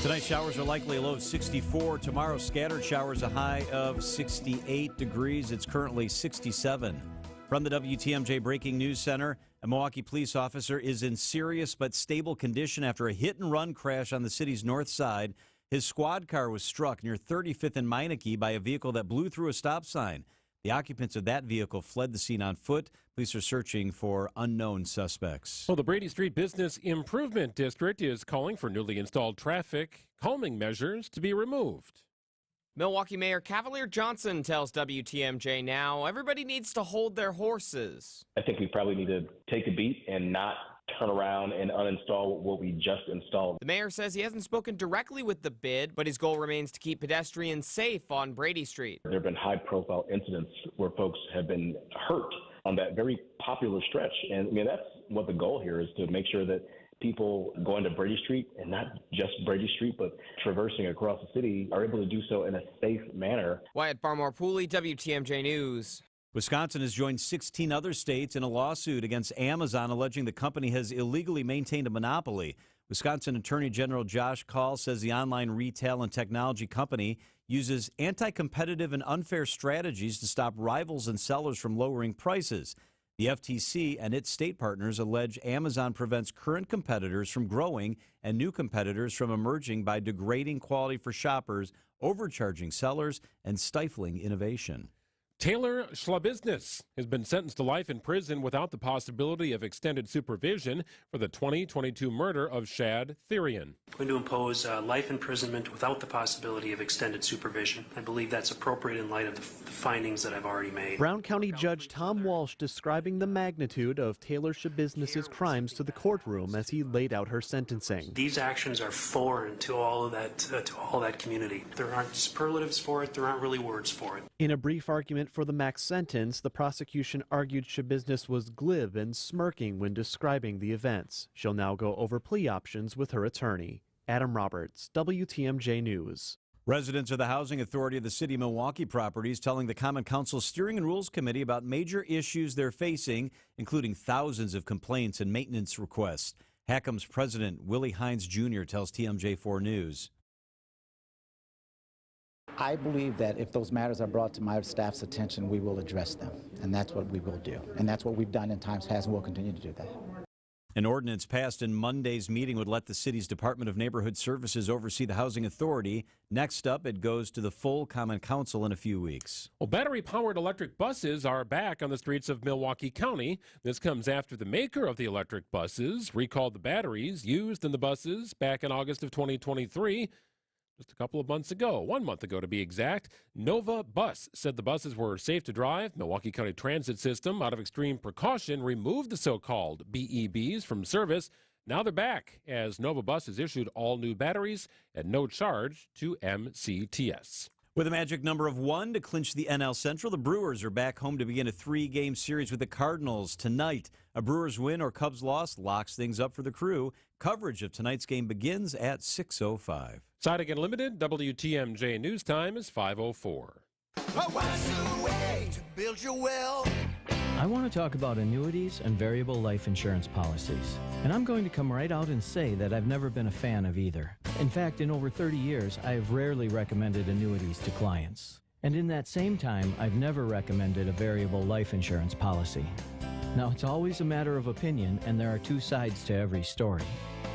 Tonight, showers are likely a low of 64. Tomorrow, scattered showers, a high of 68 degrees. It's currently 67. From the WTMJ Breaking News Center, a Milwaukee police officer is in serious but stable condition after a hit-and-run crash on the city's north side. His squad car was struck near 35th and Meineke by a vehicle that blew through a stop sign. The occupants of that vehicle fled the scene on foot. Police are searching for unknown suspects. Well, the Brady Street Business Improvement District is calling for newly installed traffic calming measures to be removed. Milwaukee Mayor Cavalier Johnson tells WTMJ Now everybody needs to hold their horses. I think we probably need to take a beat and not turn around and uninstall what we just installed. The mayor says he hasn't spoken directly with the bid, but his goal remains to keep pedestrians safe on Brady Street. There have been high-profile incidents where folks have been hurt on that very popular stretch. And I mean, that's what the goal here is, to make sure that people going to Brady Street, and not just Brady Street, but traversing across the city, are able to do so in a safe manner. Wyatt Barmore-Pooley, WTMJ News. Wisconsin has joined 16 other states in a lawsuit against Amazon alleging the company has illegally maintained a monopoly. Wisconsin Attorney General Josh Kaul says the online retail and technology company uses anti-competitive and unfair strategies to stop rivals and sellers from lowering prices. The FTC and its state partners allege Amazon prevents current competitors from growing and new competitors from emerging by degrading quality for shoppers, overcharging sellers, and stifling innovation. Taylor Schlabiznis has been sentenced to life in prison without the possibility of extended supervision for the 2022 murder of Shad Therian. I'm going to impose life imprisonment without the possibility of extended supervision. I believe that's appropriate in light of the findings that I've already made. Brown County Judge Tom Walsh describing the magnitude of Taylor Schlabiznis' crimes to the courtroom as he laid out her sentencing. These actions are foreign to all of that community. There aren't superlatives for it. There aren't really words for it. In a brief argument for the max sentence, the prosecution argued Schlabiznis was glib and smirking when describing the events. She'll now go over plea options with her attorney. Adam Roberts, WTMJ News. Residents of the Housing Authority of the City of Milwaukee properties telling the Common Council Steering and Rules Committee about major issues they're facing, including thousands of complaints and maintenance requests. HACM's president, Willie Hines Jr., tells TMJ4 News. I believe that if those matters are brought to my staff's attention, we will address them, and that's what we will do. And that's what we've done in times past, and we'll continue to do that. An ordinance passed in Monday's meeting would let the city's Department of Neighborhood Services oversee the Housing Authority. Next up, it goes to the full Common Council in a few weeks. Well, battery-powered electric buses are back on the streets of Milwaukee County. This comes after the maker of the electric buses recalled the batteries used in the buses back in August of 2023. Just a couple of months ago, 1 month ago to be exact, Nova Bus said the buses were safe to drive. Milwaukee County Transit System, out of extreme precaution, removed the so-called BEBs from service. Now they're back, as Nova Bus has issued all new batteries at no charge to MCTS. With a magic number of 1 to clinch the NL Central, the Brewers are back home to begin a 3-game series with the Cardinals tonight. A Brewers win or Cubs loss locks things up for the Crew. Coverage of tonight's game begins at 6:05. Siding Unlimited, WTMJ News Time is 5:04. I want to talk about annuities and variable life insurance policies. And I'm going to come right out and say that I've never been a fan of either. In fact, in over 30 years, I have rarely recommended annuities to clients. And in that same time, I've never recommended a variable life insurance policy. Now, it's always a matter of opinion, and there are two sides to every story.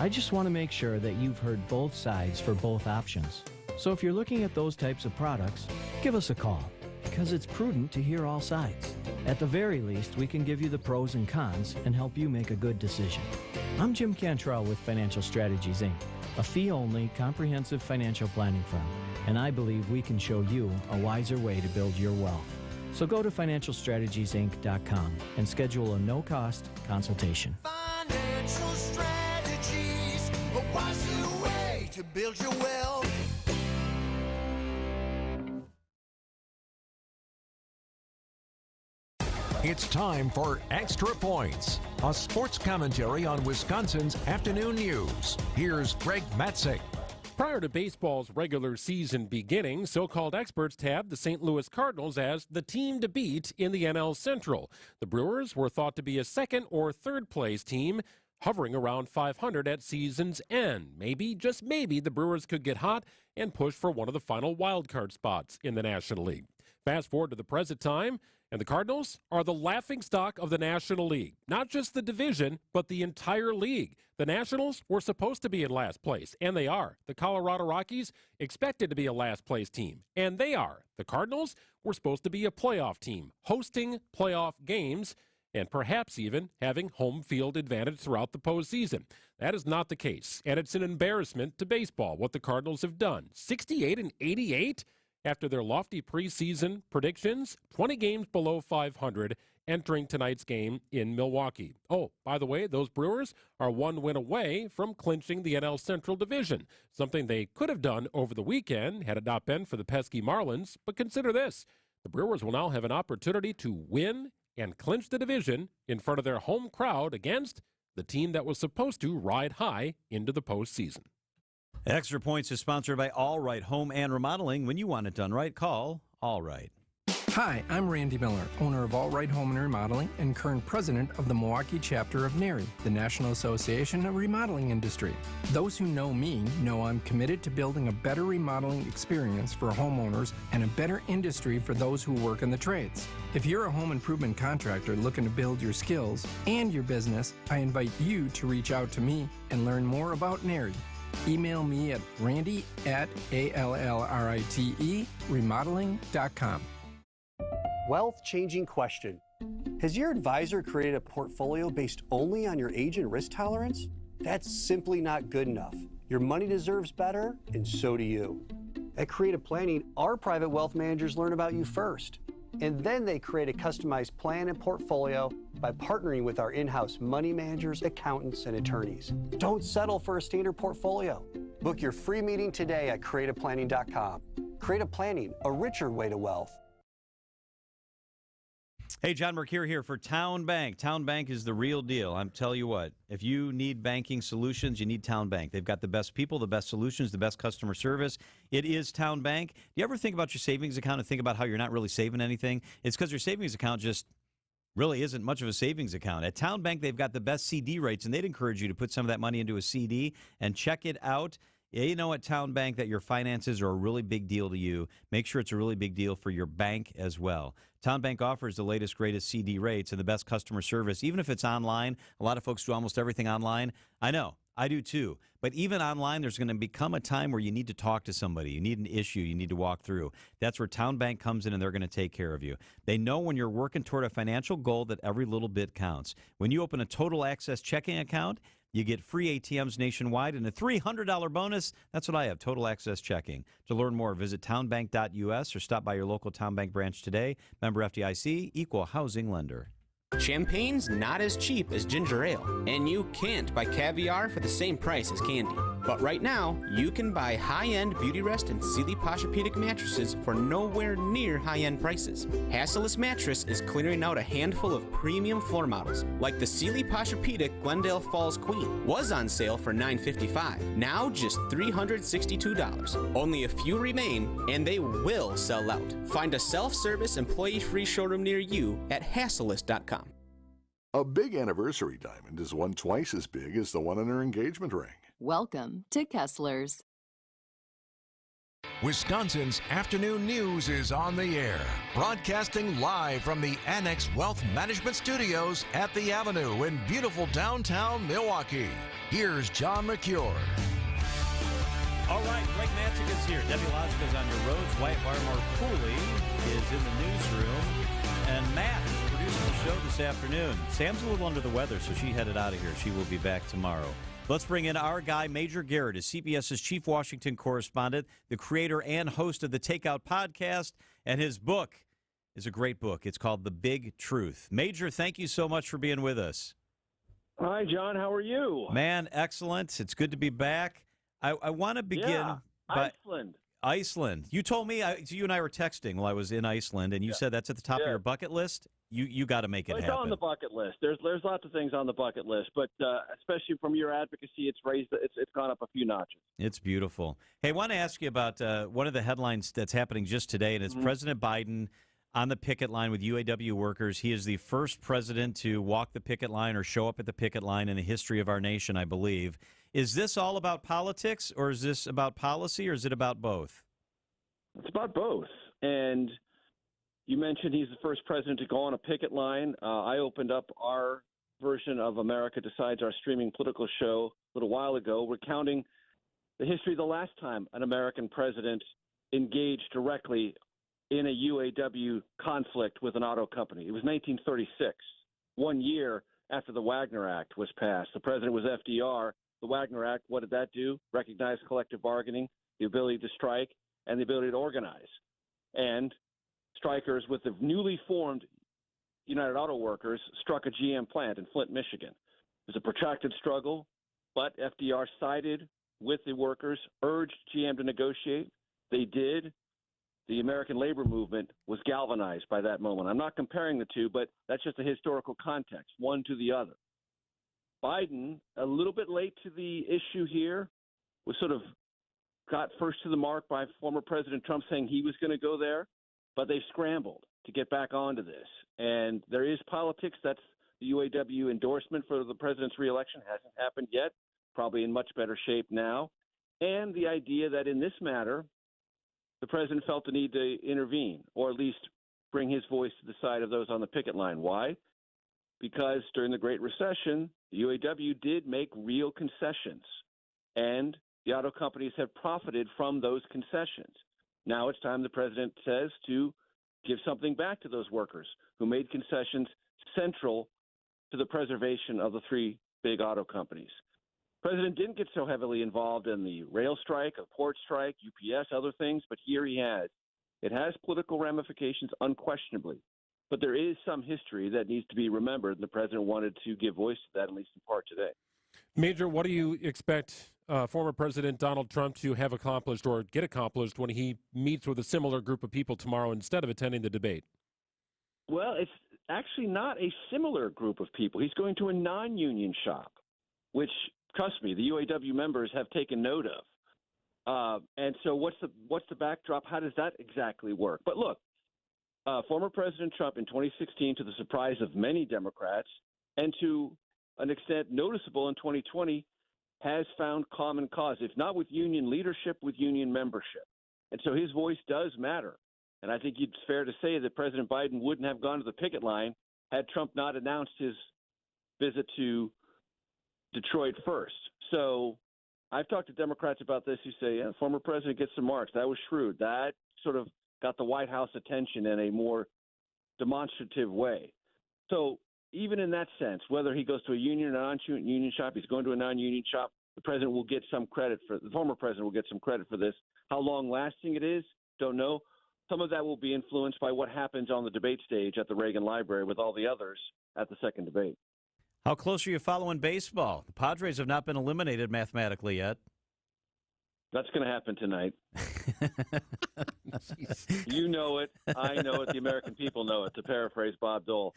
I just want to make sure that you've heard both sides for both options. So if you're looking at those types of products, give us a call, because it's prudent to hear all sides. At the very least, we can give you the pros and cons and help you make a good decision. I'm Jim Cantrell with Financial Strategies, Inc., a fee-only, comprehensive financial planning firm, and I believe we can show you a wiser way to build your wealth. So go to financialstrategiesinc.com and schedule a no-cost consultation. Financial strategies, a wiser way to build your wealth. It's time for Extra Points, a sports commentary on Wisconsin's afternoon news. Here's Greg Matzik. Prior to baseball's regular season beginning, so-called experts tabbed the St. Louis Cardinals as the team to beat in the NL Central. The Brewers were thought to be a second or third place team, hovering around 500 at season's end. Maybe, just maybe, the Brewers could get hot and push for one of the final wildcard spots in the National League. Fast forward to the present time, and the Cardinals are the laughingstock of the National League. Not just the division, but the entire league. The Nationals were supposed to be in last place, and they are. The Colorado Rockies expected to be a last-place team, and they are. The Cardinals were supposed to be a playoff team, hosting playoff games, and perhaps even having home field advantage throughout the postseason. That is not the case, and it's an embarrassment to baseball what the Cardinals have done. 68-88? after their lofty preseason predictions, 20 games below 500 entering tonight's game in Milwaukee. Oh, by the way, those Brewers are one win away from clinching the NL Central Division, something they could have done over the weekend had it not been for the pesky Marlins. But consider this, the Brewers will now have an opportunity to win and clinch the division in front of their home crowd against the team that was supposed to ride high into the postseason. Extra Points is sponsored by All Right Home and Remodeling. When you want it done right, call All Right. Hi, I'm Randy Miller, owner of All Right Home and Remodeling and current president of the Milwaukee chapter of NARI, the National Association of Remodeling Industry. Those who know me know I'm committed to building a better remodeling experience for homeowners and a better industry for those who work in the trades. If you're a home improvement contractor looking to build your skills and your business, I invite you to reach out to me and learn more about NARI. Email me at randy@ALLRITE remodeling.com. Wealth-changing question. Has your advisor created a portfolio based only on your age and risk tolerance? That's simply not good enough. Your money deserves better, and so do you. At Creative Planning, our private wealth managers learn about you first, and then they create a customized plan and portfolio by partnering with our in-house money managers, accountants, and attorneys. Don't settle for a standard portfolio. Book your free meeting today at creativeplanning.com. Creative Planning, a richer way to wealth. Hey, John Mercure here for Town Bank. Town Bank is the real deal. I'm telling you what, if you need banking solutions, you need Town Bank. They've got the best people, the best solutions, the best customer service. It is Town Bank. Do you ever think about your savings account and think about how you're not really saving anything? It's because your savings account just really isn't much of a savings account. At Town Bank, they've got the best CD rates, and they'd encourage you to put some of that money into a CD and check it out. Yeah, you know at Town Bank that your finances are a really big deal to you. Make sure it's a really big deal for your bank as well. Town Bank offers the latest, greatest CD rates and the best customer service, even if it's online. A lot of folks do almost everything online. I know. I do too. But even online, there's going to become a time where you need to talk to somebody. You need an issue you need to walk through. That's where Town Bank comes in, and they're going to take care of you. They know when you're working toward a financial goal that every little bit counts. When you open a Total Access checking account, you get free ATMs nationwide and a $300 bonus. That's what I have, Total Access Checking. To learn more, visit townbank.us or stop by your local Town Bank branch today. Member FDIC, Equal Housing Lender. Champagne's not as cheap as ginger ale, and you can't buy caviar for the same price as candy. But right now, you can buy high-end Beautyrest and Sealy Posturepedic mattresses for nowhere near high-end prices. Hasseless Mattress is clearing out a handful of premium floor models, like the Sealy Posturepedic Glendale Falls Queen. Was on sale for $955, now just $362. Only a few remain, and they will sell out. Find a self-service, employee-free showroom near you at Hasseless.com. A big anniversary diamond is one twice as big as the one in her engagement ring. Welcome to Kessler's. Wisconsin's afternoon news is on the air, broadcasting live from the Annex Wealth Management Studios at the Avenue in beautiful downtown Milwaukee. Here's John Mercure. All right, Greg Matzek is here. Debbie Lotzka's on your roads. Wyatt Barmore Cooley is in the newsroom. And Matt is producing the show this afternoon. Sam's a little under the weather, so she headed out of here. She will be back tomorrow. Let's bring in our guy, Major Garrett, is CBS's chief Washington correspondent, the creator and host of the Takeout podcast, and his book is a great book. It's called The Big Truth. Major, thank you so much for being with us. Hi, John. How are you? Man, excellent. It's good to be back. I want to begin by Iceland. You told me, you and I were texting while I was in Iceland, and you said that's at the top of your bucket list. You got to make it happen. It's on the bucket list. There's lots of things on the bucket list, but especially from your advocacy, it's gone up a few notches. It's beautiful. Hey, I want to ask you about one of the headlines that's happening just today, and it's President Biden on the picket line with UAW workers. He is the first president to walk the picket line or show up at the picket line in the history of our nation, I believe. Is this all about politics, or is this about policy, or is it about both? It's about both. And you mentioned he's the first president to go on a picket line. I opened up our version of America Decides, our streaming political show, a little while ago, recounting the history of the last time an American president engaged directly in a UAW conflict with an auto company. It was 1936, 1 year after the Wagner Act was passed. The president was FDR. The Wagner Act, what did that do? Recognize collective bargaining, the ability to strike, and the ability to organize. And strikers with the newly formed United Auto Workers struck a GM plant in Flint, Michigan. It was a protracted struggle, but FDR sided with the workers, urged GM to negotiate. They did. The American labor movement was galvanized by that moment. I'm not comparing the two, but that's just a historical context, one to the other. Biden, a little bit late to the issue here, was sort of got first to the mark by former President Trump saying he was going to go there, but they scrambled to get back onto this. And there is politics. That's the UAW endorsement for the president's reelection. Hasn't happened yet, probably in much better shape now. And the idea that in this matter, the president felt the need to intervene, or at least bring his voice to the side of those on the picket line. Why? Because during the Great Recession, the UAW did make real concessions, and the auto companies have profited from those concessions. Now it's time, the president says, to give something back to those workers who made concessions central to the preservation of the three big auto companies. The president didn't get so heavily involved in the rail strike, a port strike, UPS, other things, but here he has. It has political ramifications, unquestionably, but there is some history that needs to be remembered, and the president wanted to give voice to that, at least in part today. Major, what do you expect former President Donald Trump to have accomplished or get accomplished when he meets with a similar group of people tomorrow instead of attending the debate? Well, it's actually not a similar group of people. He's going to a non-union shop, which, trust me, the UAW members have taken note of. And so what's the backdrop? How does that exactly work? But look, former President Trump in 2016, to the surprise of many Democrats, and to an extent noticeable in 2020, has found common cause, if not with union leadership, with union membership. And so his voice does matter. And I think it's fair to say that President Biden wouldn't have gone to the picket line had Trump not announced his visit to Detroit first. So I've talked to Democrats about this who say, yeah, former president gets some marks. That was shrewd. That sort of got the White House attention in a more demonstrative way. So even in that sense, whether he goes to a union or non-union shop, he's going to a non-union shop, the president will get some credit for the former president will get some credit for this. How long lasting it is, don't know. Some of that will be influenced by what happens on the debate stage at the Reagan Library with all the others at the second debate. How close are you following baseball? The Padres have not been eliminated mathematically yet. That's going to happen tonight. You know it. I know it. The American people know it, to paraphrase Bob Dole.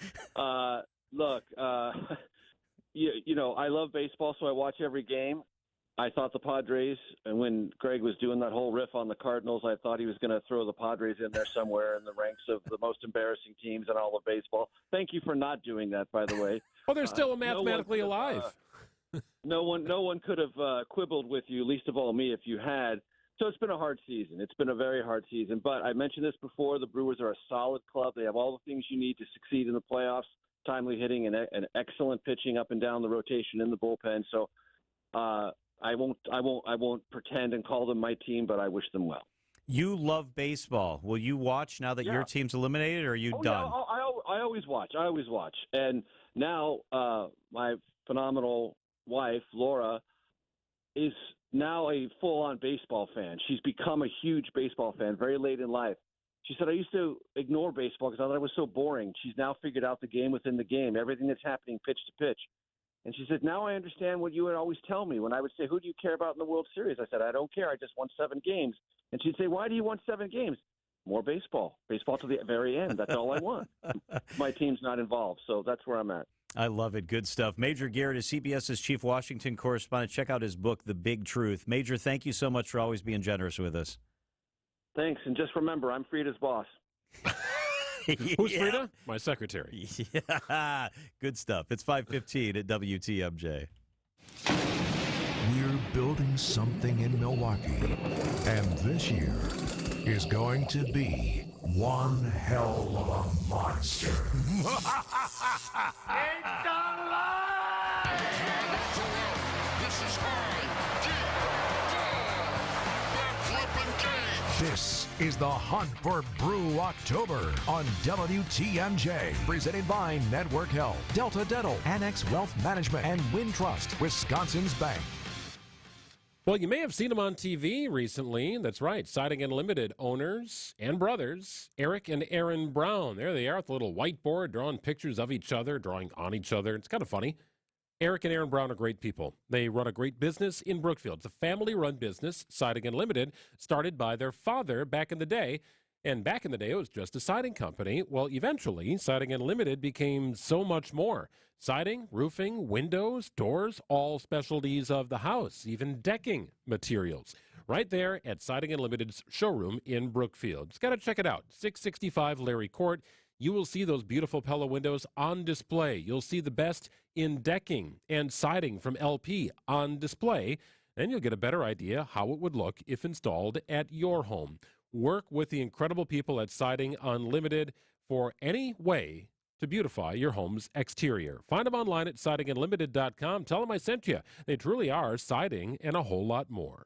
Look, you know, I love baseball, so I watch every game. I thought the Padres, and when Greg was doing that whole riff on the Cardinals, I thought he was going to throw the Padres in there somewhere in the ranks of the most embarrassing teams in all of baseball. Thank you for not doing that, by the way. Well, they're still mathematically alive. No one could have quibbled with you, least of all me, if you had. So it's been a hard season. It's been a very hard season. But I mentioned this before. The Brewers are a solid club. They have all the things you need to succeed in the playoffs: timely hitting and excellent pitching up and down the rotation in the bullpen. So I won't pretend and call them my team, but I wish them well. You love baseball. Will you watch now that your team's eliminated, or are you done? Yeah, I always watch. And now my phenomenal wife, Laura, is now a full-on baseball fan. She's become a huge baseball fan very late in life. She said, I used to ignore baseball because I thought it was so boring. She's now figured out the game within the game, everything that's happening pitch to pitch. And she said, now I understand what you would always tell me when I would say, who do you care about in the World Series? I said, I don't care. I just won 7 games. And she'd say, why do you want 7 games? More baseball. Baseball to the very end. That's all I want. My team's not involved, so that's where I'm at. I love it. Good stuff. Major Garrett is CBS's chief Washington correspondent. Check out his book, The Big Truth. Major, thank you so much for always being generous with us. Thanks. And just remember, I'm Frida's boss. Who's Frida? My secretary. Yeah. Good stuff. It's 5:15 at WTMJ. We're building something in Milwaukee, and this year is going to be one hell of a monster. It's alive! This is This is the Hunt for Brew October on WTMJ. Presented by Network Health, Delta Dental, Annex Wealth Management, and Wintrust, Wisconsin's Bank. Well, you may have seen them on TV recently. That's right. Siding Unlimited owners and brothers, Eric and Aaron Brown. There they are with a little whiteboard, drawing pictures of each other, drawing on each other. It's kind of funny. Eric and Aaron Brown are great people. They run a great business in Brookfield. It's a family-run business, Siding Unlimited, started by their father back in the day. And back in the day, it was just a siding company. Well, eventually, Siding Unlimited became so much more. Siding, roofing, windows, doors, all specialties of the house, even decking materials. Right there at Siding Unlimited's showroom in Brookfield. Just got to check it out. 665 Larry Court. You will see those beautiful Pella windows on display. You'll see the best in decking and siding from LP on display. Then you'll get a better idea how it would look if installed at your home. Work with the incredible people at Siding Unlimited for any way to beautify your home's exterior. Find them online at sidingunlimited.com. Tell them I sent you. They truly are siding and a whole lot more.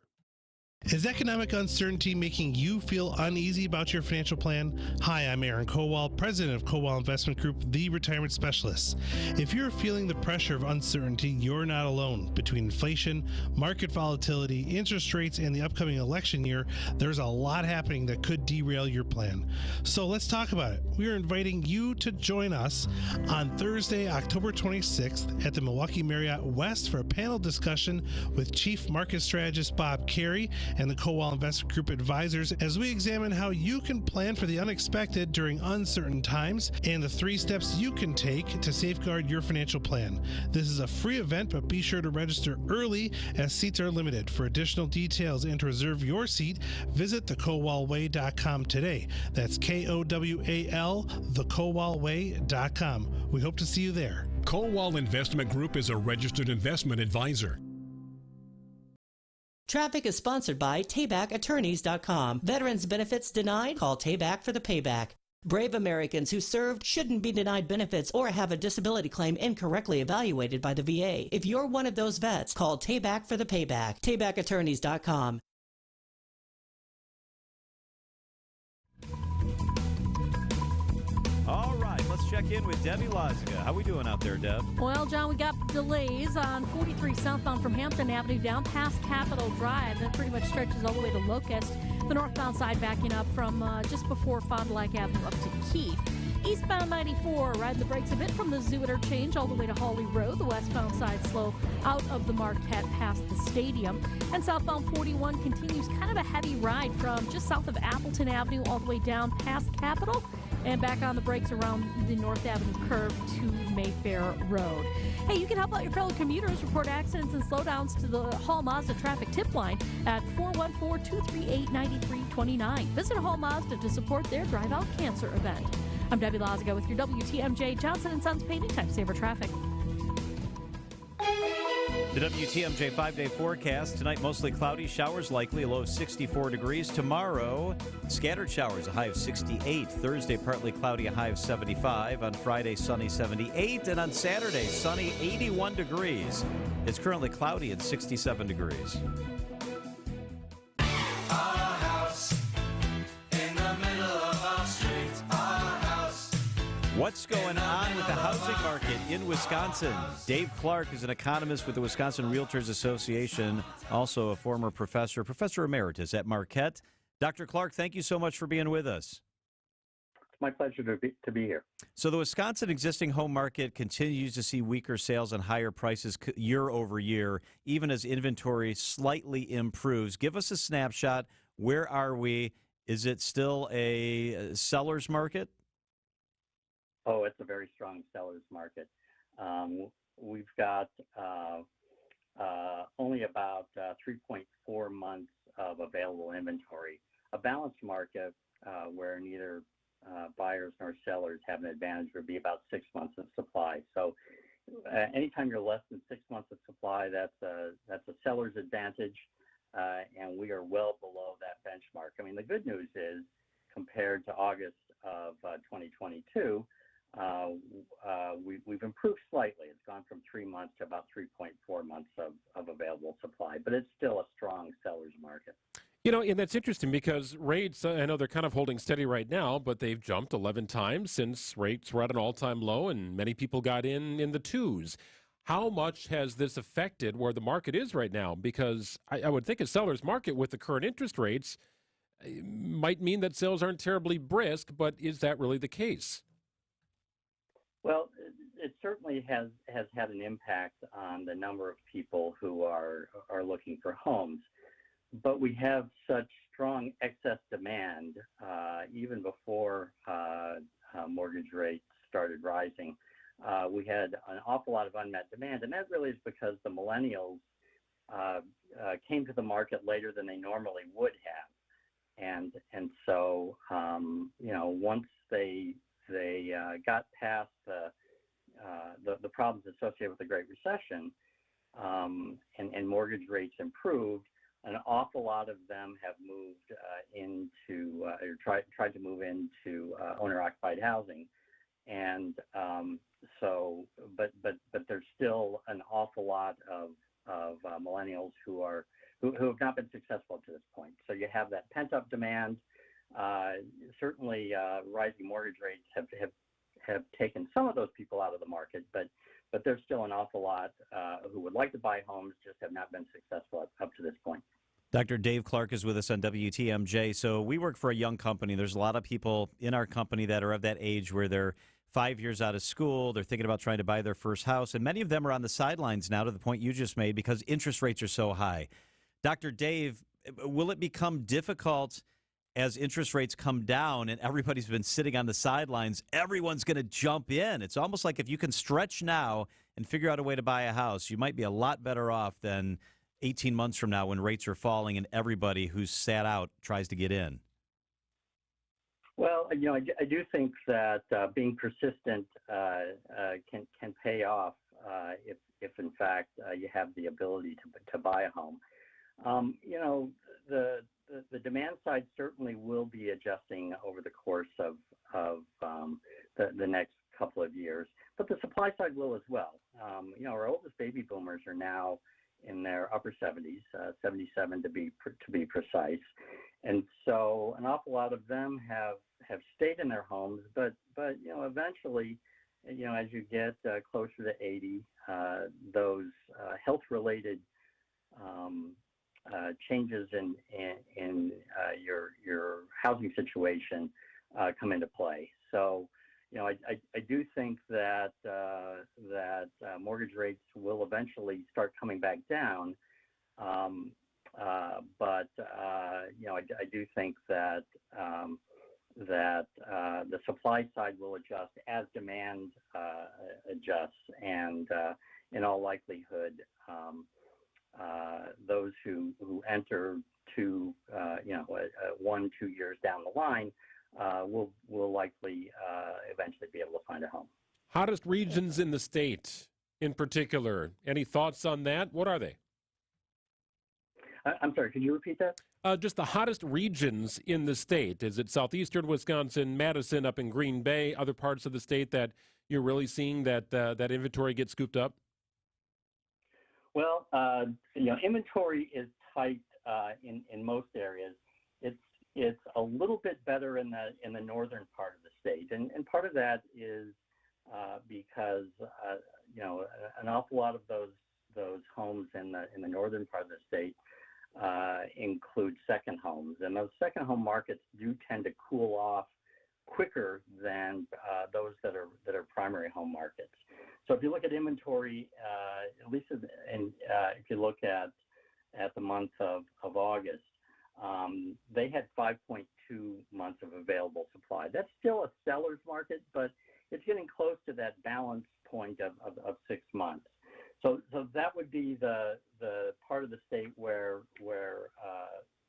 Is economic uncertainty making you feel uneasy about your financial plan? Hi, I'm Aaron Kowal, president of Kowal Investment Group, the retirement specialist. If you're feeling the pressure of uncertainty, you're not alone. Between inflation, market volatility, interest rates, and the upcoming election year, there's a lot happening that could derail your plan. So let's talk about it. We are inviting you to join us on Thursday, October 26th at the Milwaukee Marriott West for a panel discussion with Chief Market Strategist Bob Carey and the Kowal Investment Group advisors as we examine how you can plan for the unexpected during uncertain times and the 3 steps you can take to safeguard your financial plan. This is a free event, but be sure to register early as seats are limited. For additional details and to reserve your seat, visit thekowalway.com today. That's Kowal, thekowalway.com. We hope to see you there. Kowal Investment Group is a registered investment advisor. Traffic is sponsored by TaybackAttorneys.com. Veterans benefits denied? Call Tayback for the payback. Brave Americans who served shouldn't be denied benefits or have a disability claim incorrectly evaluated by the VA. If you're one of those vets, call Tayback for the payback. TaybackAttorneys.com. All right, let's check in with Debbie Loziga. How we doing out there, Deb? Well, John, we got delays on 43 southbound from Hampton Avenue down past Capitol Drive. That pretty much stretches all the way to Locust. The northbound side backing up from just before Fond du Lac Avenue up to Keith. Eastbound 94, riding the brakes a bit from the Zoo Interchange all the way to Hawley Road. The westbound side slow out of the Marquette past the stadium. And southbound 41 continues kind of a heavy ride from just south of Appleton Avenue all the way down past Capitol and back on the brakes around the North Avenue curve to Mayfair Road. Hey, you can help out your fellow commuters report accidents and slowdowns to the Hall Mazda traffic tip line at 414-238-9329. Visit Hall Mazda to support their Drive Out Cancer event. I'm Debbie Loziga with your WTMJ Johnson & Sons Paving Time Saver Traffic. The WTMJ 5-day forecast. Tonight, mostly cloudy. Showers likely, a low of 64 degrees. Tomorrow, scattered showers, a high of 68. Thursday, partly cloudy, a high of 75. On Friday, sunny, 78. And on Saturday, sunny, 81 degrees. It's currently cloudy at 67 degrees. What's going on with the housing market in Wisconsin? Dave Clark is an economist with the Wisconsin Realtors Association, also a former professor emeritus at Marquette. Dr. Clark, thank you so much for being with us. My pleasure to be here. So the Wisconsin existing home market continues to see weaker sales and higher prices year over year, even as inventory slightly improves. Give us a snapshot. Where are we? Is it still a seller's market? Oh, it's a very strong seller's market. We've got only about 3.4 months of available inventory. A balanced market where neither buyers nor sellers have an advantage would be about 6 months of supply. So anytime you're less than 6 months of supply, that's a seller's advantage, and we are well below that benchmark. I mean, the good news is, compared to August of 2022, we've improved slightly. It's gone from 3 months to about 3.4 months of available supply, but it's still a strong seller's market. You know, and that's interesting because rates, I know they're kind of holding steady right now, but they've jumped 11 times since rates were at an all-time low, and many people got in the twos. How much has this affected where the market is right now? Because I would think a seller's market with the current interest rates might mean that sales aren't terribly brisk, but is that really the case? Well, it certainly has had an impact on the number of people who are looking for homes. But we have such strong excess demand, even before mortgage rates started rising. We had an awful lot of unmet demand, and that really is because the millennials came to the market later than they normally would have, and so once they got past the problems associated with the Great Recession, and mortgage rates improved, an awful lot of them have moved into or tried to move into owner-occupied housing, and but there's still an awful lot of millennials who have not been successful up to this point. So you have that pent-up demand. Certainly, rising mortgage rates have taken some of those people out of the market, but there's still an awful lot who would like to buy homes, just have not been successful up to this point. Dr. Dave Clark is with us on WTMJ. So we work for a young company. There's a lot of people in our company that are of that age where they're 5 years out of school. They're thinking about trying to buy their first house. And many of them are on the sidelines now, to the point you just made, because interest rates are so high. Dr. Dave, will it become difficult as interest rates come down and everybody's been sitting on the sidelines? Everyone's going to jump in. It's almost like if you can stretch now and figure out a way to buy a house, you might be a lot better off than 18 months from now when rates are falling and everybody who's sat out tries to get in. Well, I do think that being persistent can pay off if in fact you have the ability to buy a home. The demand side certainly will be adjusting over the course of the next couple of years, but the supply side will as well. Our oldest baby boomers are now in their upper 70s, 77 to be precise, and so an awful lot of them have stayed in their homes. But eventually, as you get closer to 80, those health-related changes in your housing situation come into play. So, I do think that mortgage rates will eventually start coming back down, but I do think that the supply side will adjust as demand adjusts, and in all likelihood, those who enter 1-2 years down the line will likely eventually be able to find a home. Hottest regions in the state in particular, any thoughts on that? What are they? I'm sorry, could you repeat that? Just the hottest regions in the state. Is it southeastern Wisconsin, Madison, up in Green Bay, other parts of the state that you're really seeing that inventory get scooped up? Well, inventory is tight in most areas. It's a little bit better in the northern part of the state, and part of that is because an awful lot of those homes in the northern part of the state include second homes, and those second home markets do tend to cool off quicker than those that are primary home markets. So if you look at inventory, at least if you look at the month of August, they had 5.2 months of available supply. That's still a seller's market, but it's getting close to that balance point of 6 months. So that would be the part of the state where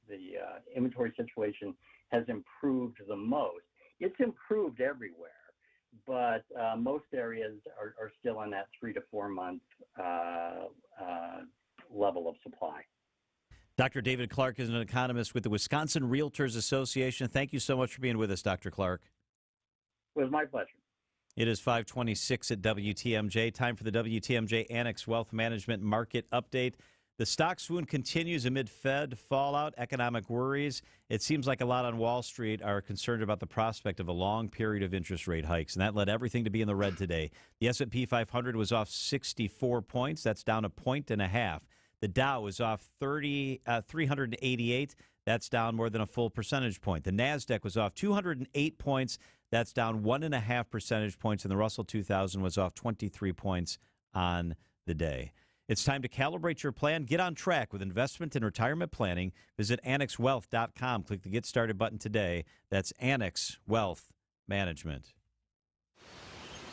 the inventory situation has improved the most. It's improved everywhere, but most areas are still in that 3 to 4 month level of supply. Dr. David Clark is an economist with the Wisconsin Realtors Association. Thank you so much for being with us, Dr. Clark. It was my pleasure. It is 5:26 at WTMJ. Time for the WTMJ Annex Wealth Management Market Update. The stock swoon continues amid Fed fallout, economic worries. It seems like a lot on Wall Street are concerned about the prospect of a long period of interest rate hikes, and that led everything to be in the red today. The S&P 500 was off 64 points. That's down 1.5 points. The Dow was off 388. That's down more than a full percentage point. The NASDAQ was off 208 points. That's down 1.5 percentage points. And the Russell 2000 was off 23 points on the day. It's time to calibrate your plan. Get on track with investment and retirement planning. Visit AnnexWealth.com. Click the Get Started button today. That's Annex Wealth Management.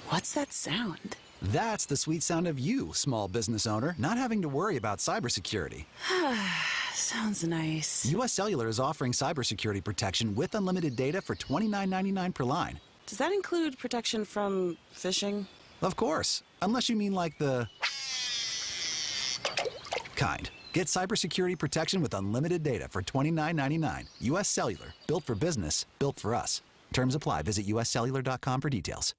What's that sound? That's the sweet sound of you, small business owner, not having to worry about cybersecurity. Sounds nice. U.S. Cellular is offering cybersecurity protection with unlimited data for $29.99 per line. Does that include protection from phishing? Of course, unless you mean like the kind. Get cybersecurity protection with unlimited data for $29.99. U.S. Cellular, built for business, built for us. Terms apply. Visit uscellular.com for details.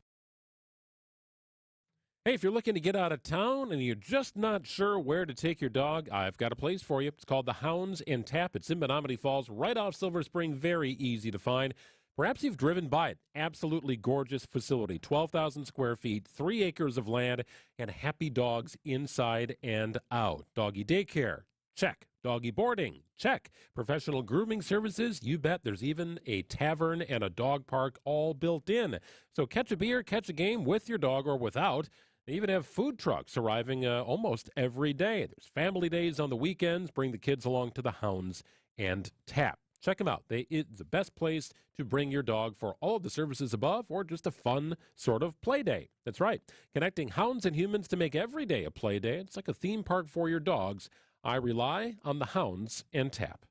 Hey, if you're looking to get out of town and you're just not sure where to take your dog, I've got a place for you. It's called the Hounds and Tap. It's in Menominee Falls, right off Silver Spring, very easy to find. Perhaps you've driven by it. Absolutely gorgeous facility, 12,000 square feet, 3 acres of land, and happy dogs inside and out. Doggy daycare, check. Doggy boarding, check. Professional grooming services, you bet. There's even a tavern and a dog park all built in. So catch a beer, catch a game with your dog or without. They even have food trucks arriving almost every day. There's family days on the weekends. Bring the kids along to the Hounds and Tap. Check them out. It's the best place to bring your dog for all of the services above or just a fun sort of play day. That's right. Connecting hounds and humans to make every day a play day. It's like a theme park for your dogs. I rely on the Hounds and Tap.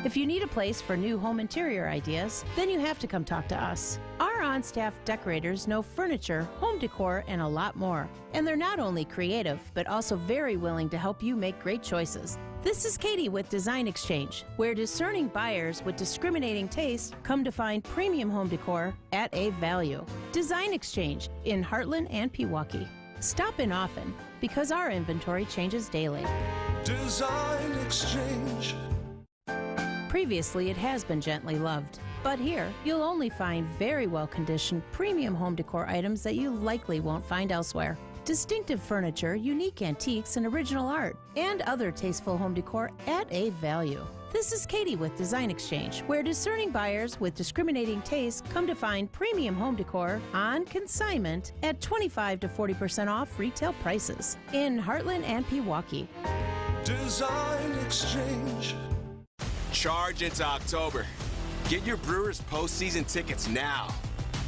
If you need a place for new home interior ideas, then you have to come talk to us. Our on-staff decorators know furniture, home decor, and a lot more. And they're not only creative, but also very willing to help you make great choices. This is Katie with Design Exchange, where discerning buyers with discriminating taste come to find premium home decor at a value. Design Exchange in Heartland and Pewaukee. Stop in often, because our inventory changes daily. Design Exchange. Previously, it has been gently loved. But here, you'll only find very well-conditioned premium home decor items that you likely won't find elsewhere. Distinctive furniture, unique antiques, and original art, and other tasteful home decor at a value. This is Katie with Design Exchange, where discerning buyers with discriminating taste come to find premium home decor on consignment at 25 to 40% off retail prices in Heartland and Pewaukee. Design Exchange. Charge into October. Get your Brewers postseason tickets now.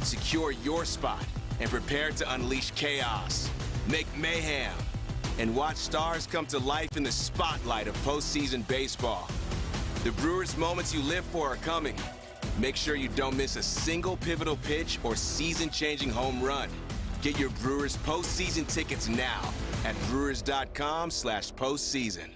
Secure your spot and prepare to unleash chaos, make mayhem, and watch stars come to life in the spotlight of postseason baseball. The Brewers moments you live for are coming. Make sure you don't miss a single pivotal pitch or season-changing home run. Get your Brewers postseason tickets now at brewers.com/postseason.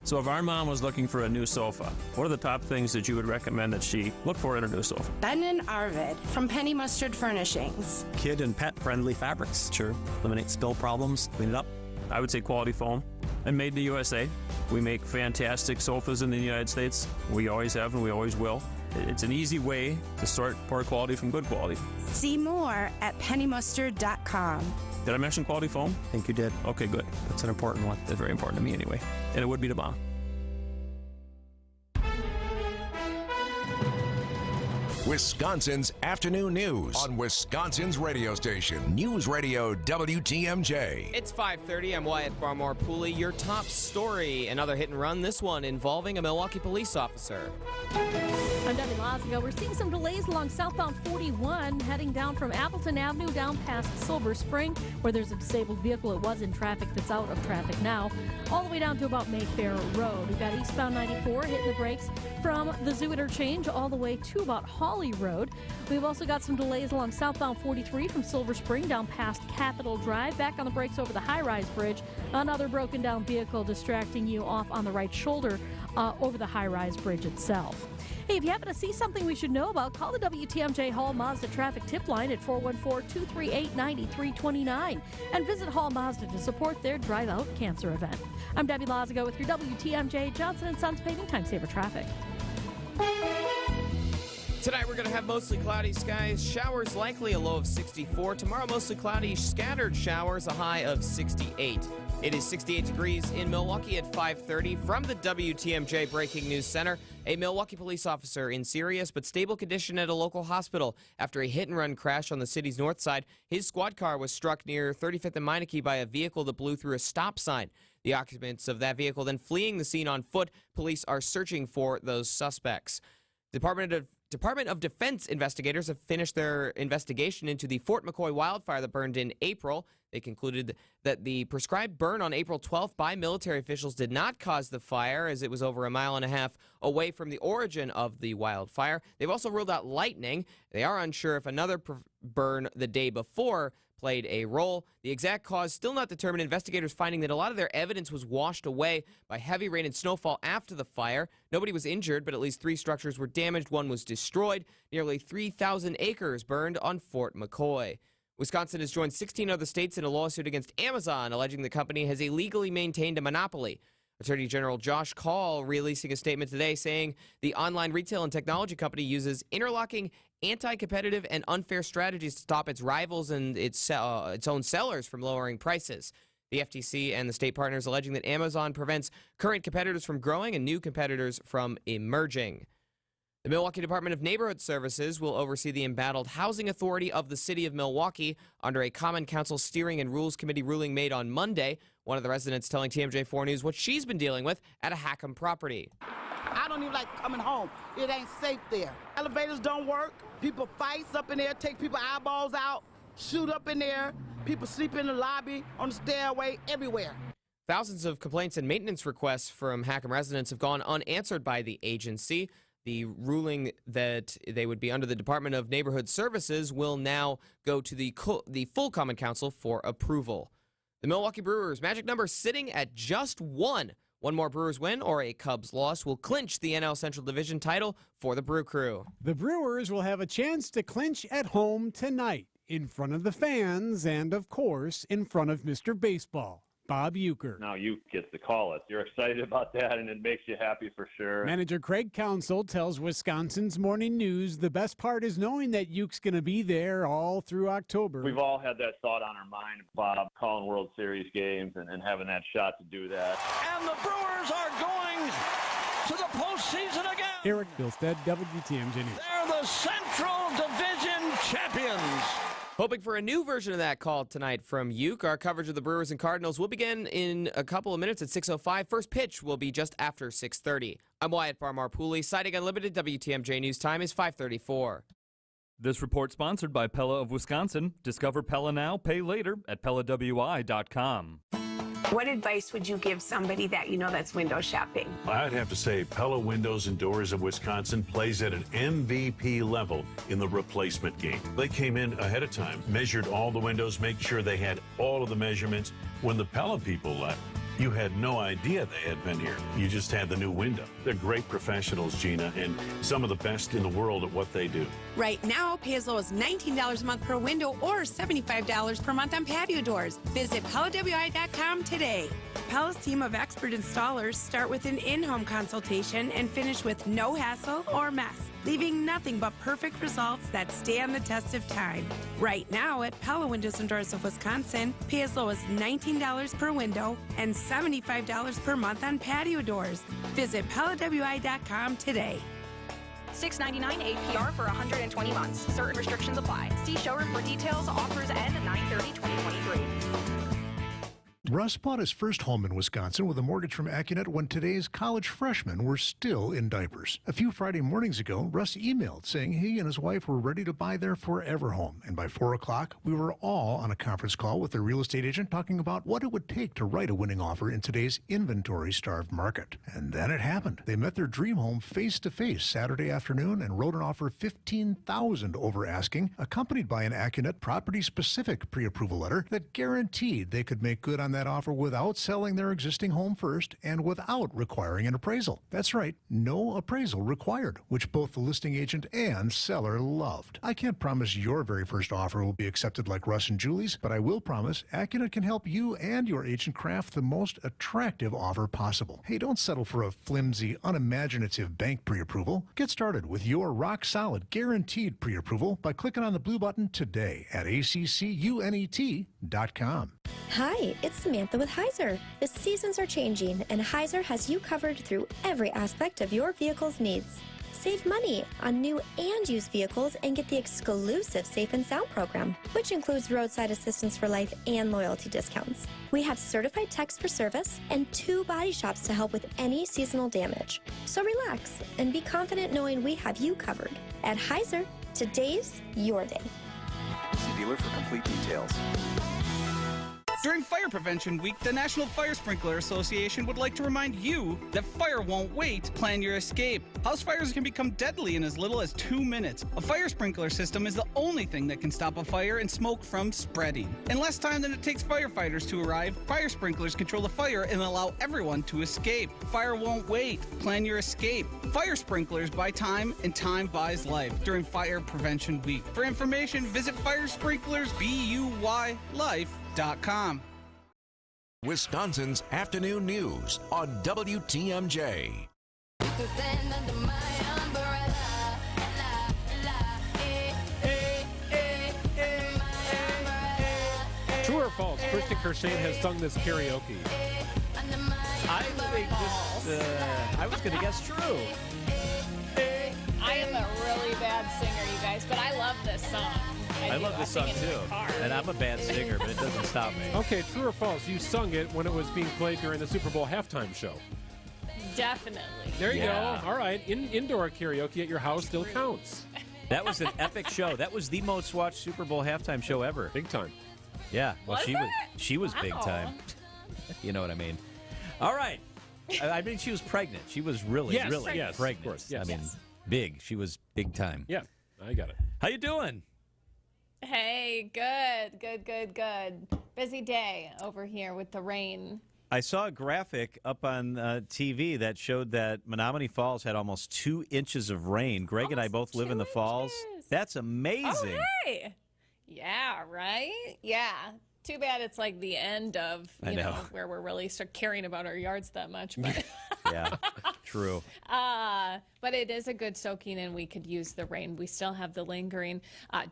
So if our mom was looking for a new sofa, what are the top things that you would recommend that she look for in a new sofa? Ben and Arvid from Penny Mustard Furnishings. Kid and pet friendly fabrics. Sure. Eliminate spill problems, clean it up. I would say quality foam and made in the USA. We make fantastic sofas in the United States. We always have and we always will. It's an easy way to sort poor quality from good quality. See more at pennymustard.com. Did I mention quality foam? I think you did. Okay, good. That's an important one. That's very important to me anyway. And it would be to mom. Wisconsin's afternoon news on Wisconsin's radio station, News Radio WTMJ. It's 5:30. I'm Wyatt Barmore-Pooley. Your top story, another hit and run, this one involving a Milwaukee police officer. I'm Debbie Lazigo. We're seeing some delays along southbound 41, heading down from Appleton Avenue down past Silver Spring, where there's a disabled vehicle. It was in traffic that's out of traffic now, all the way down to about Mayfair Road. We've got eastbound 94 hitting the brakes from the Zoo Interchange all the way to about Hawley Road. We've also got some delays along southbound 43 from Silver Spring down past Capitol Drive. Back on the brakes over the high-rise bridge. Another broken down vehicle distracting you off on the right shoulder over the high-rise bridge itself. Hey, if you happen to see something we should know about, call the WTMJ Hall Mazda traffic tip line at 414-238-9329 and visit Hall Mazda to support their Drive Out Cancer event. I'm Debbie Lazago with your WTMJ Johnson & Sons Paving Time Saver Traffic. Tonight we're going to have mostly cloudy skies, showers likely, a low of 64. Tomorrow mostly cloudy, scattered showers, a high of 68. It is 68 degrees in Milwaukee at 5:30. From the WTMJ Breaking News Center, a Milwaukee police officer in serious but stable condition at a local hospital after a hit-and-run crash on the city's north side. His squad car was struck near 35th and Meineke by a vehicle that blew through a stop sign. The occupants of that vehicle then fleeing the scene on foot. Police are searching for those suspects. Department of Defense investigators have finished their investigation into the Fort McCoy wildfire that burned in April. They concluded that the prescribed burn on April 12th by military officials did not cause the fire, as it was over a mile and a half away from the origin of the wildfire. They've also ruled out lightning. They are unsure if another burn the day before played a role. The exact cause still not determined. Investigators finding that a lot of their evidence was washed away by heavy rain and snowfall after the fire. Nobody was injured, but at least 3 structures were damaged. 1 was destroyed. Nearly 3,000 acres burned on Fort McCoy. Wisconsin has joined 16 other states in a lawsuit against Amazon, alleging the company has illegally maintained a monopoly. Attorney General Josh Kaul releasing a statement today saying the online retail and technology company uses interlocking, anti-competitive, and unfair strategies to stop its rivals and its own sellers from lowering prices. The FTC and the state partners alleging that Amazon prevents current competitors from growing and new competitors from emerging. The Milwaukee Department of Neighborhood Services will oversee the embattled Housing Authority of the City of Milwaukee under a Common Council Steering and Rules Committee ruling made on Monday. One of the residents telling TMJ4 News what she's been dealing with at a Hackham property. I don't even like coming home. It ain't safe there. Elevators don't work. People fight up in there, take people's eyeballs out, shoot up in there. People sleep in the lobby, on the stairway, everywhere. Thousands of complaints and maintenance requests from Hackham residents have gone unanswered by the agency. The ruling that they would be under the Department of Neighborhood Services will now go to the full Common Council for approval. The Milwaukee Brewers' magic number sitting at just 1. One more Brewers win or a Cubs loss will clinch the NL Central Division title for the Brew Crew. The Brewers will have a chance to clinch at home tonight in front of the fans and, of course, in front of Mr. Baseball, Bob Uecker. Now Uecker gets to call it. You're excited about that, and it makes you happy for sure. Manager Craig Counsell tells Wisconsin's Morning News the best part is knowing that Ueck's going to be there all through October. We've all had that thought on our mind, Bob, calling World Series games and having that shot to do that. And the Brewers are going to the postseason again. Eric Bilstead, WTMJ News. They're the Central Division champions. Hoping for a new version of that call tonight from Uecker. Our coverage of the Brewers and Cardinals will begin in a couple of minutes at 6:05. First pitch will be just after 6:30. I'm Wyatt Barmar-Pooley. Citing Unlimited, WTMJ News time is 5:34. This report sponsored by Pella of Wisconsin. Discover Pella now, pay later at PellaWI.com. What advice would you give somebody that you know that's window shopping? I'd have to say Pella Windows and Doors of Wisconsin plays at an MVP level in the replacement game. They came in ahead of time, measured all the windows, made sure they had all of the measurements. When the Pella people left, you had no idea they had been here. You just had the new window. They're great professionals, Gina, and some of the best in the world at what they do. Right now, pay as low as $19 a month per window or $75 per month on patio doors. Visit PellaWI.com today. Pella's team of expert installers start with an in-home consultation and finish with no hassle or mess, leaving nothing but perfect results that stand the test of time. Right now at Pella Windows and Doors of Wisconsin, pay as low as $19 per window and $75 per month on patio doors. Visit PellaWI.com today. $6.99 APR for 120 months. Certain restrictions apply. See showroom for details. Offers end 9/30/2023. Russ bought his first home in Wisconsin with a mortgage from Accunet when today's college freshmen were still in diapers. A few Friday mornings ago, Russ emailed saying he and his wife were ready to buy their forever home. And by 4 o'clock, we were all on a conference call with their real estate agent talking about what it would take to write a winning offer in today's inventory-starved market. And then it happened. They met their dream home face-to-face Saturday afternoon and wrote an offer $15,000 over asking, accompanied by an Accunet property-specific pre-approval letter that guaranteed they could make good on that offer without selling their existing home first and without requiring an appraisal. That's right, no appraisal required, which both the listing agent and seller loved. I can't promise your very first offer will be accepted like Russ and Julie's, but I will promise AccuNet can help you and your agent craft the most attractive offer possible. Hey, don't settle for a flimsy, unimaginative bank pre-approval. Get started with your rock-solid, guaranteed pre-approval by clicking on the blue button today at accunet.com. Hi, it's Samantha with Heiser. The seasons are changing, and Heiser has you covered through every aspect of your vehicle's needs. Save money on new and used vehicles and get the exclusive Safe and Sound program, which includes roadside assistance for life and loyalty discounts. We have certified techs for service and 2 body shops to help with any seasonal damage. So relax and be confident knowing we have you covered. At Heiser, today's your day. See dealer for complete details. During Fire Prevention Week, the National Fire Sprinkler Association would like to remind you that fire won't wait. Plan your escape. House fires can become deadly in as little as 2 minutes. A fire sprinkler system is the only thing that can stop a fire and smoke from spreading. In less time than it takes firefighters to arrive, fire sprinklers control the fire and allow everyone to escape. Fire won't wait. Plan your escape. Fire sprinklers buy time, and time buys life during Fire Prevention Week. For information, visit firesprinklersbuylife.com. Wisconsin's afternoon news on WTMJ. True or false? Kristen Kershaw has sung this karaoke. I think this. I was going to guess true. I am a really bad singer, you guys, but I love this song. I love this song too, and I'm a bad singer, but it doesn't stop me. Okay, true or false? You sung it when it was being played during the Super Bowl halftime show. Definitely. There you go. All right, indoor karaoke at your house still counts. That was an epic show. That was the most watched Super Bowl halftime show ever. Big time. Yeah. Well, Was she was Wow. big time. You know what I mean? All right. I mean, she was pregnant. She was really pregnant. Of course, yes. I mean, big. She was big time. Yeah, I got it. How you doing? Hey, good. Busy day over here with the rain. I saw a graphic up on TV that showed that Menominee Falls had almost 2 inches of rain. Greg and I both live in the falls. That's amazing. Oh, hey. Yeah, right? Yeah. Too bad it's like the end of, I you know, know. where we're really start caring about our yards that much. But Yeah, true. but it is a good soaking, and we could use the rain. We still have the lingering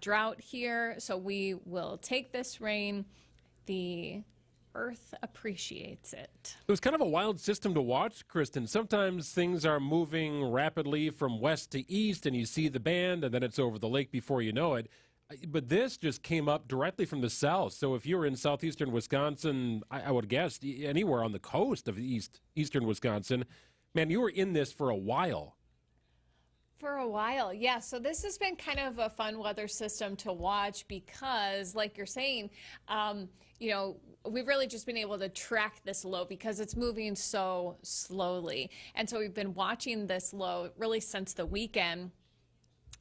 drought here, so we will take this rain. The earth appreciates it. It was kind of a wild system to watch, Kristen. Sometimes things are moving rapidly from west to east, and you see the band, and then it's over the lake before you know it. But this just came up directly from the south. So if you were in southeastern Wisconsin, I would guess anywhere on the coast of eastern Wisconsin, man, you were in this for a while. For a while, yeah. So this has been kind of a fun weather system to watch because, like you're saying, you know, we've really just been able to track this low because it's moving so slowly. And so we've been watching this low really since the weekend.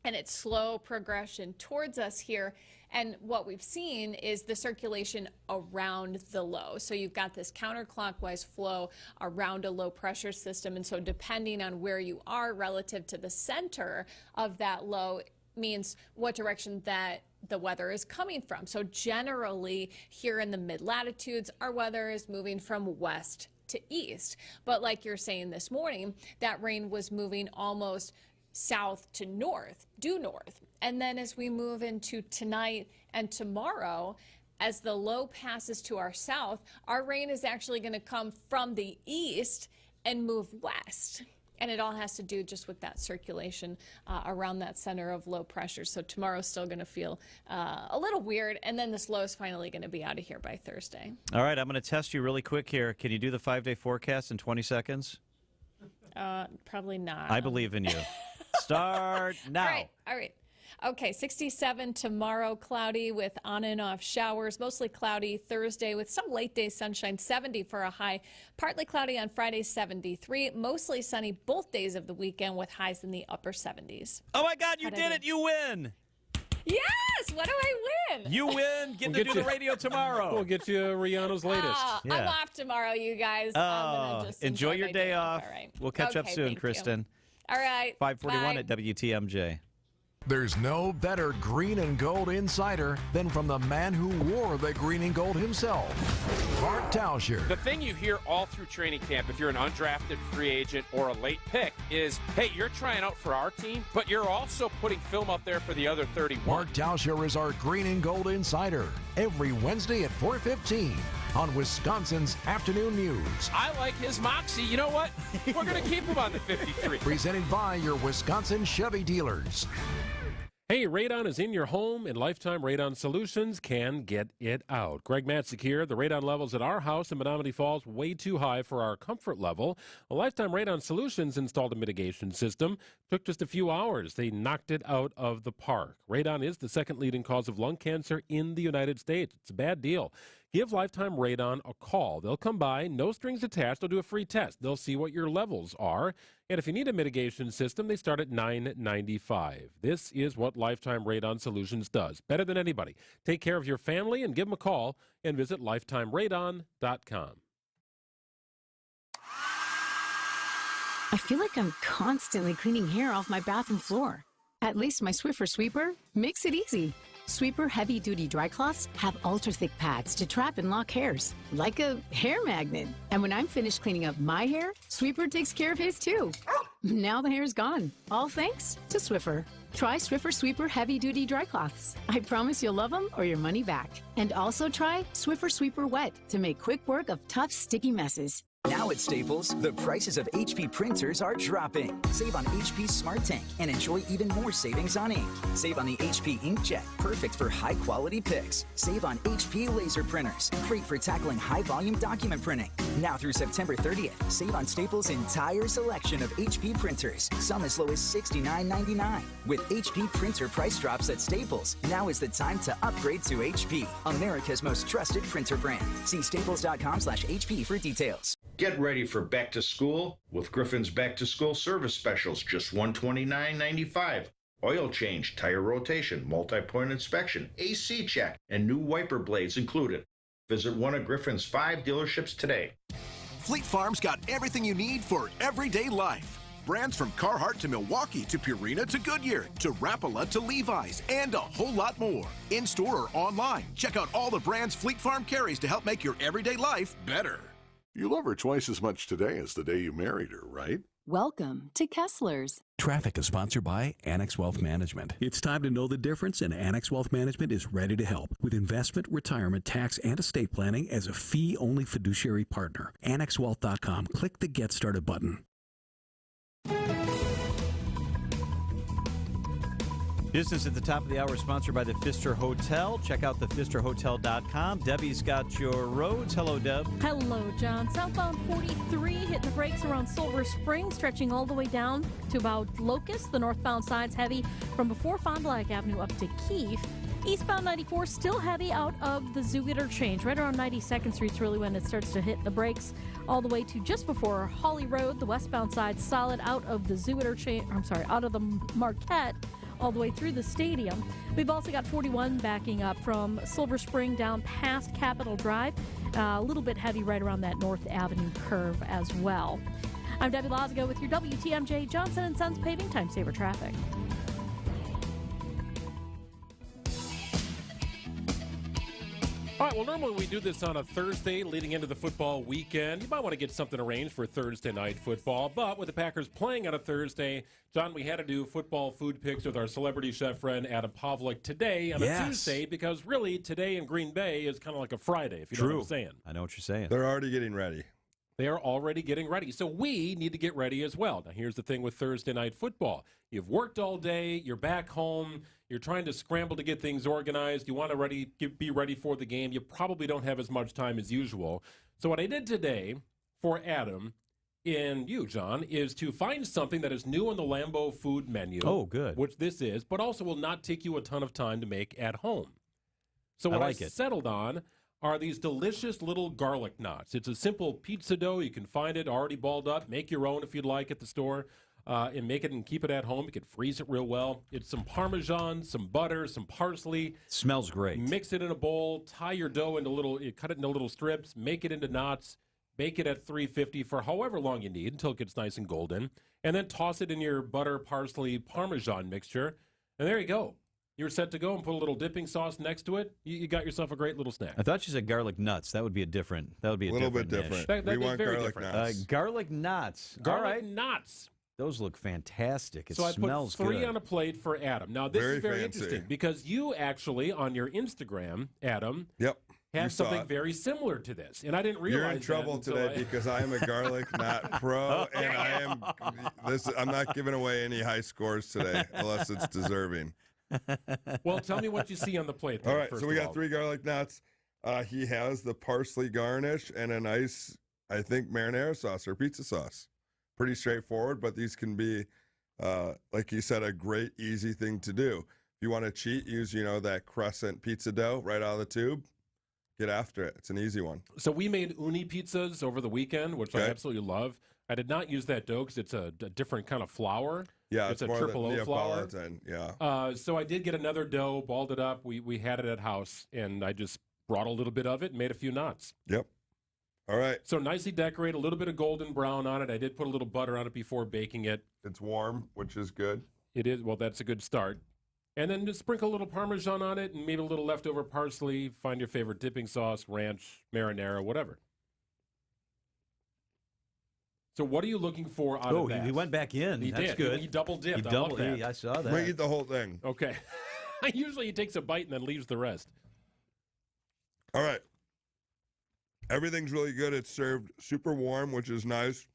And it's slow progression towards us here. And what we've seen is the circulation around the low. So you've got this counterclockwise flow around a low pressure system. And so depending on where you are relative to the center of that low means what direction that the weather is coming from. So generally here in the mid-latitudes, our weather is moving from west to east. But like you're saying this morning, that rain was moving almost south to north, due north. And then as we move into tonight and tomorrow, as the low passes to our south, our rain is actually going to come from the east and move west. And it all has to do just with that circulation around that center of low pressure. So tomorrow's still going to feel a little weird. And then this low is finally going to be out of here by Thursday. All right, I'm going to test you really quick here. Can you do the 5-day forecast in 20 seconds? Probably not. I believe in you. Start now. All right. Okay, 67 tomorrow, cloudy with on and off showers, mostly cloudy Thursday with some late day sunshine, 70 for a high, partly cloudy on Friday, 73, mostly sunny both days of the weekend with highs in the upper 70s. Oh my God, you did it. You win. Yes! What do I win? You win. Get to do the radio tomorrow. We'll get you Rihanna's latest. I'm off tomorrow, you guys. I'm gonna just enjoy your my day off. All right. We'll catch up Okay, soon, thank you. Kristen. All right. 541 Bye. at WTMJ. There's no better green and gold insider than from the man who wore the green and gold himself, Bart Tauscher. The thing you hear all through training camp, if you're an undrafted free agent or a late pick, is, hey, you're trying out for our team, but you're also putting film up there for the other 31. Bart Tauscher is our green and gold insider every Wednesday at 4:15 on Wisconsin's Afternoon News. I like his moxie. You know what? We're going to keep him on the 53. Presented by your Wisconsin Chevy dealers. Hey, radon is in your home, and Lifetime Radon Solutions can get it out. Greg Matzik here. The radon levels at our house in Menominee Falls way too high for our comfort level. Well, Lifetime Radon Solutions installed a mitigation system. Took just a few hours. They knocked it out of the park. Radon is the second leading cause of lung cancer in the United States. It's a bad deal. Give Lifetime Radon a call. They'll come by, no strings attached. They'll do a free test. They'll see what your levels are. And if you need a mitigation system, they start at $9.95. This is what Lifetime Radon Solutions does. Better than anybody. Take care of your family and give them a call and visit lifetimeradon.com. I feel like I'm constantly cleaning hair off my bathroom floor. At least my Swiffer sweeper makes it easy. Sweeper heavy-duty dry cloths have ultra-thick pads to trap and lock hairs, like a hair magnet. And when I'm finished cleaning up my hair, Sweeper takes care of his too. Now the hair's gone, all thanks to Swiffer. Try Swiffer Sweeper heavy-duty dry cloths. I promise you'll love them or your money back. And also try Swiffer Sweeper Wet to make quick work of tough, sticky messes. Now at Staples, the prices of HP printers are dropping. Save on HP Smart Tank and enjoy even more savings on ink. Save on the HP Inkjet, perfect for high-quality pics. Save on HP laser printers, great for tackling high-volume document printing. Now through September 30th, save on Staples' entire selection of HP printers, some as low as $69.99. With HP printer price drops at Staples, now is the time to upgrade to HP, America's most trusted printer brand. See staples.com/HP for details. Get ready for back to school with Griffin's back to school service specials, just $129.95. Oil change, tire rotation, multi-point inspection, AC check, and new wiper blades included. Visit one of Griffin's 5 dealerships today. Fleet Farm's got everything you need for everyday life. Brands from Carhartt to Milwaukee to Purina to Goodyear to Rapala to Levi's and a whole lot more. In-store or online, check out all the brands Fleet Farm carries to help make your everyday life better. You love her twice as much today as the day you married her, right? Welcome to Kessler's. Traffic is sponsored by Annex Wealth Management. It's time to know the difference, and Annex Wealth Management is ready to help with investment, retirement, tax, and estate planning as a fee-only fiduciary partner. AnnexWealth.com. Click the Get Started button. Business at the top of the hour sponsored by the Pfister Hotel. Check out thepfisterhotel.com. Debbie's got your roads. Hello, Deb. Hello, John. Southbound 43 hitting the brakes around Silver Spring, stretching all the way down to about Locust. The northbound side's heavy from before Fond du Lac Avenue up to Keefe. Eastbound 94 still heavy out of the Zoo Interchange. Right around 92nd Street's really when it starts to hit the brakes. All the way to just before Holly Road. The westbound side solid out of the Zoo Interchange. Out of the Marquette, all the way through the stadium. We've also got 41 backing up from Silver Spring down past Capitol Drive. A little bit heavy right around that North Avenue curve as well. I'm Debbie Lazago with your WTMJ Johnson & Sons Paving Time Saver Traffic. All right, well, normally we do this on a Thursday leading into the football weekend. You might want to get something arranged for Thursday night football. But with the Packers playing on a Thursday, John, we had to do football food picks with our celebrity chef friend Adam Pavlik today on a Tuesday because really today in Green Bay is kind of like a Friday, if you know what I'm saying. I know what you're saying. They're already getting ready. They are already getting ready. So we need to get ready as well. Now, here's the thing with Thursday night football. You've worked all day. You're back home. You're trying to scramble to get things organized. You want to be ready for the game. You probably don't have as much time as usual. So what I did today for Adam and you, John, is to find something that is new on the Lambeau food menu. Oh, good. Which this is, but also will not take you a ton of time to make at home. So what I settled on are these delicious little garlic knots. It's a simple pizza dough. You can find it already balled up. Make your own if you'd like at the store. and make it and keep it at home. You can freeze it real well. It's some Parmesan, some butter, some parsley. Smells great. Mix it in a bowl. Tie your dough cut it into little strips. Make it into knots. Bake it at 350 for however long you need until it gets nice and golden. And then toss it in your butter, parsley, Parmesan mixture. And there you go. You're set to go, and put a little dipping sauce next to it. You got yourself a great little snack. I thought you said garlic nuts. That would be a different. That would be a little different bit different. That we is want very garlic different. nuts. Garlic knots. Garlic All right. knots. Those look fantastic. It So I smells put 3 good. on a plate for Adam. Now, this Very is very fancy. interesting because you actually, on your Instagram, Adam, Yep. You have saw something it. very similar to this. And I didn't realize You're in trouble that until today because I am a garlic knot pro, and I'm not giving away any high scores today unless it's deserving. Well, tell me what you see on the plate. All Then, right, first so we of got all. 3 garlic knots. He has the parsley garnish and a nice, I think, marinara sauce or pizza sauce. Pretty straightforward, but these can be, like you said, a great, easy thing to do. If you want to cheat, use, that crescent pizza dough right out of the tube. Get after it. It's an easy one. So we made uni pizzas over the weekend, which I Okay. absolutely love. I did not use that dough because it's a different kind of flour. Yeah, it's a more triple than O flour. Neapolitan. Yeah. So I did get another dough, balled it up. We had it at house, and I just brought a little bit of it and made a few knots. Yep. All right. So nicely decorate, a little bit of golden brown on it. I did put a little butter on it before baking it. It's warm, which is good. It is, well, that's a good start. And then just sprinkle a little Parmesan on it and maybe a little leftover parsley. Find your favorite dipping sauce, ranch, marinara, whatever. So what are you looking for out of that? He went back in. He That's did. good. He double dipped. He I love double. that. I saw I'm that. going to eat the whole thing. Okay. Usually he takes a bite and then leaves the rest. All right. Everything's really good. It's served super warm, which is nice.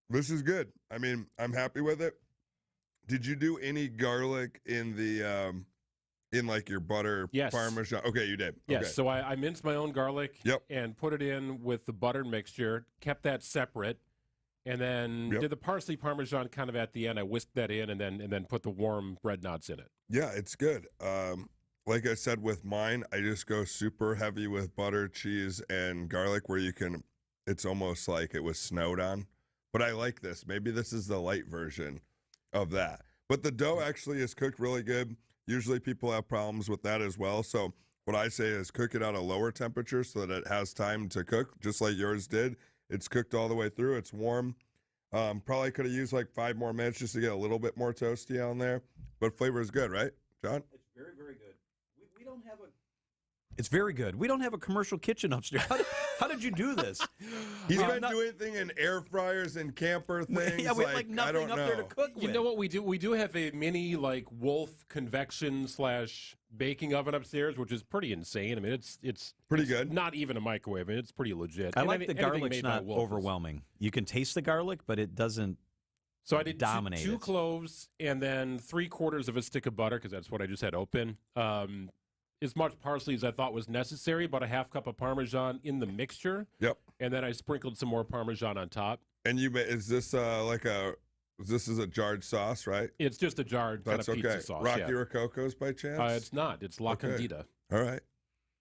This is good. I mean, I'm happy with it. Did you do any garlic in the in like your butter Yes. Parmesan? Okay, you did. Yes, Okay. so I minced my own garlic and put it in with the butter mixture, kept that separate, and then did the parsley Parmesan kind of at the end. I whisked that in and then put the warm bread knots in it. Yeah, it's good. Like I said with mine, I just go super heavy with butter, cheese, and garlic where you can, it's almost like it was snowed on. But I like this. Maybe this is the light version of that. But the dough actually is cooked really good. Usually people have problems with that as well. So what I say is cook it at a lower temperature so that it has time to cook, just like yours did. It's cooked all the way through. It's warm. Probably could have used like 5 more minutes just to get a little bit more toasty on there. But flavor is good, right, John? It's very, very good. We don't have a. It's very good. We don't have a commercial kitchen upstairs. How did you do this? He's been doing things in air fryers and camper things. Yeah, we have like I nothing don't up know. there to cook with. You know what we do? We do have a mini like Wolf convection / baking oven upstairs, which is pretty insane. I mean, it's pretty good. Not even a microwave. I mean, it's pretty legit. I And like the anything garlic's made by not Wolf is- overwhelming. You can taste the garlic, but it doesn't. So I did dominate two it. cloves and then 3/4 of a stick of butter because that's what I just had open. As much parsley as I thought was necessary, about a half cup of Parmesan in the mixture. Yep. And then I sprinkled some more Parmesan on top. And is this this is a jarred sauce, right? It's just a jarred kind That's of pizza okay. sauce. Rocky yeah. Rococo's by chance? It's not. It's La Okay. Candida. All right.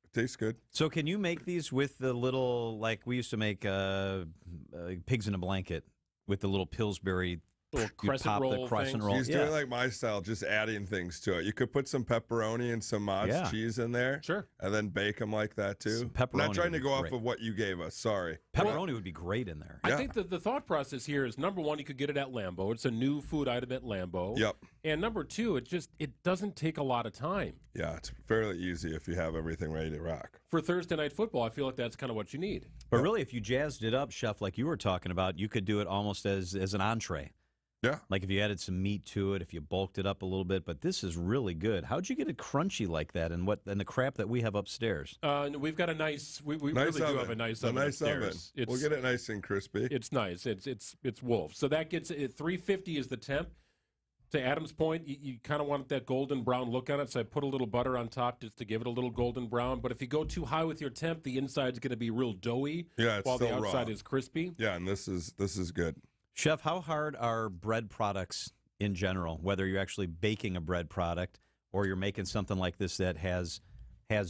It tastes good. So can you make these with the little, like we used to make pigs in a blanket with the little Pillsbury Little you crescent pop roll the crescent things. roll. He's doing like my style, just adding things to it. You could put some pepperoni and some Mott's cheese in there. Sure. And then bake them like that too. Some pepperoni Not trying would to be go great. off of what you gave us. Sorry. Pepperoni would be great in there. I think the thought process here is, number one, you could get it at Lambeau. It's a new food item at Lambeau. Yep. And number two, it doesn't take a lot of time. Yeah, it's fairly easy if you have everything ready to rock. For Thursday Night Football, I feel like that's kind of what you need. But really, if you jazzed it up, Chef, like you were talking about, you could do it almost as an entree. Yeah. Like if you added some meat to it, if you bulked it up a little bit. But this is really good. How'd you get it crunchy like that and the crap that we have upstairs? We've got a nice, we Nice really oven. do have a nice A oven nice upstairs. oven. We'll get it nice and crispy. It's nice. It's Wolf. So that gets it. 350 is the temp. To Adam's point, you kind of want that golden brown look on it, so I put a little butter on top just to give it a little golden brown. But if you go too high with your temp, the inside's going to be real doughy, Yeah, it's while the still outside raw. is crispy. Yeah, and this is good. Chef, how hard are bread products in general, whether you're actually baking a bread product or you're making something like this that has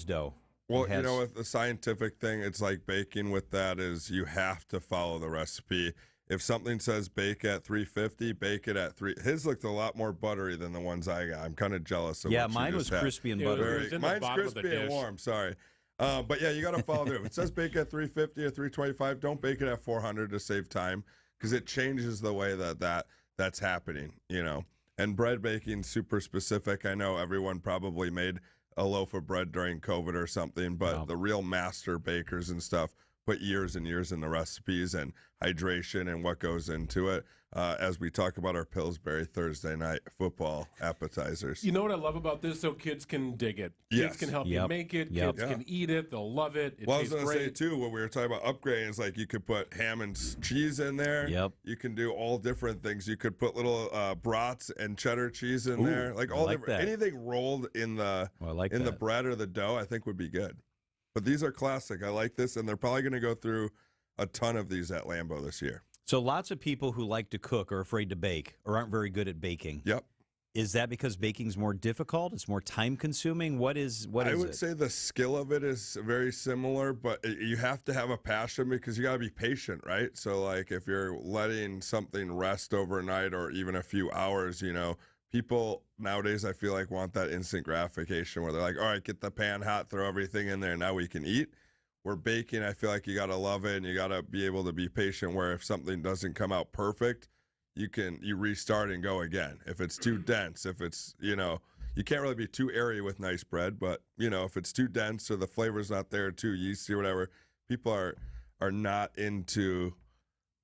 dough? Well, you know, with the scientific thing, it's like baking with that is you have to follow the recipe. If something says bake at 350, bake it at 3. His looked a lot more buttery than the ones I got. I'm kind of jealous of what mine you was just had. crispy and buttery. Mine's crispy and warm, sorry. But yeah, you got to follow through. If it says bake at 350 or 325, don't bake it at 400 to save time because it changes the way that's happening, you know. And bread baking, super specific. I know everyone probably made a loaf of bread during COVID or something, but the real master bakers and stuff put years and years in the recipes and hydration and what goes into it as we talk about our Pillsbury Thursday night football appetizers. You know what I love about this? So kids can dig it. Kids can help you make it. Kids can eat it. They'll love it. It well, I was tastes going to great. say, too, when we were talking about upgrading, it's like you could put ham and cheese in there. Yep. You can do all different things. You could put little brats and cheddar cheese in there. Like all different. Anything rolled in the the bread or the dough, I think would be good. But these are classic. I like this, and they're probably going to go through a ton of these at Lambeau this year. So lots of people who like to cook are afraid to bake or aren't very good at baking. Yep. Is that because baking's more difficult? It's more time-consuming? What is it? I would say the skill of it is very similar, but you have to have a passion because you got to be patient, right? So, like, if you're letting something rest overnight or even a few hours, you know, people nowadays, I feel like, want that instant gratification where they're like, all right, get the pan hot, throw everything in there, and now we can eat. Where baking, I feel like you got to love it and you got to be able to be patient where if something doesn't come out perfect, you restart and go again. If it's too dense, if it's, you know, you can't really be too airy with nice bread, but, you know, if it's too dense or the flavor's not there, too yeasty or whatever, people are not into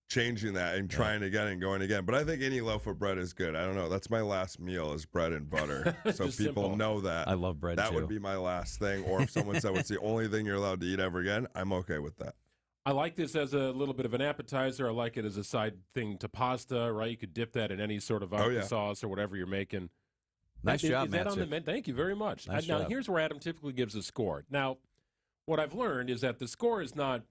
changing that and trying again and going again. But I think any loaf of bread is good. I don't know. That's my last meal is bread and butter. So people simple. know that. I love bread, that too. would be my last thing. Or if someone said what's the only thing you're allowed to eat ever again, I'm okay with that. I like this as a little bit of an appetizer. I like it as a side thing to pasta, right? You could dip that in any sort of vodka sauce or whatever you're making. Nice job, Is that on the Matzik. menu? Thank you very much. Nice now, job. here's where Adam typically gives a score. Now, what I've learned is that the score is not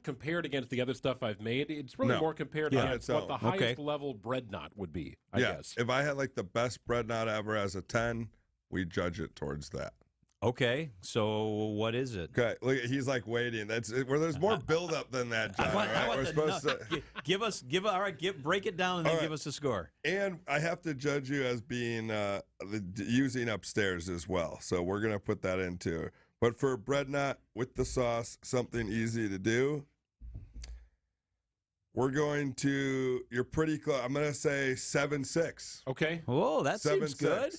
compared against the other stuff I've made. It's really more compared against what the highest level bread knot would be, I guess. If I had like the best bread knot ever as a 10, we judge it towards that. Okay, so what is it? Okay, look, he's like waiting. That's where there's more buildup than that, John. We're supposed to break it down and then give us a score. And I have to judge you as being using upstairs as well. So we're gonna put that into. But for bread knot with the sauce, something easy to do. We're going to. You're pretty close. I'm gonna say 7.6. Okay. Whoa, that seems good.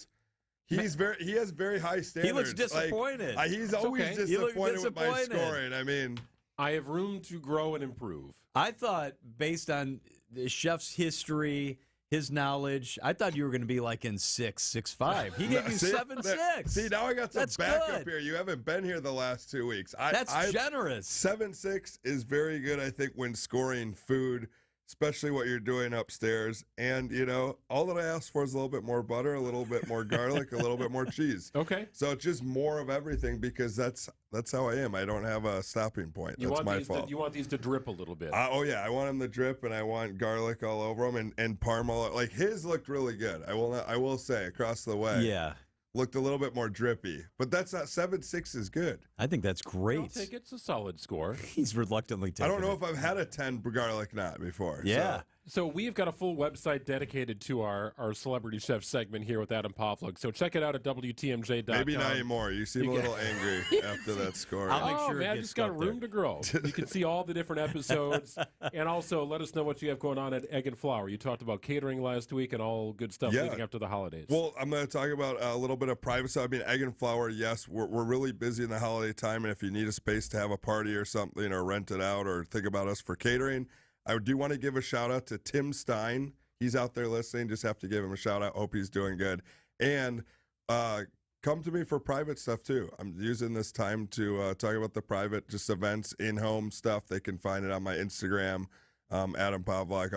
He has very high standards. He looks disappointed. He's always disappointed with my scoring. I mean, I have room to grow and improve. I thought, based on the chef's history, his knowledge, I thought you were going to be like in 6.5. He gave you 7.6. See, now I got some backup here. You haven't been here the last 2 weeks. That's generous. 7.6 is very good, I think, when scoring food, especially what you're doing upstairs. And, you know, all that I ask for is a little bit more butter, a little bit more garlic, a little bit more cheese. Okay. So it's just more of everything because that's how I am. I don't have a stopping point. That's my fault. You want these to drip a little bit. Oh, yeah. I want them to drip, and I want garlic all over them and Parma. Like, his looked really good. I will say, across the way. Yeah. Looked a little bit more drippy. But that's not 7.6 is good. I think that's great. I'll take it. It's a solid score. He's reluctantly taking it. I don't know if I've had a 10 garlic knot before. Yeah. So we've got a full website dedicated to our Celebrity Chef segment here with Adam Pavlik. So check it out at WTMJ.com. Maybe not anymore. You seem a little angry after that score. I'll make sure I just got room to grow. You can see all the different episodes. And also let us know what you have going on at Egg and Flour. You talked about catering last week and all good stuff leading up to the holidays. Well, I'm going to talk about a little bit of private stuff. I mean, Egg and Flour, yes, we're really busy in the holiday time. And if you need a space to have a party or something or rent it out or think about us for catering, I do want to give a shout out to Tim Stein. He's out there listening. Just have to give him a shout out. Hope he's doing good. And come to me for private stuff too. I'm using this time to talk about the private just events, in-home stuff. They can find it on my Instagram, Adam _ Pavlik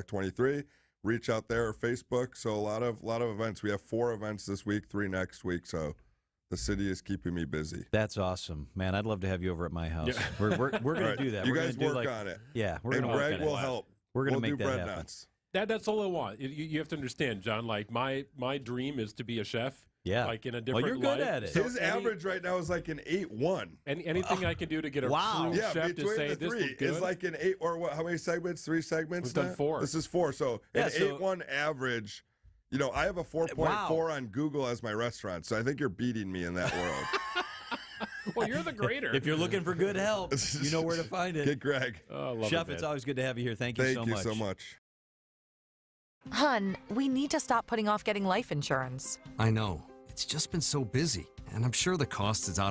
23. Reach out there or Facebook. So a lot of events. We have 4 events this week, 3 next week. So the city is keeping me busy. That's awesome, man. I'd love to have you over at my house. Yeah. We're going to do that. You guys work on it. Yeah, we're going to work on it. And Greg will help. We're going to make do that bread happen. Nuts. That's all I want. You have to understand, John. Like my dream is to be a chef, Yeah. Like in a different Well, you're good light. at it. So His average right now is like an 8-1. Anything I can do to get a Wow. true Yeah, chef to between say the this was three good. is like an 8 or what? How many segments? 3 segments. We've done now? 4. This is 4. So Yeah, an 8-1 average. You know, I have a 4.4 on Google as my restaurant, so I think you're beating me in that world. Well, you're the grader. If you're looking for good help, you know where to find it. Get Greg. Oh, love Chef, it, it's man. always good to have you here. Thank you so much. Thank you so much. Hun, we need to stop putting off getting life insurance. I know. It's just been so busy, and I'm sure the cost is out of